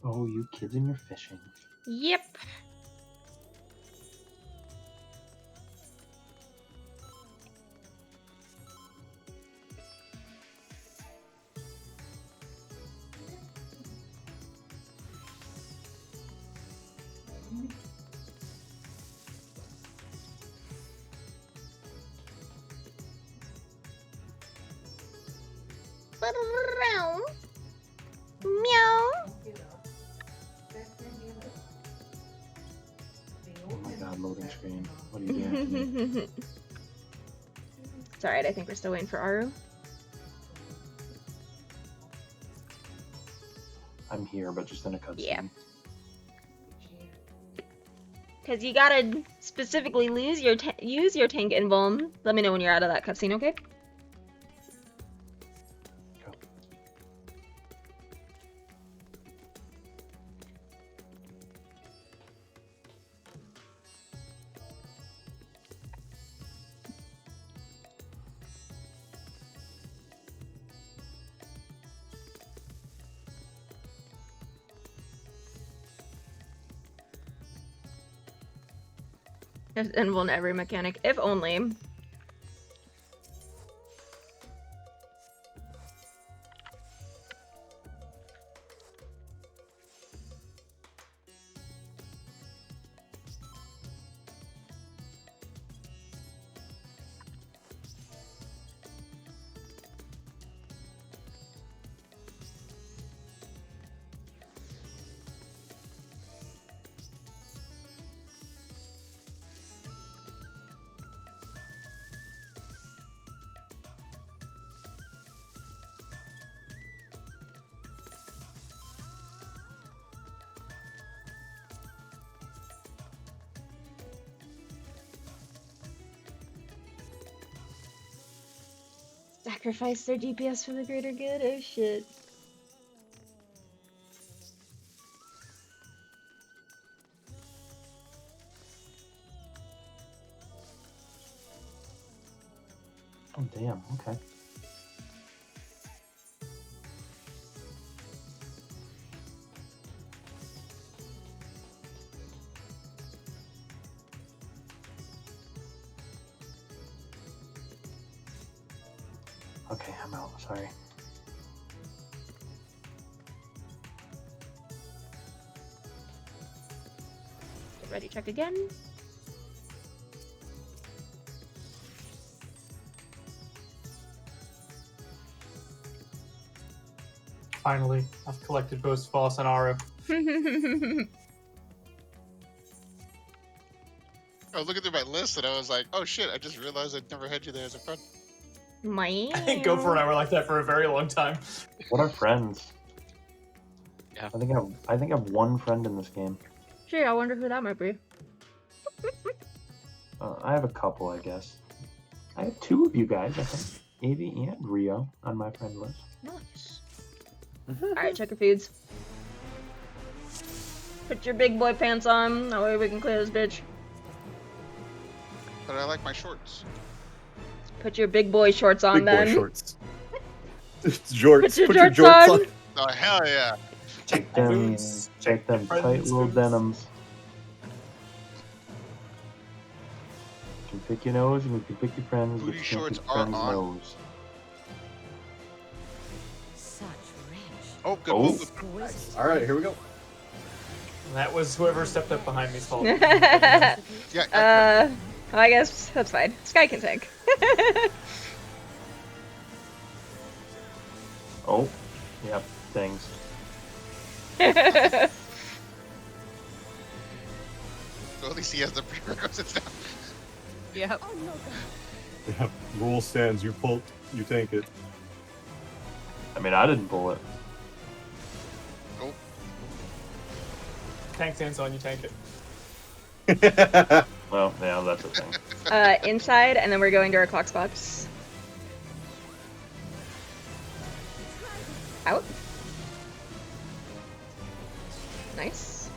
Oh, you kids and your fishing. Yep. Meow. Oh my god, loading screen. What are you doing to me? It's alright, I think we're still waiting for Aru. I'm here, but just in a cutscene. Yeah. Because you gotta specifically use your tank invuln. Let me know when you're out of that cutscene, okay? There's invuln every mechanic, if only. Sacrifice their DPS for the greater good? Oh shit. Oh, damn. Okay. Okay, I'm out. Sorry. Get ready, check again. Finally, I've collected both False and Aru. I was looking through my list and I was like, oh shit, I just realized I'd never had you there as a friend. My. I think Go for an hour like that for a very long time. What are friends? Yeah. I think I have one friend in this game. Gee, I wonder who that might be. I have a couple, I guess. I have two of you guys, I think. Avi and Rio on my friend list. Nice. Alright, check your foods. Put your big boy pants on, that way we can clear this bitch. But I like my shorts. Put your big boy shorts on Big then. boy shorts. Jorts. Put your jorts on. Oh, hell yeah. Check them, Boots. check them Friends, tight little boots. denims. You can pick your nose, and you can pick your friends, but Booty you can't shorts pick your are friend's on. nose. Such rich. Oh, good Oh. move. Exquisite. All right, here we go. That was whoever stepped up behind me's fault. Yeah, I guess that's fine. Sky can tank. Oh, yep, things. well, at least he has the prerequisites now. Yep. Oh no, God. Yeah, rule stands. You pull, you tank it. I mean, I didn't pull it. Nope. Tank stance on, you tank it. Well, yeah, that's a thing. Inside, and then we're going to our clock spots. Out. Nice.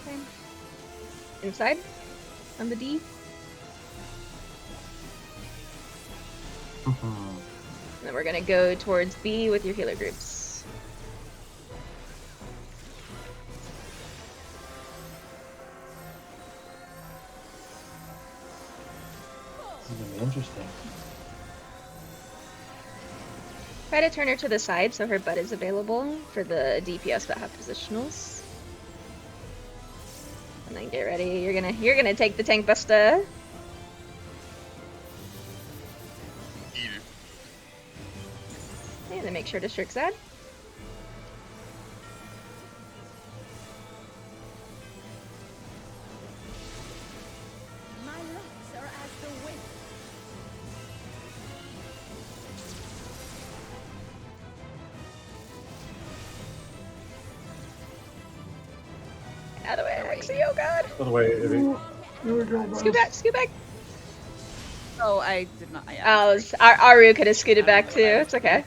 Okay. Inside. On the D. And then we're gonna go towards B with your healer groups. This is gonna be interesting. Try to turn her to the side so her butt is available for the DPS that have positionals. And then get ready. You're gonna take the tank buster. Eat it. And then make sure to Strix that. My legs are as the wind. Out of the way, Rexy, oh god. By the way, Scoot back, scoot back. Oh, I did not. Yeah, Oh, sorry. Aru could have scooted back too. It's okay.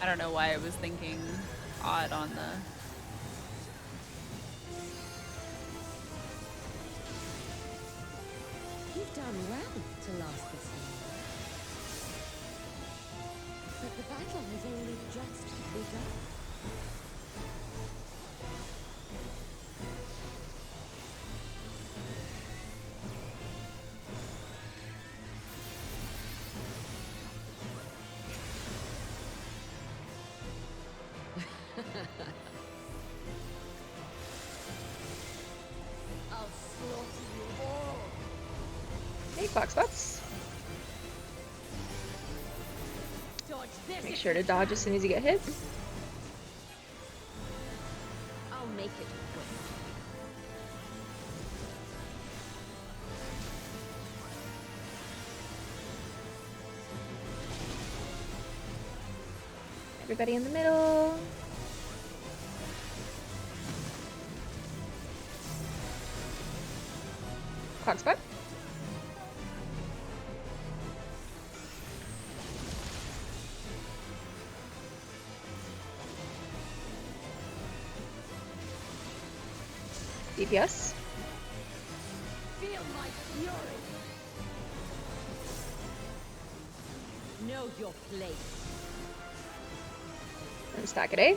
I don't know why I was thinking odd on the. You've done well to last this long. But the battle has only just begun. I'll slaughter you all. Hey, clock spots. Dodge this. Make sure to dodge as soon as you get hit. I'll make it quick. Everybody in the middle. Clock spot. DPS. Feel my fury. Know your place. And stack it, eh?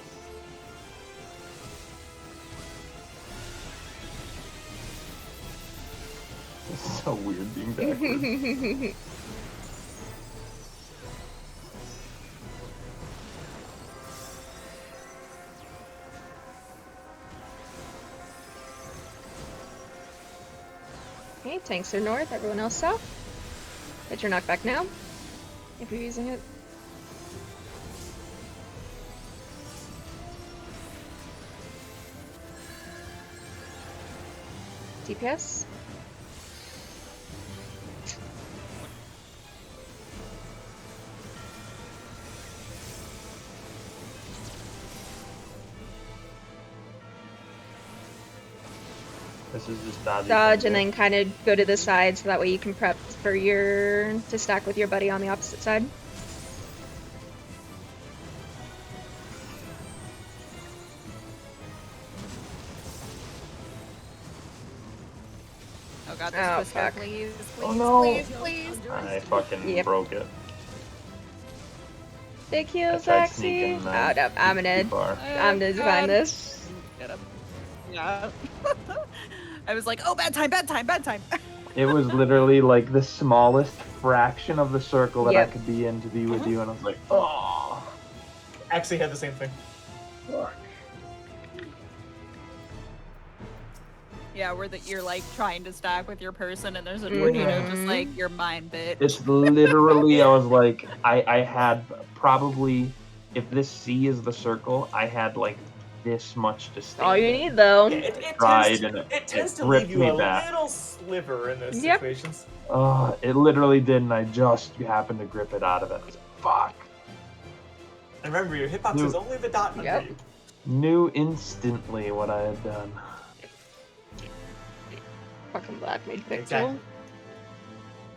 This is so weird being backwards. Okay, tanks are north, everyone else south. Hit your knockback now, if you're using it. DPS. This is just dodgy. Dodge and then kind of go to the side so that way you can prep for your to stack with your buddy on the opposite side. Oh god, Oh, this twister, fuck. please, please, Oh, no. please, please. I fucking Yep. broke it. Big I heals, tried Axie. sneaking. Oh, no, I'm too gonna far. I'm gonna find this. Get him. Yeah. I was like, oh, bad time, bad time, bad time. It was literally like the smallest fraction of the circle that Yep. I could be in to be with you, and I was like, oh. Actually had the same thing. Yeah, where that you're like trying to stack with your person, and there's a tornado just like your mind bit. It's literally, I was like, I had probably, if this C is the circle, I had like this much to stay. All you in. need though. Yeah, it Tried tends, and it tends to ripped leave you me a back. little sliver in those Yep. situations. Oh, it literally did, and I just happened to grip it out of it. I was like, fuck. And remember, your hitbox is only the dot under Yep. you. Knew instantly what I had done. Fucking black mage pixel. Exactly.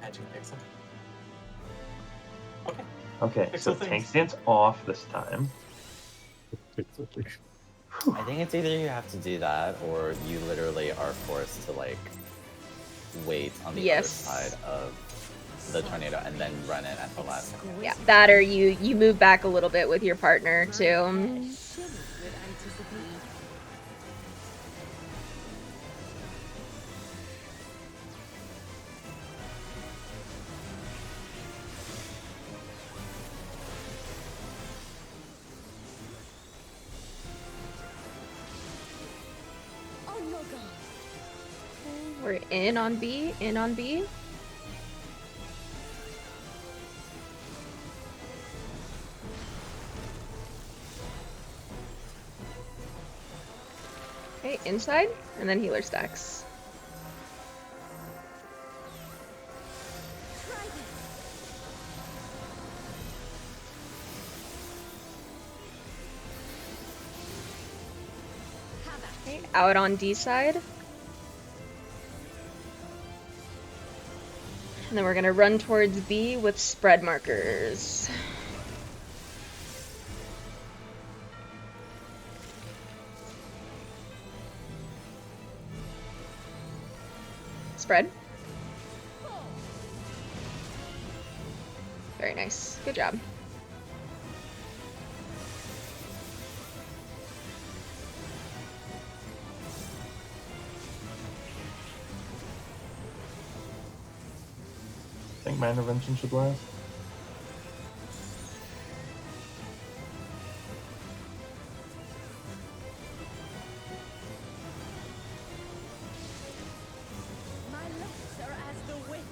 Magic pixel. Okay. Okay, so Pixel things. tank stance off this time. I think it's either you have to do that or you literally are forced to like wait on the other Yes. side of the tornado and then run it at the last second. Yeah, that or you move back a little bit with your partner My too. head shimmered with anticipation. On your guard. We're in on B, in on B. Okay, inside, and then healer stacks. Try this. Have at Okay, out on D side. And then we're gonna run towards B with spread markers. Spread. Very nice. Good job. I think my intervention should last. my legs are as the wind.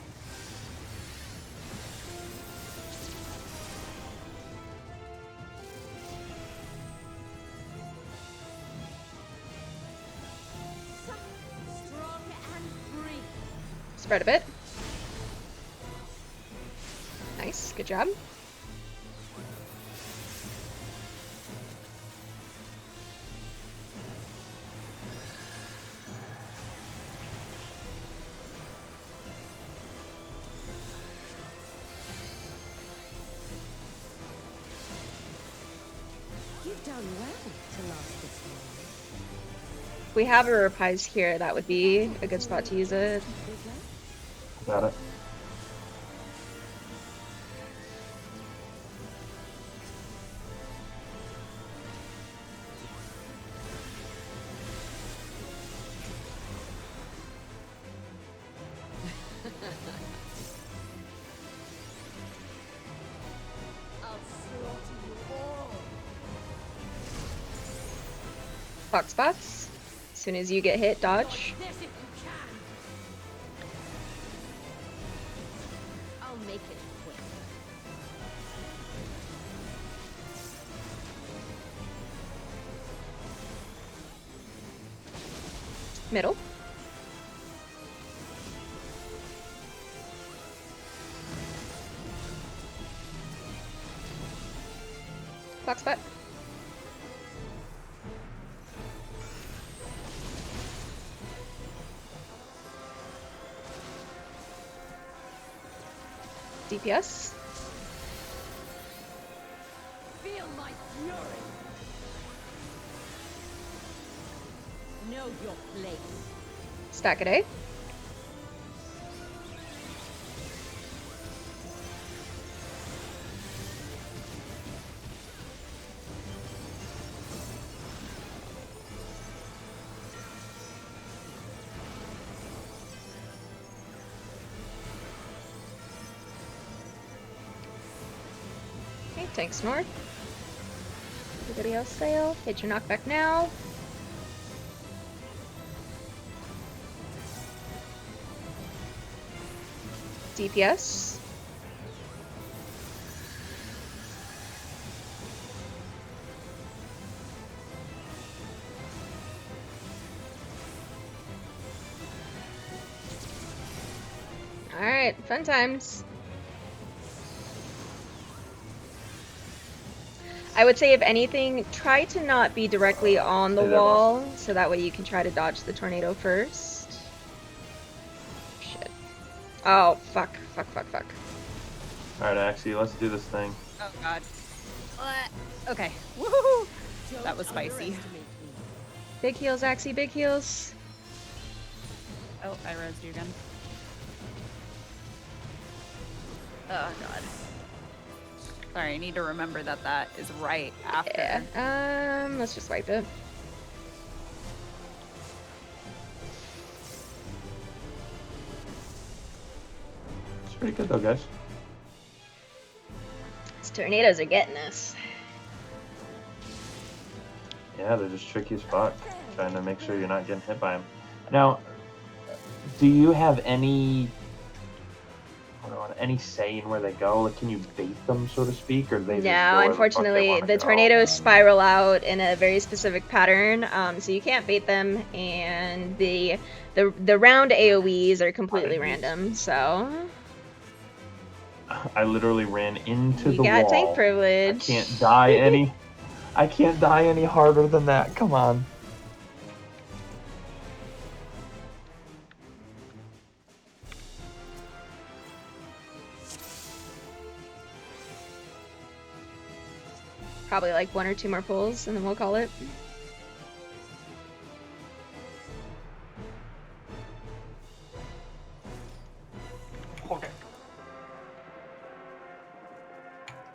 Soft, strong, and free. Spread a bit. Nice. Good job. You've done well to last this long. If we have a reprise here, that would be a good spot to use it. Bigger. Got it. I'll slaughter you all. Clock spots. As soon as you get hit, dodge. Like this if you can. I'll make it quick. Middle. Clock spot. DPS. Feel my fury. Know your place. Stack a day. Okay, tanks north. Everybody else sail. Hit your knockback now. DPS. Alright, fun times. I would say, if anything, try to not be directly on the Say that wall, so that way you can try to dodge the tornado first. Shit. Oh, fuck. Fuck, fuck, fuck. Alright, Axie, let's do this thing. Oh god. Okay. Woohoo! That was spicy. Underestimate me. Big heals, Axie, big heals. Oh, I rezzed you again. Oh god. Sorry, I need to remember that that is right after. Yeah. Let's just wipe it. It's pretty good though, guys. These tornadoes are getting us. Yeah, they're just tricky as fuck. Trying to make sure you're not getting hit by them. Now, do you have any say in where they go? Like, can you bait them, so to speak, or they just go No, where the fuck they unfortunately, wanna the go? tornadoes spiral out in a very specific pattern, so you can't bait them, and the round AoEs are completely random. So I literally ran into you the got wall. tank privilege. I can't die any harder than that. Come on. Probably like 1 or 2 more pulls, and then we'll call it. Okay.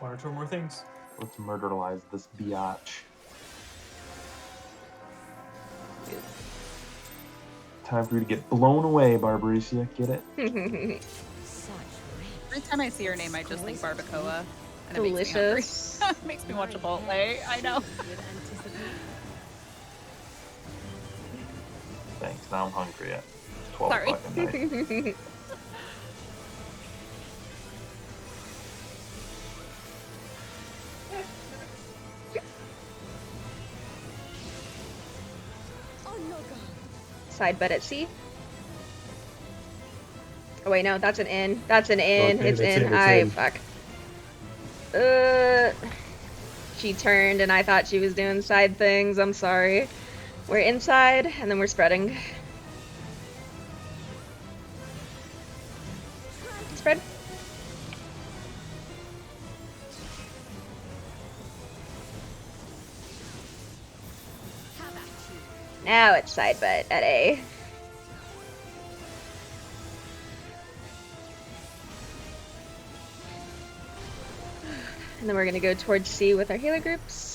1 or 2 more things. Let's murderalize this biatch. Time for you to get blown away, Barbarisia. Get it? Every time I see her name, I just think barbacoa. And it makes me Delicious. hungry. It makes me want Chipotle. I know. Thanks. Now I'm hungry at 12 Sorry. fucking night. Side bet at C. Oh wait, no, that's an in. That's an in. Okay, it's that's in. in, it's I in. fuck. She turned and I thought she was doing side things. I'm sorry. We're inside and then we're spreading. Spread. Now it's side bet at A. And then we're gonna go towards C with our healer groups.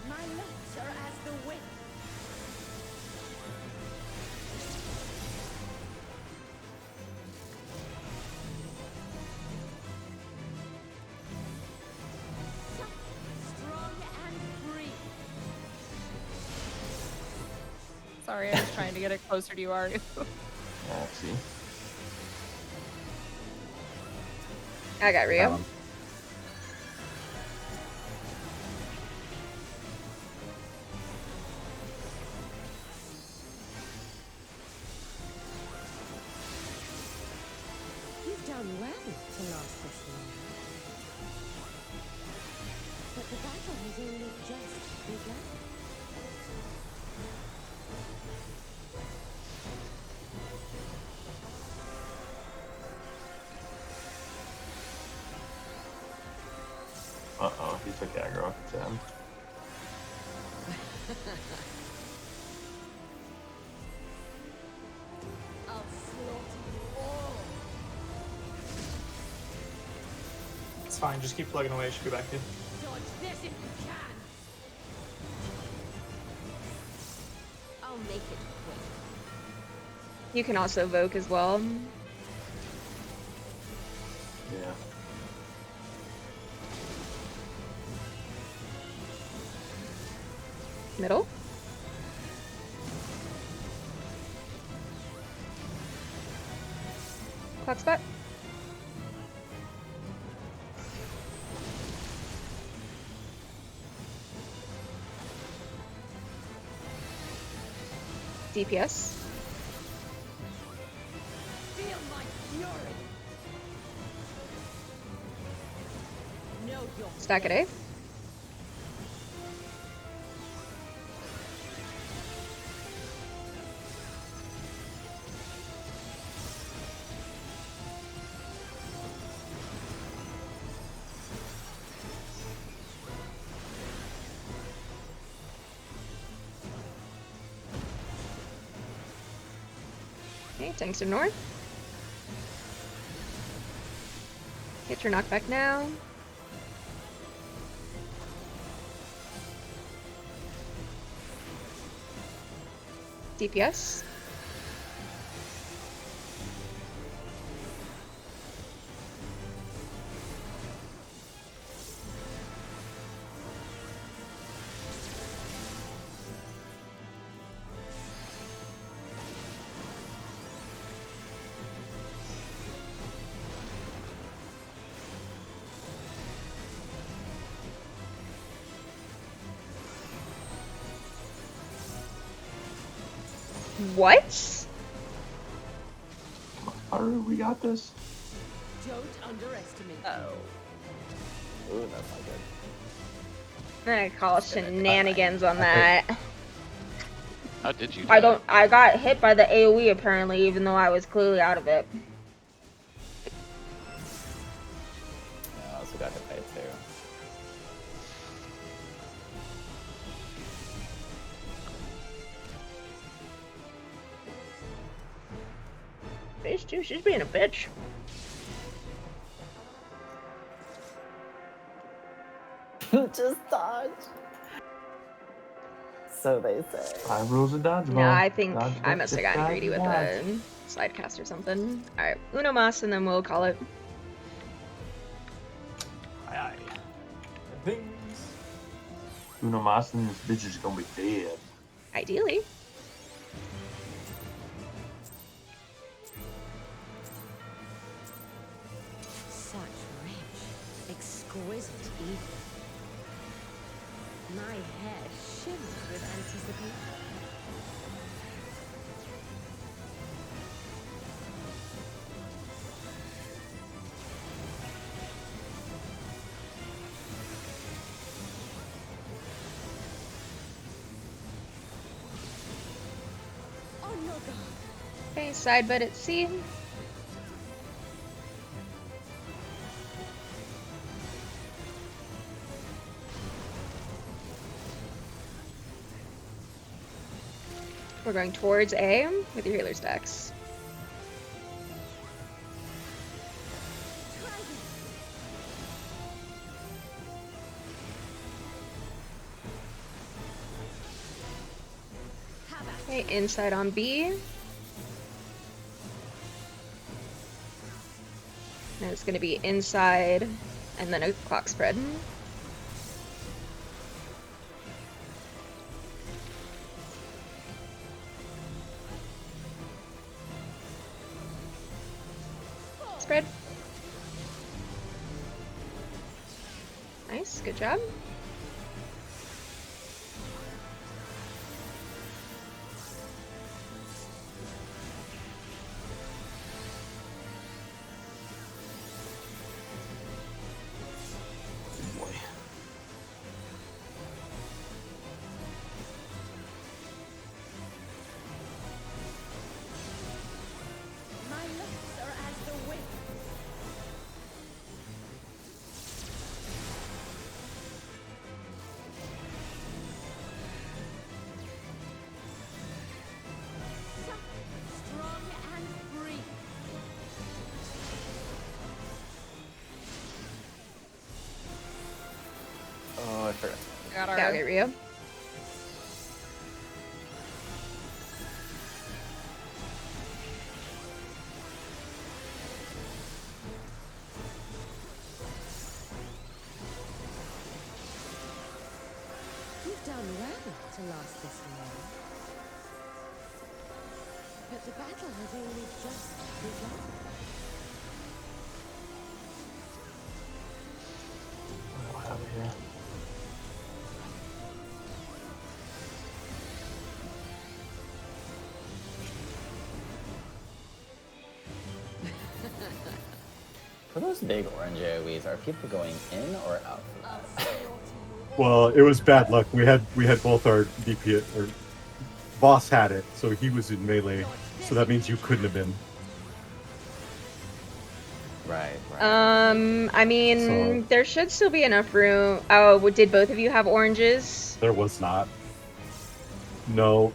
My lips are as the wind. Strong and free. Sorry, I was trying to get it closer to you, Aru. Yeah, see. I got Rio. You've done well to last this long. But the battle has only just begun. Uh-oh, he took aggro at 10. I'll slaughter you all. It's fine, just keep plugging away, it should be back to you. Dodge this if you can. I'll make it quick. You can also Voke as well. Yeah. Middle. Clock spot. DPS. Feel my fury. Know your Stack at A. Okay, tanks to north. Get your knockback now. DPS. What? Haru, we got this. Don't underestimate. Oh. Ooh, that's not good. I call shenanigans on that. How did you? I die? don't. I got hit by the AOE apparently, even though I was clearly out of it. I also got hit by it too. Bitch, too. She's being a bitch. Just dodge. So they say. 5 rules of dodgeball. No, I think Dodge, I dodge, must have dip, gotten dodge, greedy with dodge. a slide cast or something. Alright, Uno Mas, and then we'll call it. Aye aye. Things. Uno Mas and this bitch is gonna be dead. Ideally. Such rich, exquisite evening. My hair shimmers with anticipation. On your guard. Okay, side bed at C. We're going towards A with your healer stacks. Okay, inside on B. And it's gonna be inside and then a clock spread. Spread. Nice, good job. Boy. My lips are as the wind. Strong and free. Oh, I forgot. Got our. Got it, Rio. You've done well to last this long. But the battle has only just begun. What do I have here? For those big orange AoEs, are people going in or out for that? Well, it was bad luck. We had both our DP or boss had it, so he was in melee. So that means you couldn't have been. Right. I mean, So- there should still be enough room. Oh, did both of you have oranges? There was not. No,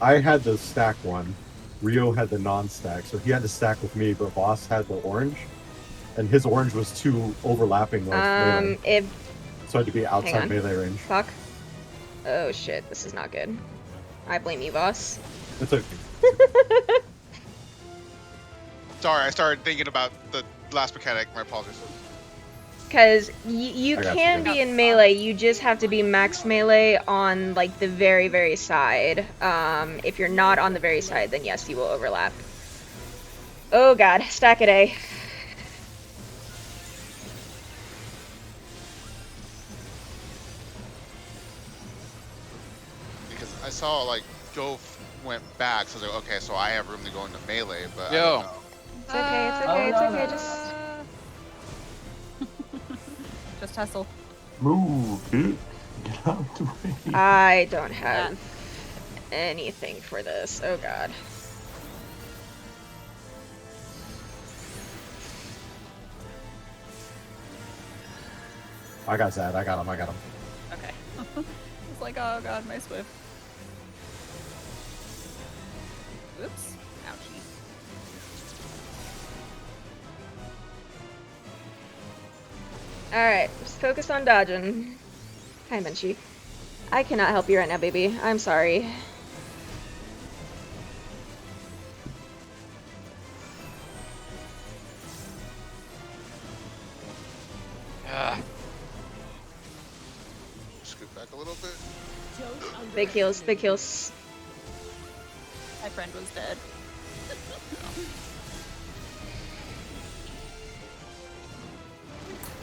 I had the stack one. Rio had the non-stack, so he had to stack with me. But boss had the orange, and his orange was too overlapping with melee, If so I had to be outside on. melee range. fuck. Oh shit, this is not good. I blame you, boss. It's okay. Sorry, I started thinking about the last mechanic. My apologies. Because you I got can you. be in melee, you just have to be max melee on like the very, very side. If you're not on the very side, then yes, you will overlap. Oh god, stack it A. Because I saw like Go went back, so I was like, okay, so I have room to go into melee, but I Yo. don't know. It's okay, it's okay, Oh, it's no, okay, no, just... Just hustle. Move, dude. Get out the way. I don't have anything for this. Oh god. I got Zad. I got him. Okay. It's like, oh god, my Swift. Oops. Ouchie. Alright, just focus on dodging. Hi, Munchie. I cannot help you right now, baby. I'm sorry. Ah, Scoot back a little bit. Big heals, big heals. My friend was dead.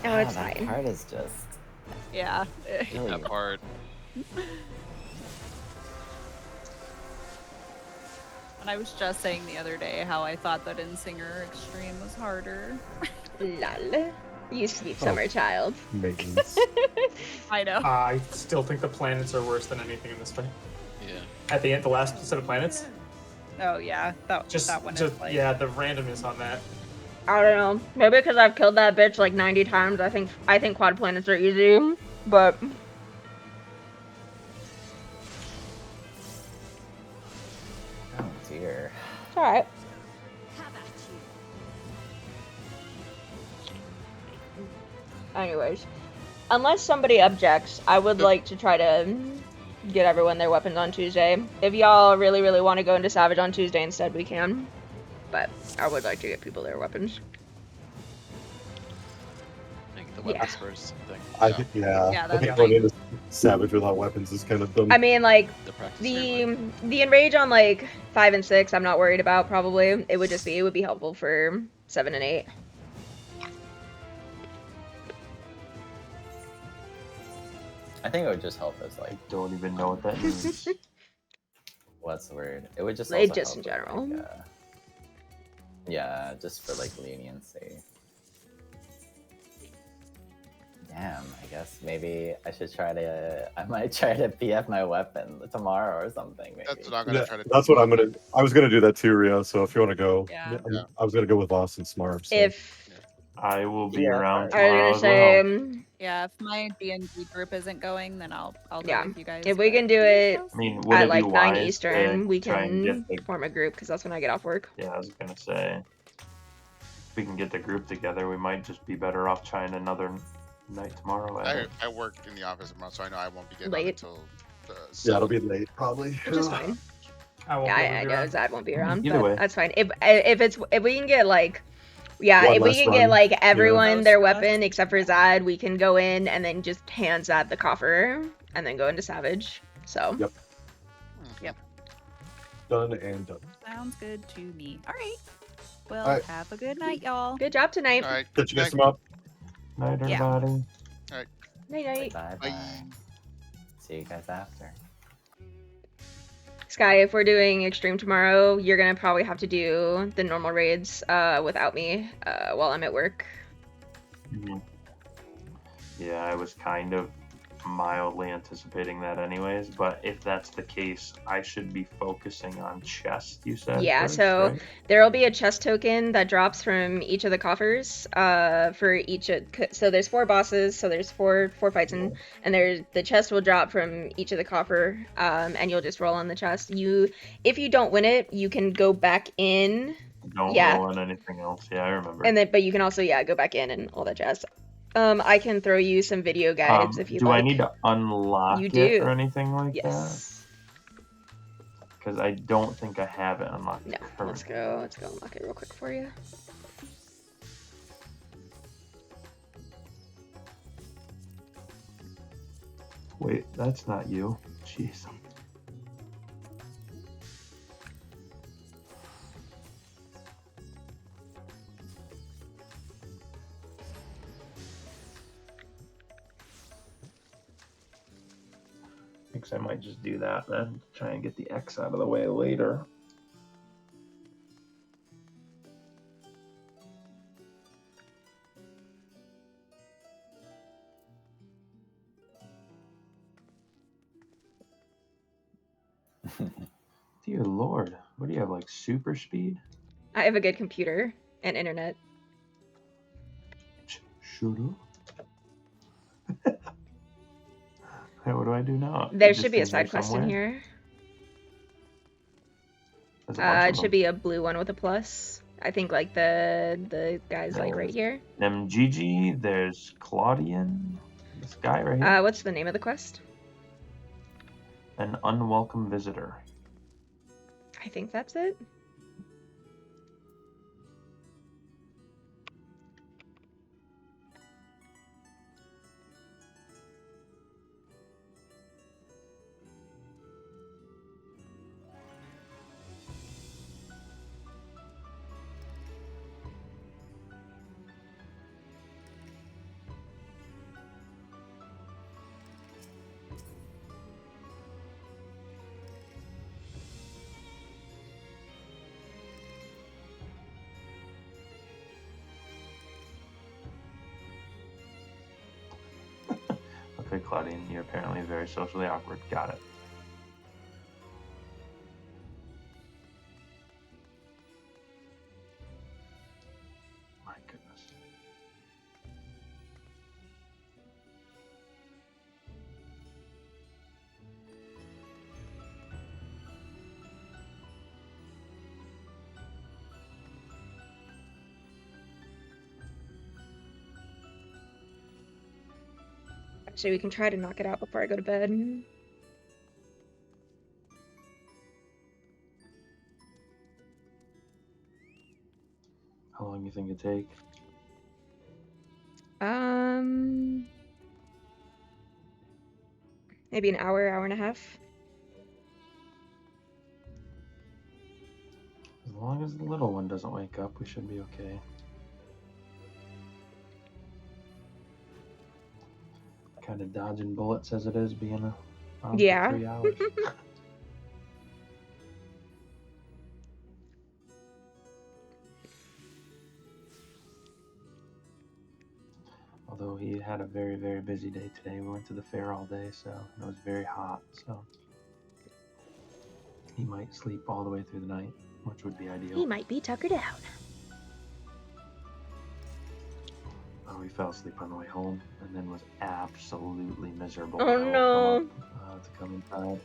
Oh, it's that fine. part is just Yeah. really that part. And I was just saying the other day how I thought that in Singer Extreme was harder. Lol. You sweet summer child. Maintenance. I know. I still think the planets are worse than anything in this fight. Yeah. At the end, the last set of planets, Oh yeah, that one is like yeah, the randomness on that. I don't know. Maybe because I've killed that bitch like 90 times. I think quad planets are easy, but oh dear. it's alright. Have at you. Anyways, unless somebody objects, I would like to try to get everyone their weapons on Tuesday. If y'all really, really want to go into Savage on Tuesday instead, we can. But I would like to get people their weapons. I get the Yeah. weapons first. Thing. I think Yeah, I that's think fine. going into Savage without weapons is kind of dumb. I mean, like, The practice. stream, the enrage on like 5 and 6 I'm not worried about. Probably it would be helpful for 7 and 8. I think it would just help us I like don't even know what that means. what's the word? It would just Like, also just help in with, general. like, yeah, just for like leniency. Damn, I guess maybe I should try to. I might try to PF my weapon tomorrow or something. Maybe. That's what I'm gonna Yeah, try to. that's what I'm gonna. I was gonna do that too, Rio. So if you want to go, Yeah. Yeah. I was gonna go with Boston Smart. So. If I will be Yeah, around I tomorrow was as gonna well. say, Yeah, if my D&D group isn't going, then I'll go Yeah. with you guys. if we but- can do it I mean, would at it like be 9 wise Eastern, to we try and can get the? form a group because that's when I get off work. Yeah, I was gonna say, if we can get the group together, we might just be better off trying another night tomorrow. I work in the office tomorrow, so I know I won't be getting Late. out until the. Yeah, it'll 7th. be late probably. Which is fine. I won't Yeah, be I able to know do Zad won't be around, Either but way. that's fine. If we can get like, yeah, One if we less can get run, like everyone Most their runs. weapon except for Zad, we can go in and then just hand Zad the coffer and then go into Savage. So Yep. Done and done. Sounds good to me. All right. Well, All right. have a good night, y'all. good job tonight. All right. Catch you guys Night. tomorrow. Night, Yeah. everybody. Night night. Bye Bye. bye. See you guys after. Sky, if we're doing extreme tomorrow, you're gonna probably have to do the normal raids without me while I'm at work. Mhm. Yeah, I was kind of mildly anticipating that anyways, but if that's the case, I should be focusing on chest, you said? Yeah, first, so right? there'll be a chest token that drops from each of the coffers for each so there's 4 bosses, so there's four fights and there's the chest will drop from each of the coffer and you'll just roll on the chest. If you don't win it, you can go back in. Don't Yeah. roll on anything else. Yeah, I remember. And then but you can also go back in and all that jazz. I can throw you some video guides if you'd do like. I need to unlock You it do. or anything like that? Yes. Because I don't think I have it unlocked. No. Let's go unlock it real quick for you. Wait, that's not you. Jeez. I think I might just do that then. Try and get the X out of the way later. Dear Lord, what do you have, like super speed? I have a good computer and internet. Shut up. Hey, what do I do now? There This should be a thing's here side quest in somewhere? here. There's a bunch of It should them. be a blue one with a plus. I think like the guy's like right here. MGG, there's Claudian, this guy right here. What's the name of the quest? An unwelcome visitor. I think that's it. Okay, Claudian, you're apparently very socially awkward. Got it. My goodness. Actually, we can try to knock it out before I go to bed. How long do you think it'd take? Maybe an hour, hour and a half. As long as the little one doesn't wake up, we should be okay. Kind of dodging bullets as it is, being on for Yeah. 3 hours. Although he had a very, very busy day today. We went to the fair all day, so it was very hot. So he might sleep all the way through the night, which would be ideal. He might be tuckered out. Oh, he fell asleep on the way home, and then was absolutely miserable. Oh, when I woke no. him up, to come inside.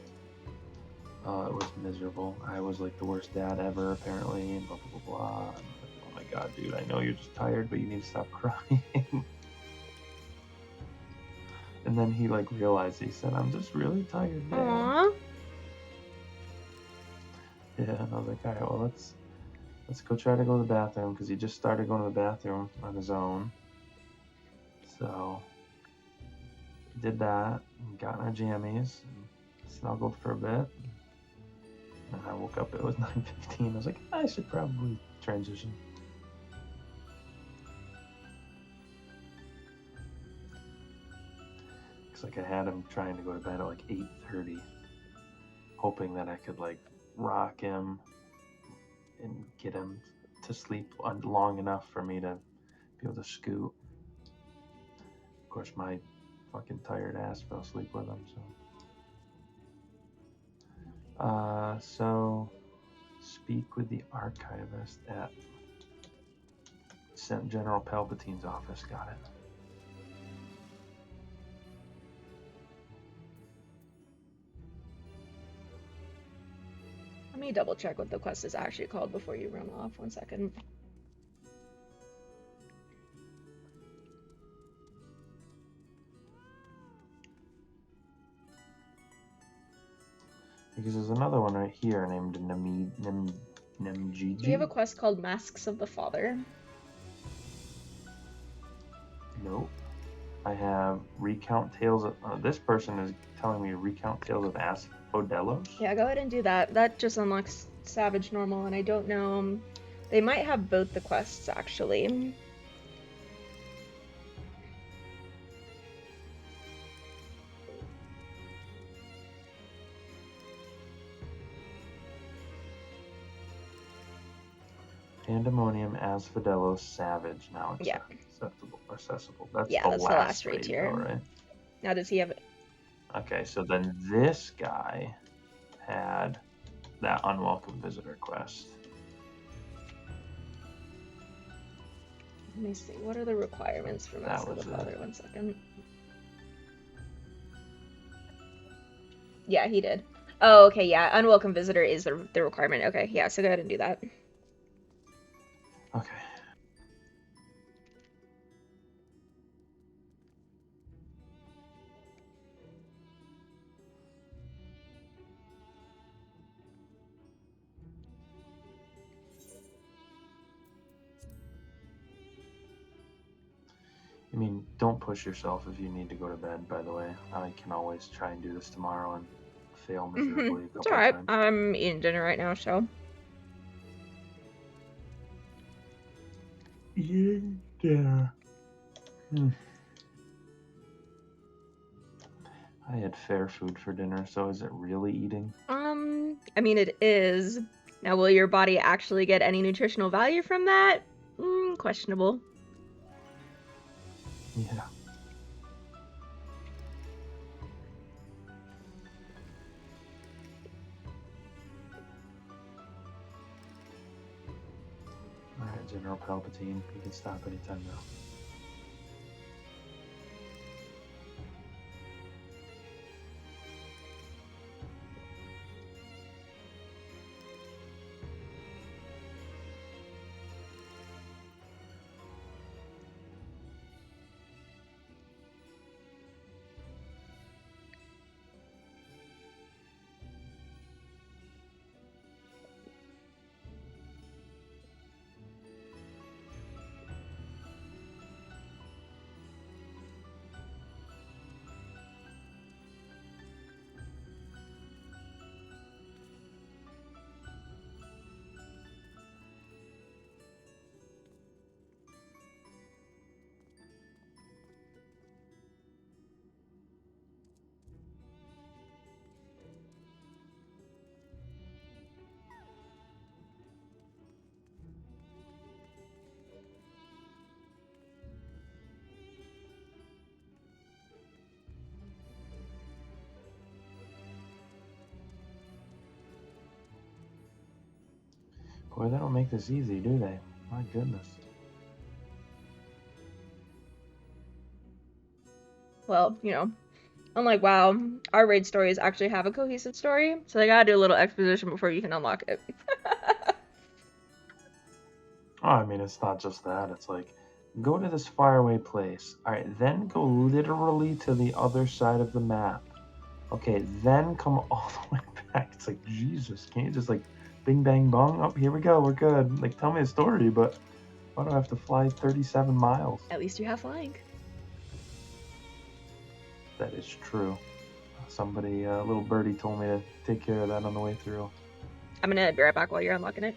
It was miserable. I was like the worst dad ever, apparently, and blah blah blah blah. And, oh my god, dude! I know you're just tired, but you need to stop crying. And then he like realized. He said, "I'm just really tired, Dad." Aww. Yeah, and I was like, "All right, well, let's go try to go to the bathroom," because he just started going to the bathroom on his own. So we did that, and got in our jammies, and snuggled for a bit. And I woke up, it was 9:15. I was like, I should probably transition. Looks like I had him trying to go to bed at like 8:30. hoping that I could like rock him and get him to sleep long enough for me to be able to scoot. Of course, my fucking tired ass fell asleep with him. So speak with the archivist at General Palpatine's office. Got it. Let me double check what the quest is actually called before you run off. 1 second. Because there's another one right here named Nemgiji. Do you have a quest called Masks of the Father? Nope. I have recount tales of. This person is telling me to recount tales of Asphodelos. Yeah, go ahead and do that. That just unlocks Savage Normal, and I don't know. They might have both the quests actually. Pandemonium, Asphodelos, Savage. Now it's Yeah. accessible. That's Yeah, the that's last the last raid, raid tier. though, right? Now, does he have? Okay, so then this guy had that unwelcome visitor quest. Let me see. What are the requirements for That Mask of was the it. Father? 1 second. Yeah, he did. Oh, okay. Yeah, unwelcome visitor is the requirement. Okay, yeah. So go ahead and do that. Okay. I mean, don't push yourself if you need to go to bed, by the way. I can always try and do this tomorrow and fail miserably a It's couple all right. of times. I'm eating dinner right now, so. Yeah. I had fair food for dinner, so is it really eating? I mean, it is. Now, will your body actually get any nutritional value from that? Questionable. Yeah. Alright, General Palpatine, you can stop anytime now. Boy, they don't make this easy, do they? My goodness. Well, you know, unlike WoW, our raid stories actually have a cohesive story, so they gotta do a little exposition before you can unlock it. Oh, I mean, it's not just that. It's like, go to this faraway place. Alright, then go literally to the other side of the map. Okay, then come all the way back. It's like, Jesus, can't you just like bing bang bong? Oh, here we go, we're good. Like, tell me a story, but why do I have to fly 37 miles? At least you have flying. That is true. Somebody, a little birdie told me to take care of that on the way through. I'm gonna be right back while you're unlocking it.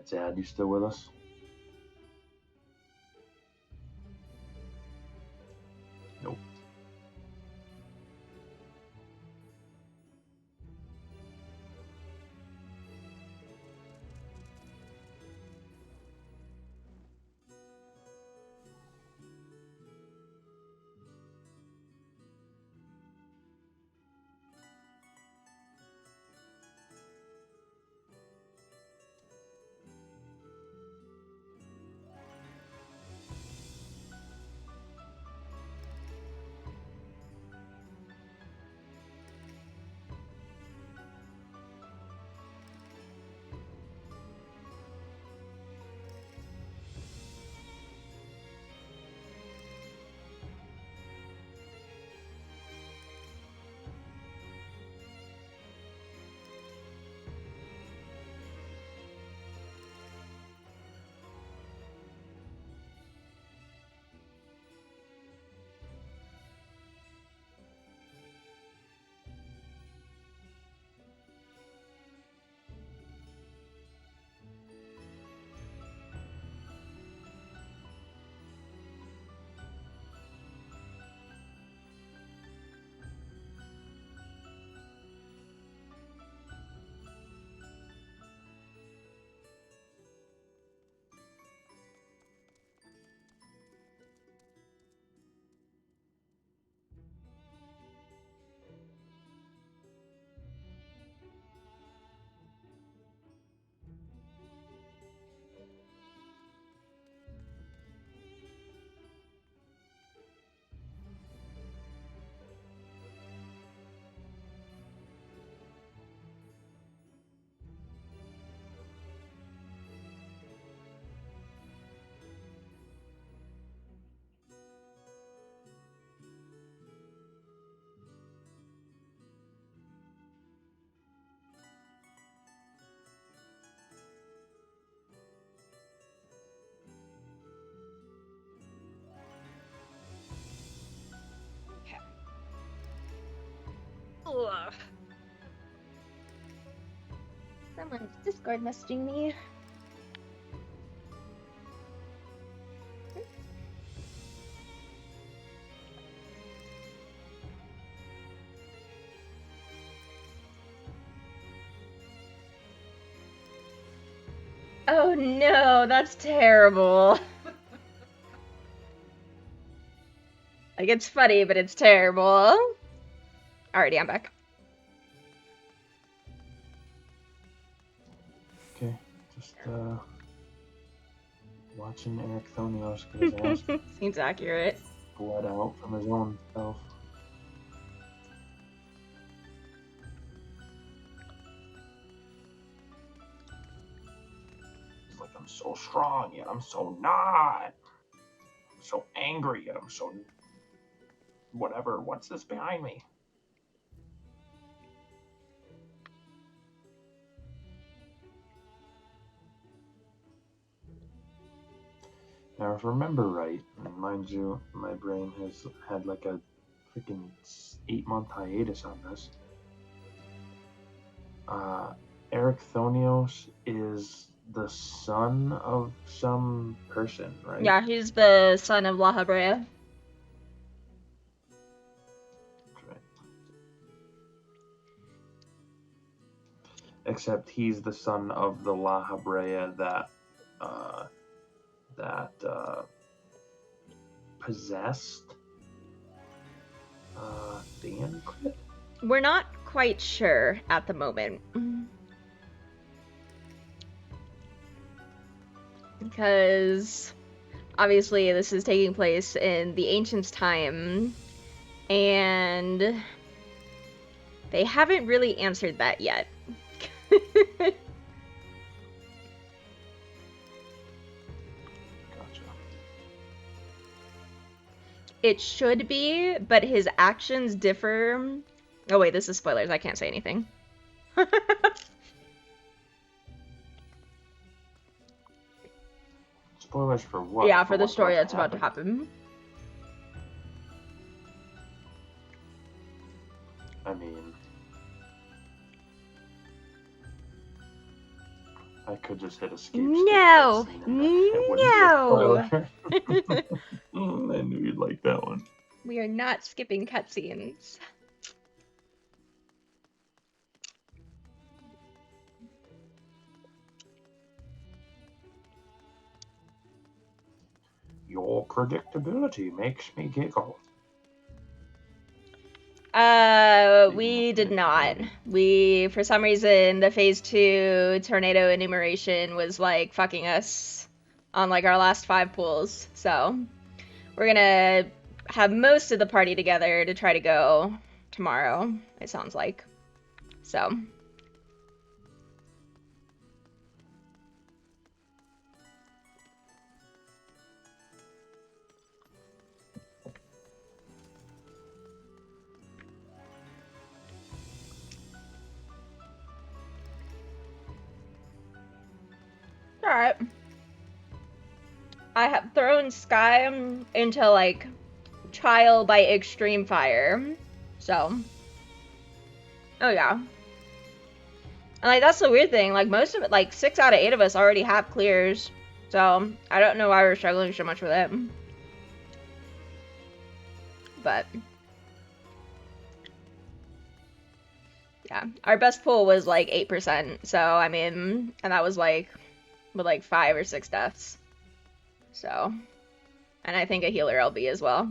Zad, you still with us? Nope. Ugh. Someone's Discord messaging me. Oh no, that's terrible. Like, it's funny, but it's terrible. Alrighty, I'm back. Okay, just watching Eric Thonios get his ass Seems accurate. bled out from his own self. He's like, I'm so strong, yet I'm so not. I'm so angry, yet I'm so whatever. What's this behind me? Now, if I remember right, and mind you, my brain has had like a freaking 8-month hiatus on this. Eric Thonios is the son of some person, right? Yeah, he's the son of La Habrea. Okay. Except he's the son of the La Habrea that possessed Thancred? We're not quite sure at the moment. Because obviously this is taking place in the Ancients' time, and they haven't really answered that yet. Gotcha. It should be, but his actions differ. Oh wait, this is spoilers. I can't say anything. Spoilers for what? Yeah, for the what's story about that's about to happen. I mean, I could just hit escape. No, skip cutscene and it wouldn't be a no. spoiler. I knew you'd like that one. We are not skipping cutscenes. Your predictability makes me giggle. We did not. We, for some reason, the phase 2 tornado enumeration was like fucking us on like our last 5 pools. So we're gonna have most of the party together to try to go tomorrow, it sounds like. So. Alright. I have thrown Sky into like trial by extreme fire. So. Oh yeah. And like that's the weird thing. Like most of it, like 6 out of 8 of us already have clears. So I don't know why we're struggling so much with it. But yeah, our best pool was like 8%. So I mean, and that was like with like 5 or 6 deaths. So, and I think a healer LB as well.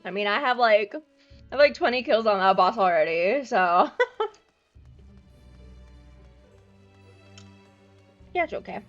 I mean, I have like 20 kills on that boss already, so yeah, it's okay.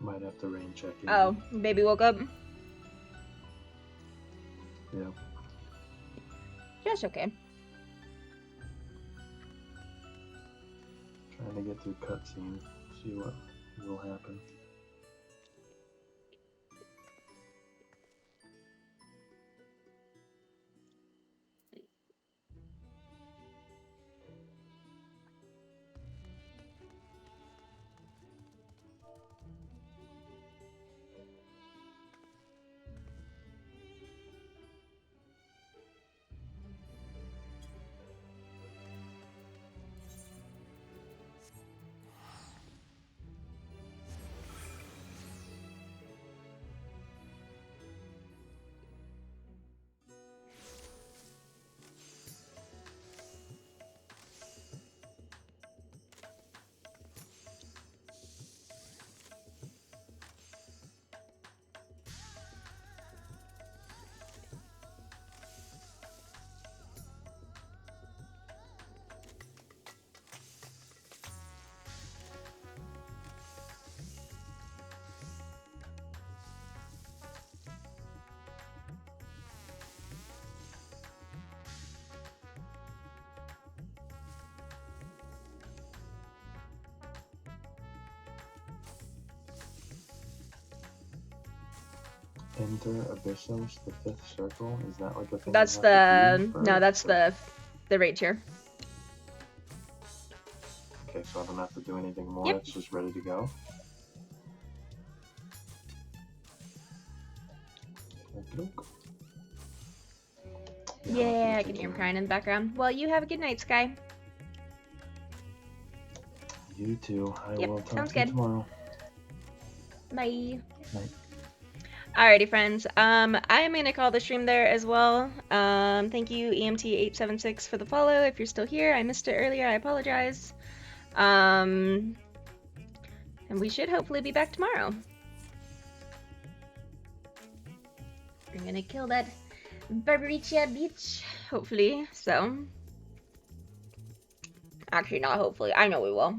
Might have to rain check in. Oh, baby woke up. Yeah. Just okay. Trying to get through cutscene. See what will happen. Enter Abyssos, the fifth circle. Is that like a thing? That's you have to the do no, that's first? the raid tier. Okay, so I don't have to do anything more. Yep. It's just ready to go. Okey-doke. Yeah, I can hear him crying in the background. Well, you have a good night, Sky. You too. I Yep, will talk sounds to you good. tomorrow. Bye. Night. Alrighty, friends. I am gonna call the stream there as well. Thank you, EMT876, for the follow. If you're still here, I missed it earlier. I apologize. And we should hopefully be back tomorrow. We're gonna kill that Barbaricia Beach, hopefully. So, actually, not hopefully. I know we will.